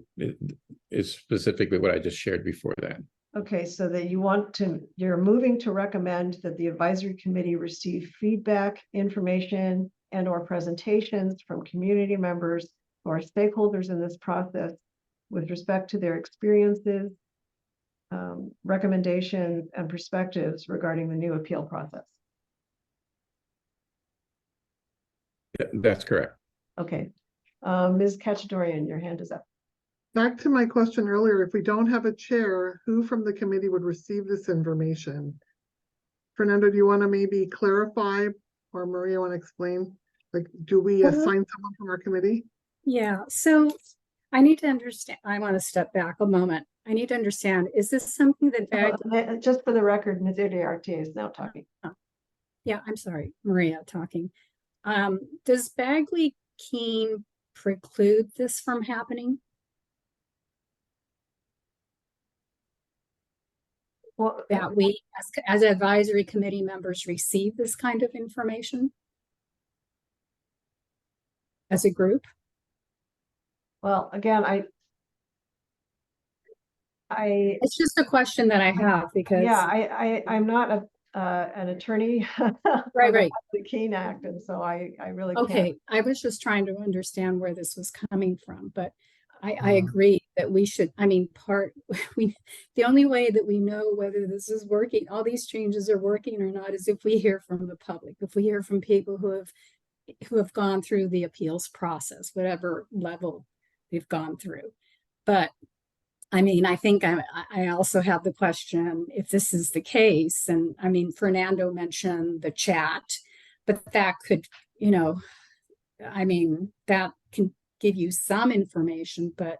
is specifically what I just shared before that. Okay, so that you're moving to recommend that the advisory committee receive feedback, information, and or presentations from community members who are stakeholders in this process with respect to their experiences, recommendations, and perspectives regarding the new appeal process. Yeah, that's correct. Okay. Ms. Kachadorian, your hand is up. Back to my question earlier, if we don't have a chair, who from the committee would receive this information? Fernando, do you want to maybe clarify, or Maria want to explain? Like, do we assign someone from our committee? Yeah, so I need to understand, I want to step back a moment. I need to understand, is this something that just for the record, Ms. Iriarte is now talking. Yeah, I'm sorry, Maria talking. Does Bagley Keene preclude this from happening? Well, that we as advisory committee members receive this kind of information as a group? Well, again, it's just a question that I have, because yeah, I'm not an attorney right the Keene Act, and so I really okay can't. I was just trying to understand where this was coming from, but I agree that we should, the only way that we know whether this is working, all these changes are working or not, is if we hear from the public, if we hear from people who have gone through the appeals process, whatever level they've gone through. But I think I also have the question, if this is the case, and Fernando mentioned the chat, but that could, that can give you some information, but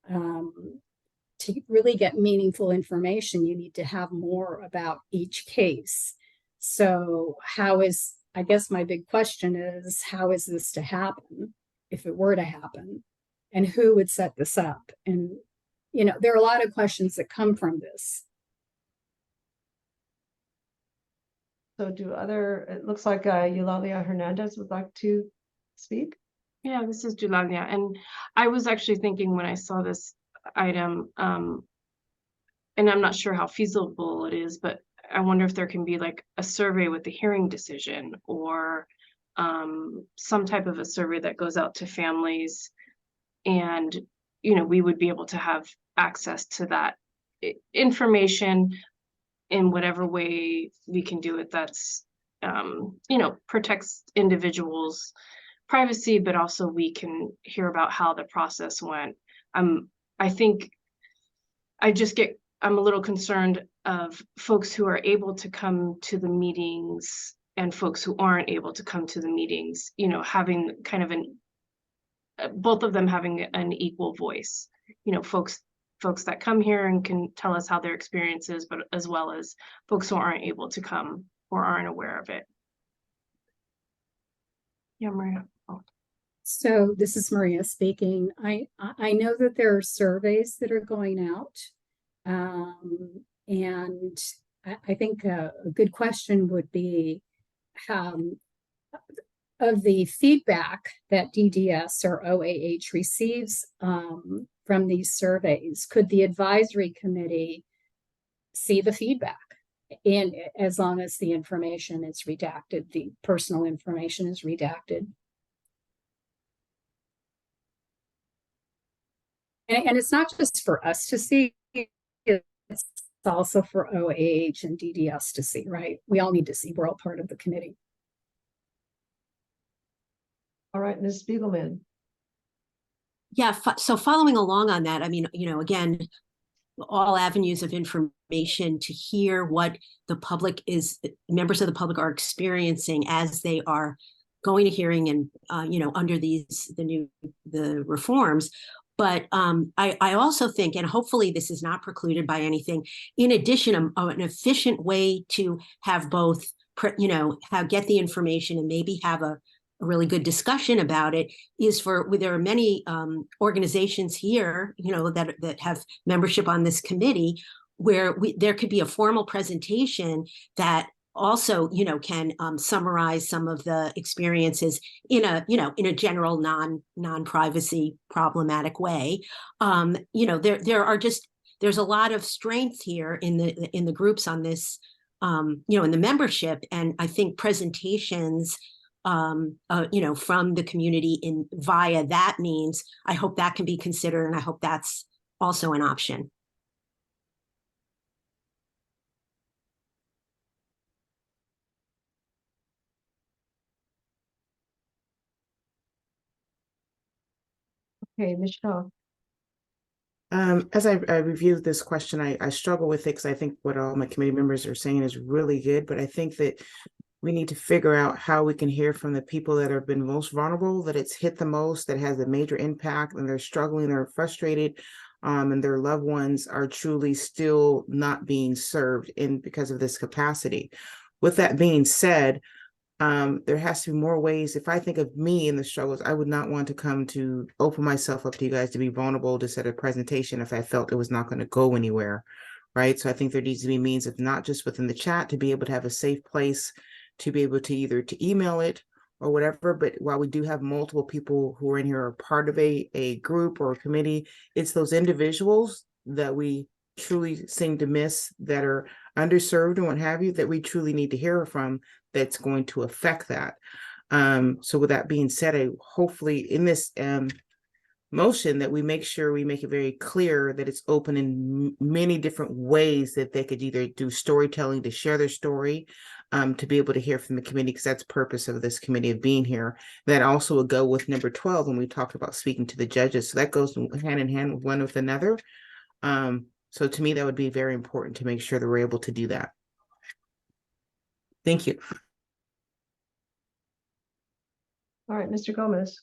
to really get meaningful information, you need to have more about each case. So I guess my big question is, how is this to happen, if it were to happen, and who would set this up? And, there are a lot of questions that come from this. So it looks like Eulalia Hernandez would like to speak. Yeah, this is Eulalia, and I was actually thinking when I saw this item, and I'm not sure how feasible it is, but I wonder if there can be like a survey with the hearing decision, or some type of a survey that goes out to families, and we would be able to have access to that information in whatever way we can do it that's protects individuals' privacy, but also we can hear about how the process went. I think I just get I'm a little concerned of folks who are able to come to the meetings and folks who aren't able to come to the meetings, you know, having kind of both of them having an equal voice, you know, folks that come here and can tell us how their experience is, but as well as folks who aren't able to come or aren't aware of it. Yeah, Maria. Oh. So this is Maria speaking. I know that there are surveys that are going out. And I think a good question would be, of the feedback that DDS or OAH receives from these surveys, could the advisory committee see the feedback in as long as the information is redacted, the personal information is redacted? And it's not just for us to see, it's also for OAH and DDS to see, right? We all need to see, we're all part of the committee. All right, Ms. Spiegelman. Yeah, so following along on that, I mean, you know, again, all avenues of information to hear what the public members of the public are experiencing as they are going to hearing and, you know, under the reforms. But I also think, and hopefully this is not precluded by anything, in addition, an efficient way to have both, you know, get the information and maybe have a really good discussion about it is there are many organizations here, you know, that have membership on this committee where there could be a formal presentation that also, you know, can summarize some of the experiences in a general non-privacy problematic way. You know, there's a lot of strength here in the groups on this, you know, in the membership, and I think presentations, you know, from the community via that means, I hope that can be considered, and I hope that's also an option. Okay, Michelle. As I reviewed this question, I struggle with it because I think what all my committee members are saying is really good, but I think that we need to figure out how we can hear from the people that have been most vulnerable, that it's hit the most, that has a major impact, and they're struggling, they're frustrated, and their loved ones are truly still not being served because of this capacity. With that being said, there has to be more ways. If I think of me in the struggles, I would not want to come to open myself up to you guys to be vulnerable to set a presentation if I felt it was not going to go anywhere, right? So I think there needs to be means of not just within the chat to be able to have a safe place to be able to either to email it or whatever. But while we do have multiple people who are in here are part of a group or a committee, it's those individuals that we truly seem to miss, that are underserved and what have you, that we truly need to hear from, that's going to affect that. So with that being said, I hopefully in this motion that we make sure we make it very clear that it's open in many different ways, that they could either do storytelling to share their story, to be able to hear from the committee, because that's the purpose of this committee of being here. That also would go with number 12 when we talked about speaking to the judges. So that goes hand in hand with one with another. So to me, that would be very important to make sure that we're able to do that. Thank you. All right, Mr. Gomez.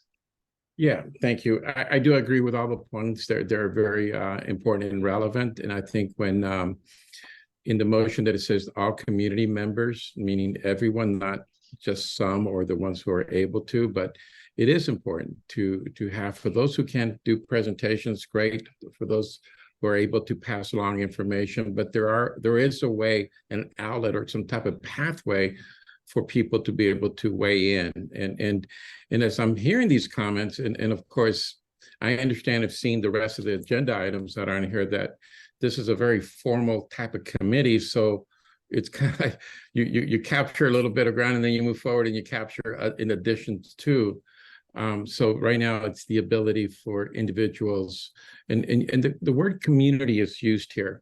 Yeah, thank you. I do agree with all the points. They're very important and relevant. And I think when in the motion that it says all community members, meaning everyone, not just some or the ones who are able to, but it is important to have, for those who can't do presentations, great. For those who are able to pass along information, but there is a way, an outlet or some type of pathway for people to be able to weigh in. And as I'm hearing these comments, and of course, I understand, I've seen the rest of the agenda items that are on here, that this is a very formal type of committee. So it's kind of like you capture a little bit of ground and then you move forward and you capture in addition to. So right now it's the ability for individuals, and the word community is used here.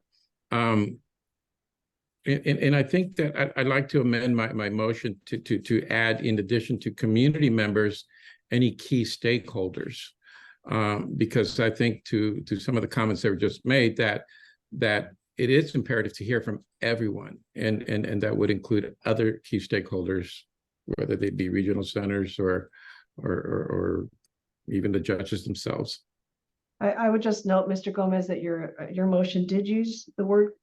And I think that I'd like to amend my motion to add, in addition to community members, any key stakeholders, because I think to some of the comments that were just made, that it is imperative to hear from everyone, and that would include other key stakeholders, whether they be regional centers or even the judges themselves. I would just note, Mr. Gomez, that your motion did use the word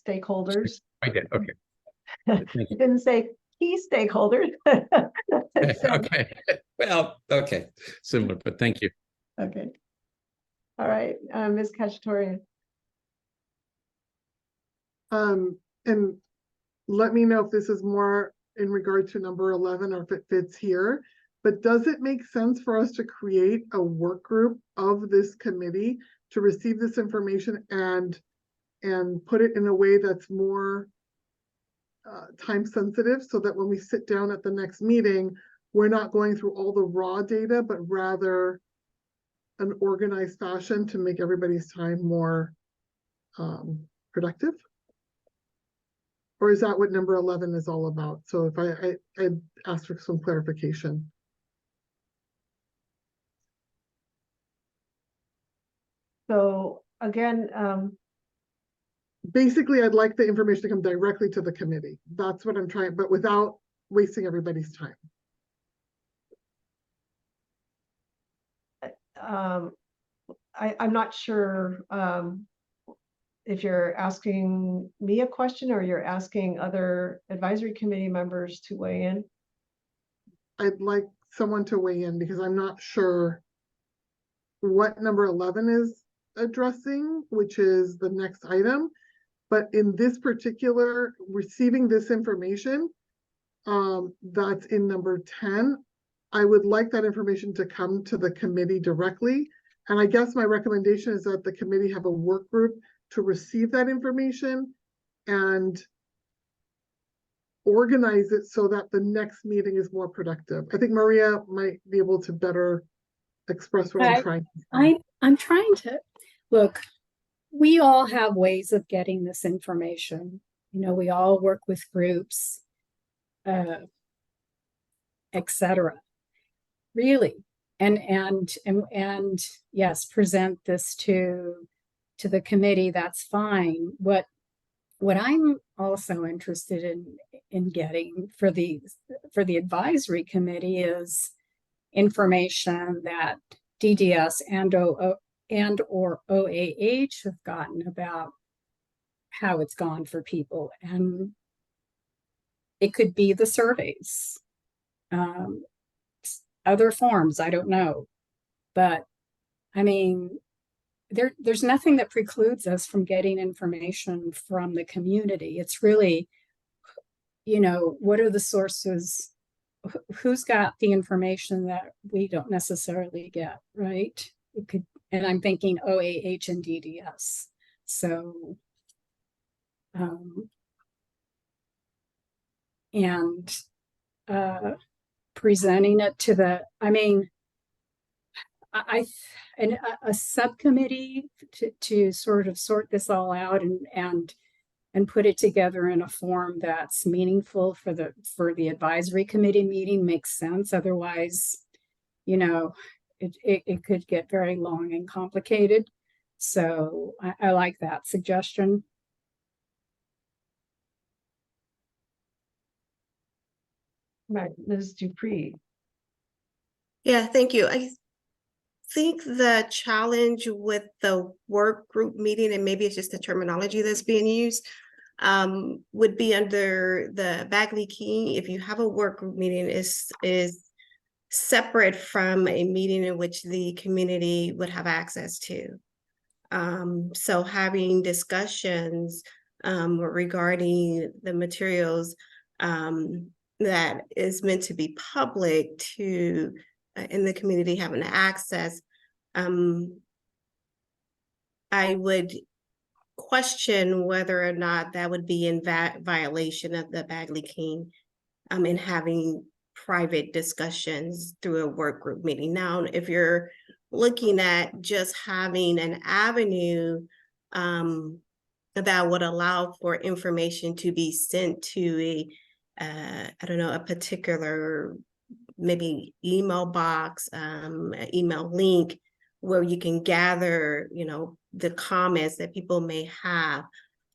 stakeholders. I did. Okay. It didn't say key stakeholders. It said- Okay. Well, okay. Similar, but thank you. Okay. All right, Ms. Cacciatore. And let me know if this is more in regard to number 11 or if it fits here. But does it make sense for us to create a work group of this committee to receive this information and put it in a way that's more time sensitive, so that when we sit down at the next meeting, we're not going through all the raw data, but rather an organized fashion to make everybody's time more productive? Or is that what number 11 is all about? So if I'd ask for some clarification. So again, basically, I'd like the information to come directly to the committee. That's what I'm trying, but without wasting everybody's time. I'm not sure if you're asking me a question or you're asking other advisory committee members to weigh in. I'd like someone to weigh in because I'm not sure what number 11 is addressing, which is the next item. But in this particular, receiving this information that's in number 10, I would like that information to come to the committee directly. And I guess my recommendation is that the committee have a work group to receive that information and organize it so that the next meeting is more productive. I think Maria might be able to better express what I'm trying to say. I'm trying to look. We all have ways of getting this information. You know, we all work with groups, etc. Really, and yes, present this to the committee. That's fine. What I'm also interested in getting for the advisory committee is information that DDS and or OAH have gotten about how it's gone for people. And it could be the surveys, other forms, I don't know. But I mean, there's nothing that precludes us from getting information from the community. It's really, you know, what are the sources? Who's got the information that we don't necessarily get, right? It could, and I'm thinking OAH and DDS. So, presenting it to the, I mean, a subcommittee to sort of sort this all out and put it together in a form that's meaningful for the advisory committee meeting makes sense. Otherwise, you know, it could get very long and complicated. So I like that suggestion. Right, Ms. Dupree. Yeah, thank you. I think the challenge with the work group meeting, and maybe it's just the terminology that's being used, would be under the Bagley-Keene. If you have a work group meeting, is separate from a meeting in which the community would have access to. So having discussions regarding the materials that is meant to be public to in the community having access, I would question whether or not that would be in violation of the Bagley-Keene in having private discussions through a work group meeting. Now, if you're looking at just having an avenue that would allow for information to be sent to I don't know, a particular maybe email box, email link, where you can gather, the comments that people may have.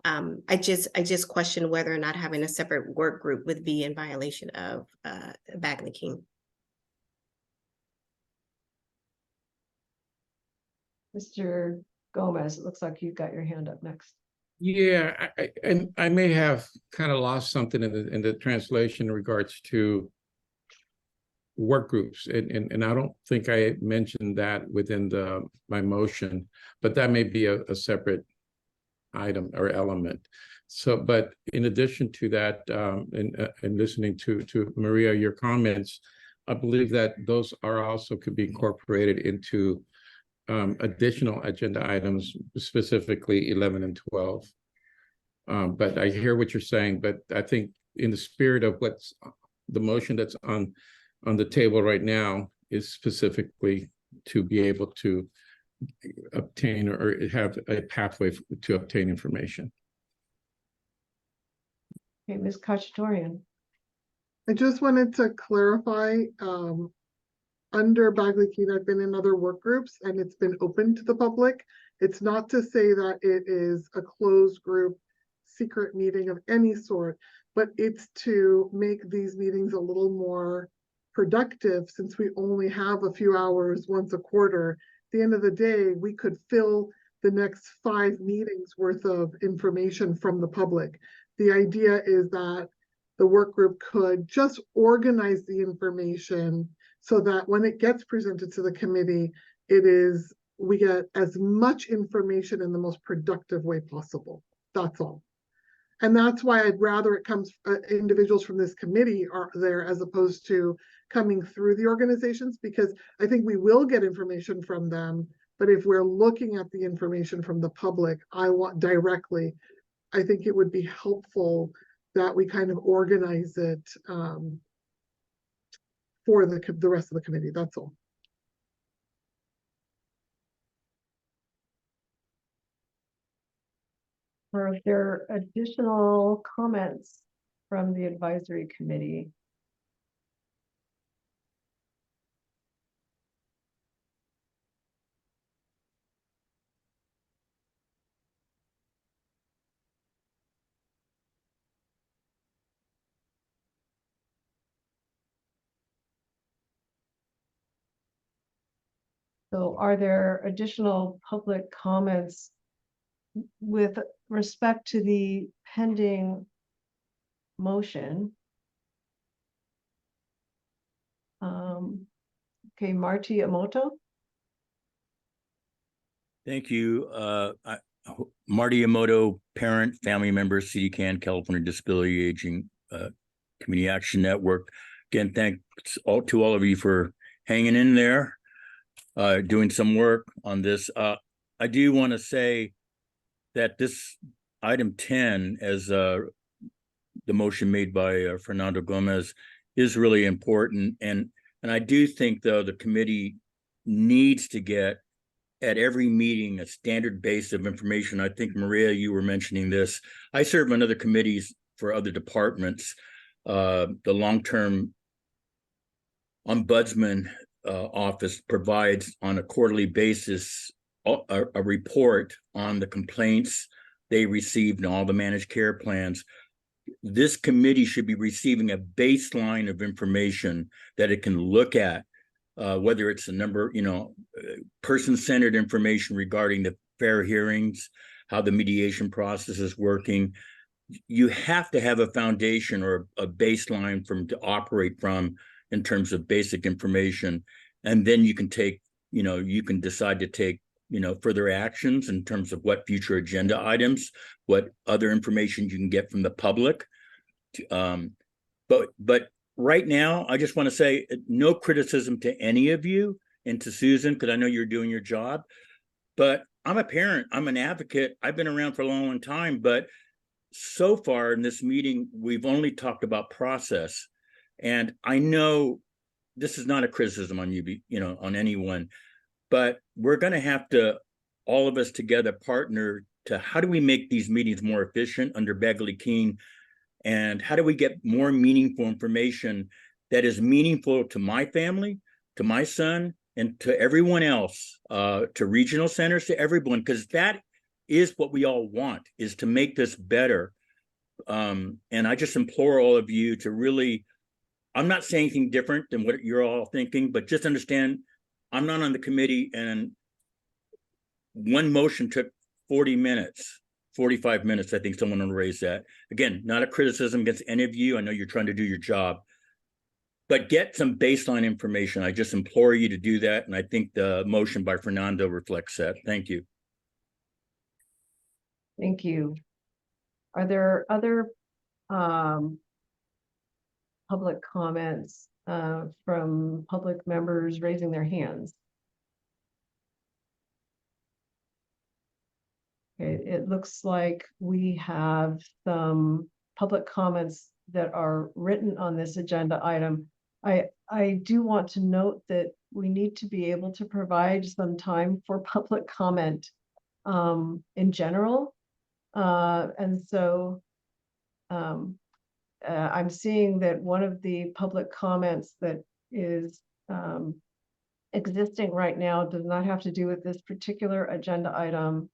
I just question whether or not having a separate work group would be in violation of Bagley King. Mr. Gomez, it looks like you've got your hand up next. Yeah, and I may have kind of lost something in the translation in regards to work groups, and I don't think I mentioned that within my motion, but that may be a separate item or element. So, but in addition to that, and listening to Maria, your comments, I believe that those are also could be incorporated into additional agenda items, specifically 11 and 12. But I hear what you're saying, but I think in the spirit of what's the motion that's on the table right now is specifically to be able to obtain or have a pathway to obtain information. Okay, Ms. Kacharian. I just wanted to clarify, under Bagley Keene, I've been in other work groups and it's been open to the public. It's not to say that it is a closed group, secret meeting of any sort, but it's to make these meetings a little more productive since we only have a few hours once a quarter. At the end of the day, we could fill the next 5 meetings worth of information from the public. The idea is that the work group could just organize the information so that when it gets presented to the committee, we get as much information in the most productive way possible. That's all. And that's why I'd rather it comes, individuals from this committee are there as opposed to coming through the organizations, because I think we will get information from them. But if we're looking at the information from the public, directly, I think it would be helpful that we kind of organize it for the rest of the committee. That's all. Are there additional comments from the advisory committee? So are there additional public comments with respect to the pending motion? Okay, Marty Emoto. Thank you. Marty Emoto, parent, family member, CDCAN, California Disability Aging Community Action Network. Again, thanks to all of you for hanging in there, doing some work on this. I do want to say that this item 10, as the motion made by Fernando Gomez, is really important. And I do think, though, the committee needs to get at every meeting a standard base of information. I think, Maria, you were mentioning this. I serve on other committees for other departments. The long-term ombudsman office provides on a quarterly basis a report on the complaints they received and all the managed care plans. This committee should be receiving a baseline of information that it can look at, whether it's a number, person-centered information regarding the fair hearings, how the mediation process is working. You have to have a foundation or a baseline to operate from in terms of basic information. And then you can take, you can decide to take, further actions in terms of what future agenda items, what other information you can get from the public. But right now, I just want to say no criticism to any of you and to Susan, because I know you're doing your job. But I'm a parent, I'm an advocate. I've been around for a long, long time. But so far in this meeting, we've only talked about process. And I know this is not a criticism on you, on anyone, but we're going to have to, all of us together, partner to how do we make these meetings more efficient under Bagley Keene, and how do we get more meaningful information that is meaningful to my family, to my son, and to everyone else, to regional centers, to everyone, because that is what we all want, is to make this better. And I just implore all of you to really, I'm not saying anything different than what you're all thinking, but just understand I'm not on the committee, and one motion took 40 minutes, 45 minutes. I think someone will raise that. Again, not a criticism against any of you. I know you're trying to do your job, but get some baseline information. I just implore you to do that. And I think the motion by Fernando reflects that. Thank you. Thank you. Are there other public comments from public members raising their hands? Okay, it looks like we have some public comments that are written on this agenda item. I do want to note that we need to be able to provide some time for public comment in general. And so I'm seeing that one of the public comments that is existing right now does not have to do with this particular agenda item.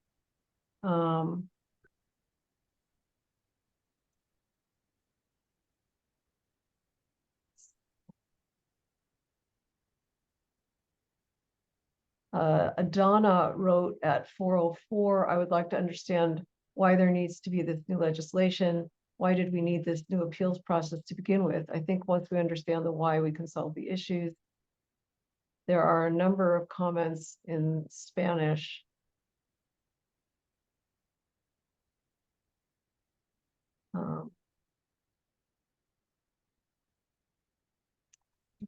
Adana wrote at 4:04, I would like to understand why there needs to be this new legislation. Why did we need this new appeals process to begin with? I think once we understand the why, we can solve the issues. There are a number of comments in Spanish.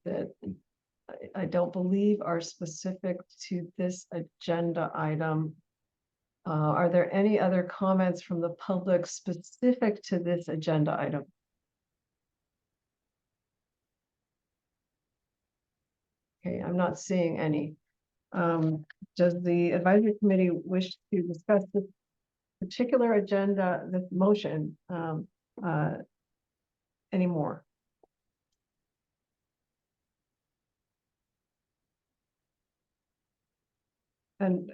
That I don't believe are specific to this agenda item. Are there any other comments from the public specific to this agenda item? Okay, I'm not seeing any. Does the advisory committee wish to discuss this particular agenda, this motion, anymore? And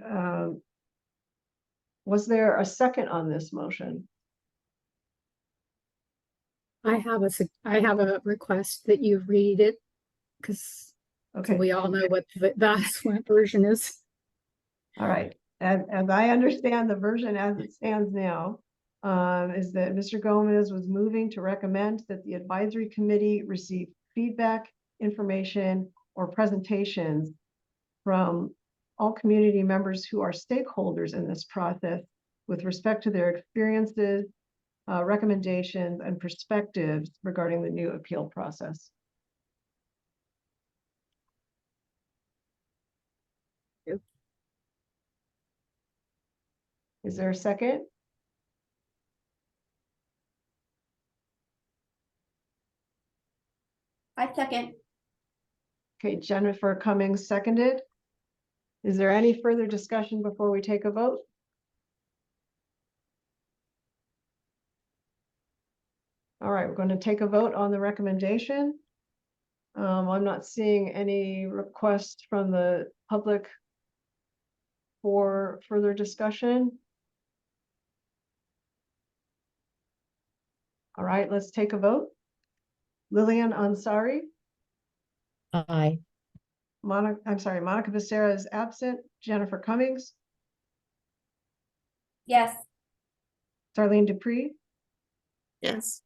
was there a second on this motion? I have a request that you read it, because Okay. we all know what the version is. All right, as I understand the version as it stands now, is that Mr. Gomez was moving to recommend that the advisory committee receive feedback, information, or presentations from all community members who are stakeholders in this process with respect to their experiences, recommendations, and perspectives regarding the new appeal process. Is there a second? I second. Okay, Jennifer Cummings seconded. Is there any further discussion before we take a vote? All right, we're going to take a vote on the recommendation. I'm not seeing any requests from the public for further discussion. All right, let's take a vote. Lillian Ansari. Aye. Monica Becerra is absent. Jennifer Cummings. Yes. Darlene Dupree. Yes.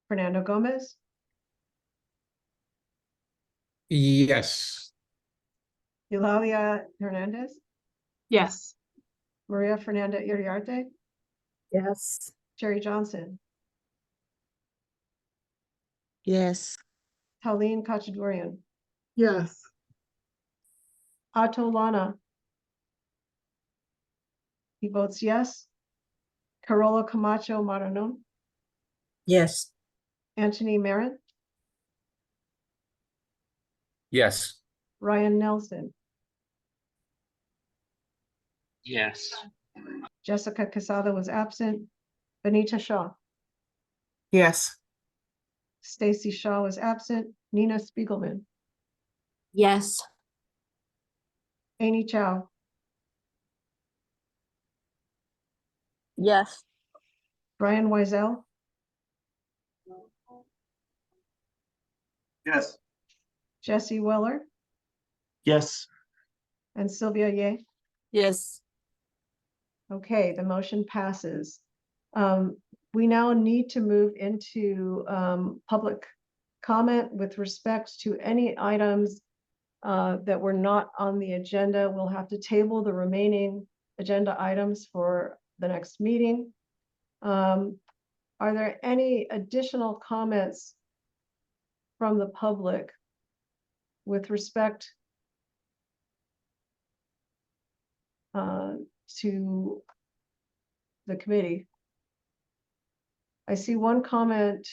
Fernando Gomez. Yes. Eulalia Hernandez. Yes. Maria Fernanda Iriarte. Yes. Jerry Johnson. Yes. Pauline Kachadurian. Yes. Ato Lana. He votes yes. Carola Camacho Maranon. Yes. Anthony Marin. Yes. Ryan Nelson. Yes. Jessica Quesada was absent. Benita Shaw. Yes. Stacy Shaw was absent. Nina Spiegelman. Yes. Amy Chow, Yes. Brian Wiesel, Yes. Jesse Weller, Yes. and Sylvia Ye. Yes. Okay, the motion passes. We now need to move into public comment with respect to any items that were not on the agenda. We'll have to table the remaining agenda items for the next meeting. Are there any additional comments from the public with respect to the committee? I see one comment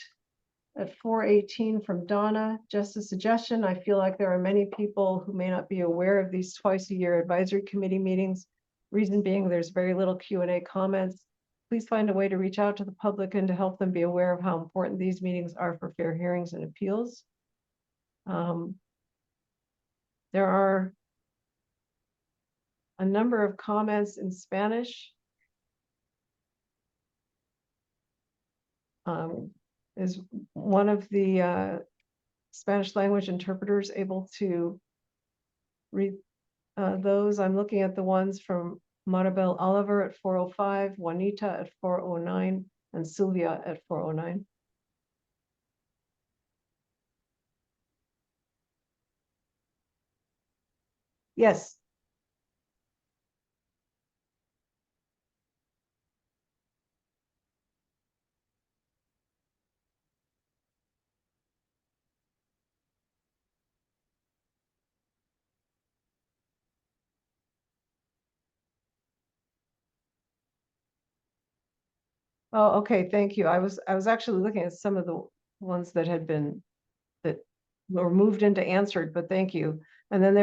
at 4:18 from Donna, just a suggestion. I feel like there are many people who may not be aware of these twice a year advisory committee meetings. Reason being, there's very little Q&A comments. Please find a way to reach out to the public and to help them be aware of how important these meetings are for fair hearings and appeals. There are a number of comments in Spanish. Is one of the Spanish language interpreters able to read those? I'm looking at the ones from Maribel Oliver at 4:05, Juanita at 4:09, and Sylvia at 4:09. Yes. Oh, okay, thank you. I was actually looking at some of the ones that had been that were moved into answered, but thank you. And then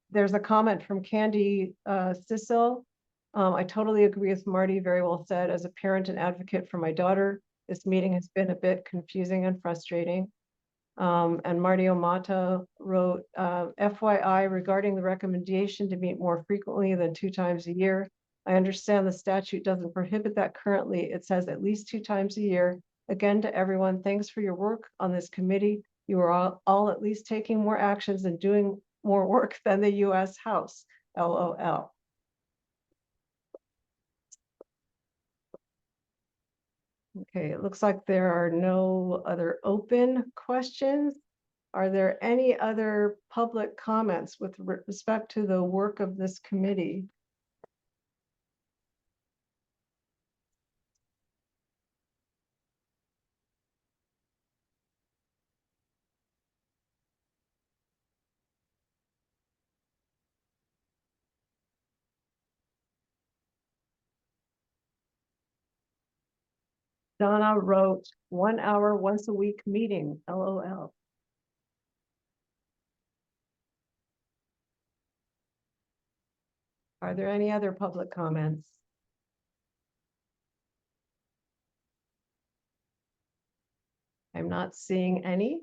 there's a comment from Candy Sissel. I totally agree with Marty, very well said. As a parent and advocate for my daughter, this meeting has been a bit confusing and frustrating. And Marty Omata wrote, FYI, regarding the recommendation to meet more frequently than 2 times a year. I understand the statute doesn't prohibit that currently. It says at least 2 times a year. Again, to everyone, thanks for your work on this committee. You are all at least taking more actions and doing more work than the US House, LOL. Okay, it looks like there are no other open questions. Are there any other public comments with respect to the work of this committee? Donna wrote 1 hour once a week meeting, LOL. Are there any other public comments? I'm not seeing any.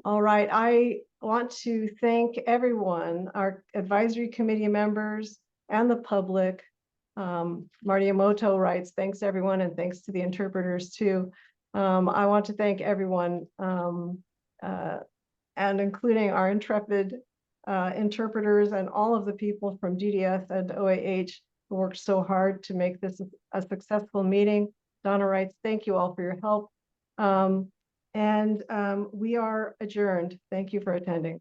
All right, I want to thank everyone, our advisory committee members and the public. Marty Emoto writes, thanks everyone, and thanks to the interpreters too. I want to thank everyone, and including our intrepid interpreters and all of the people from DDS and OAH who worked so hard to make this a successful meeting. Donna writes, thank you all for your help. We are adjourned. Thank you for attending.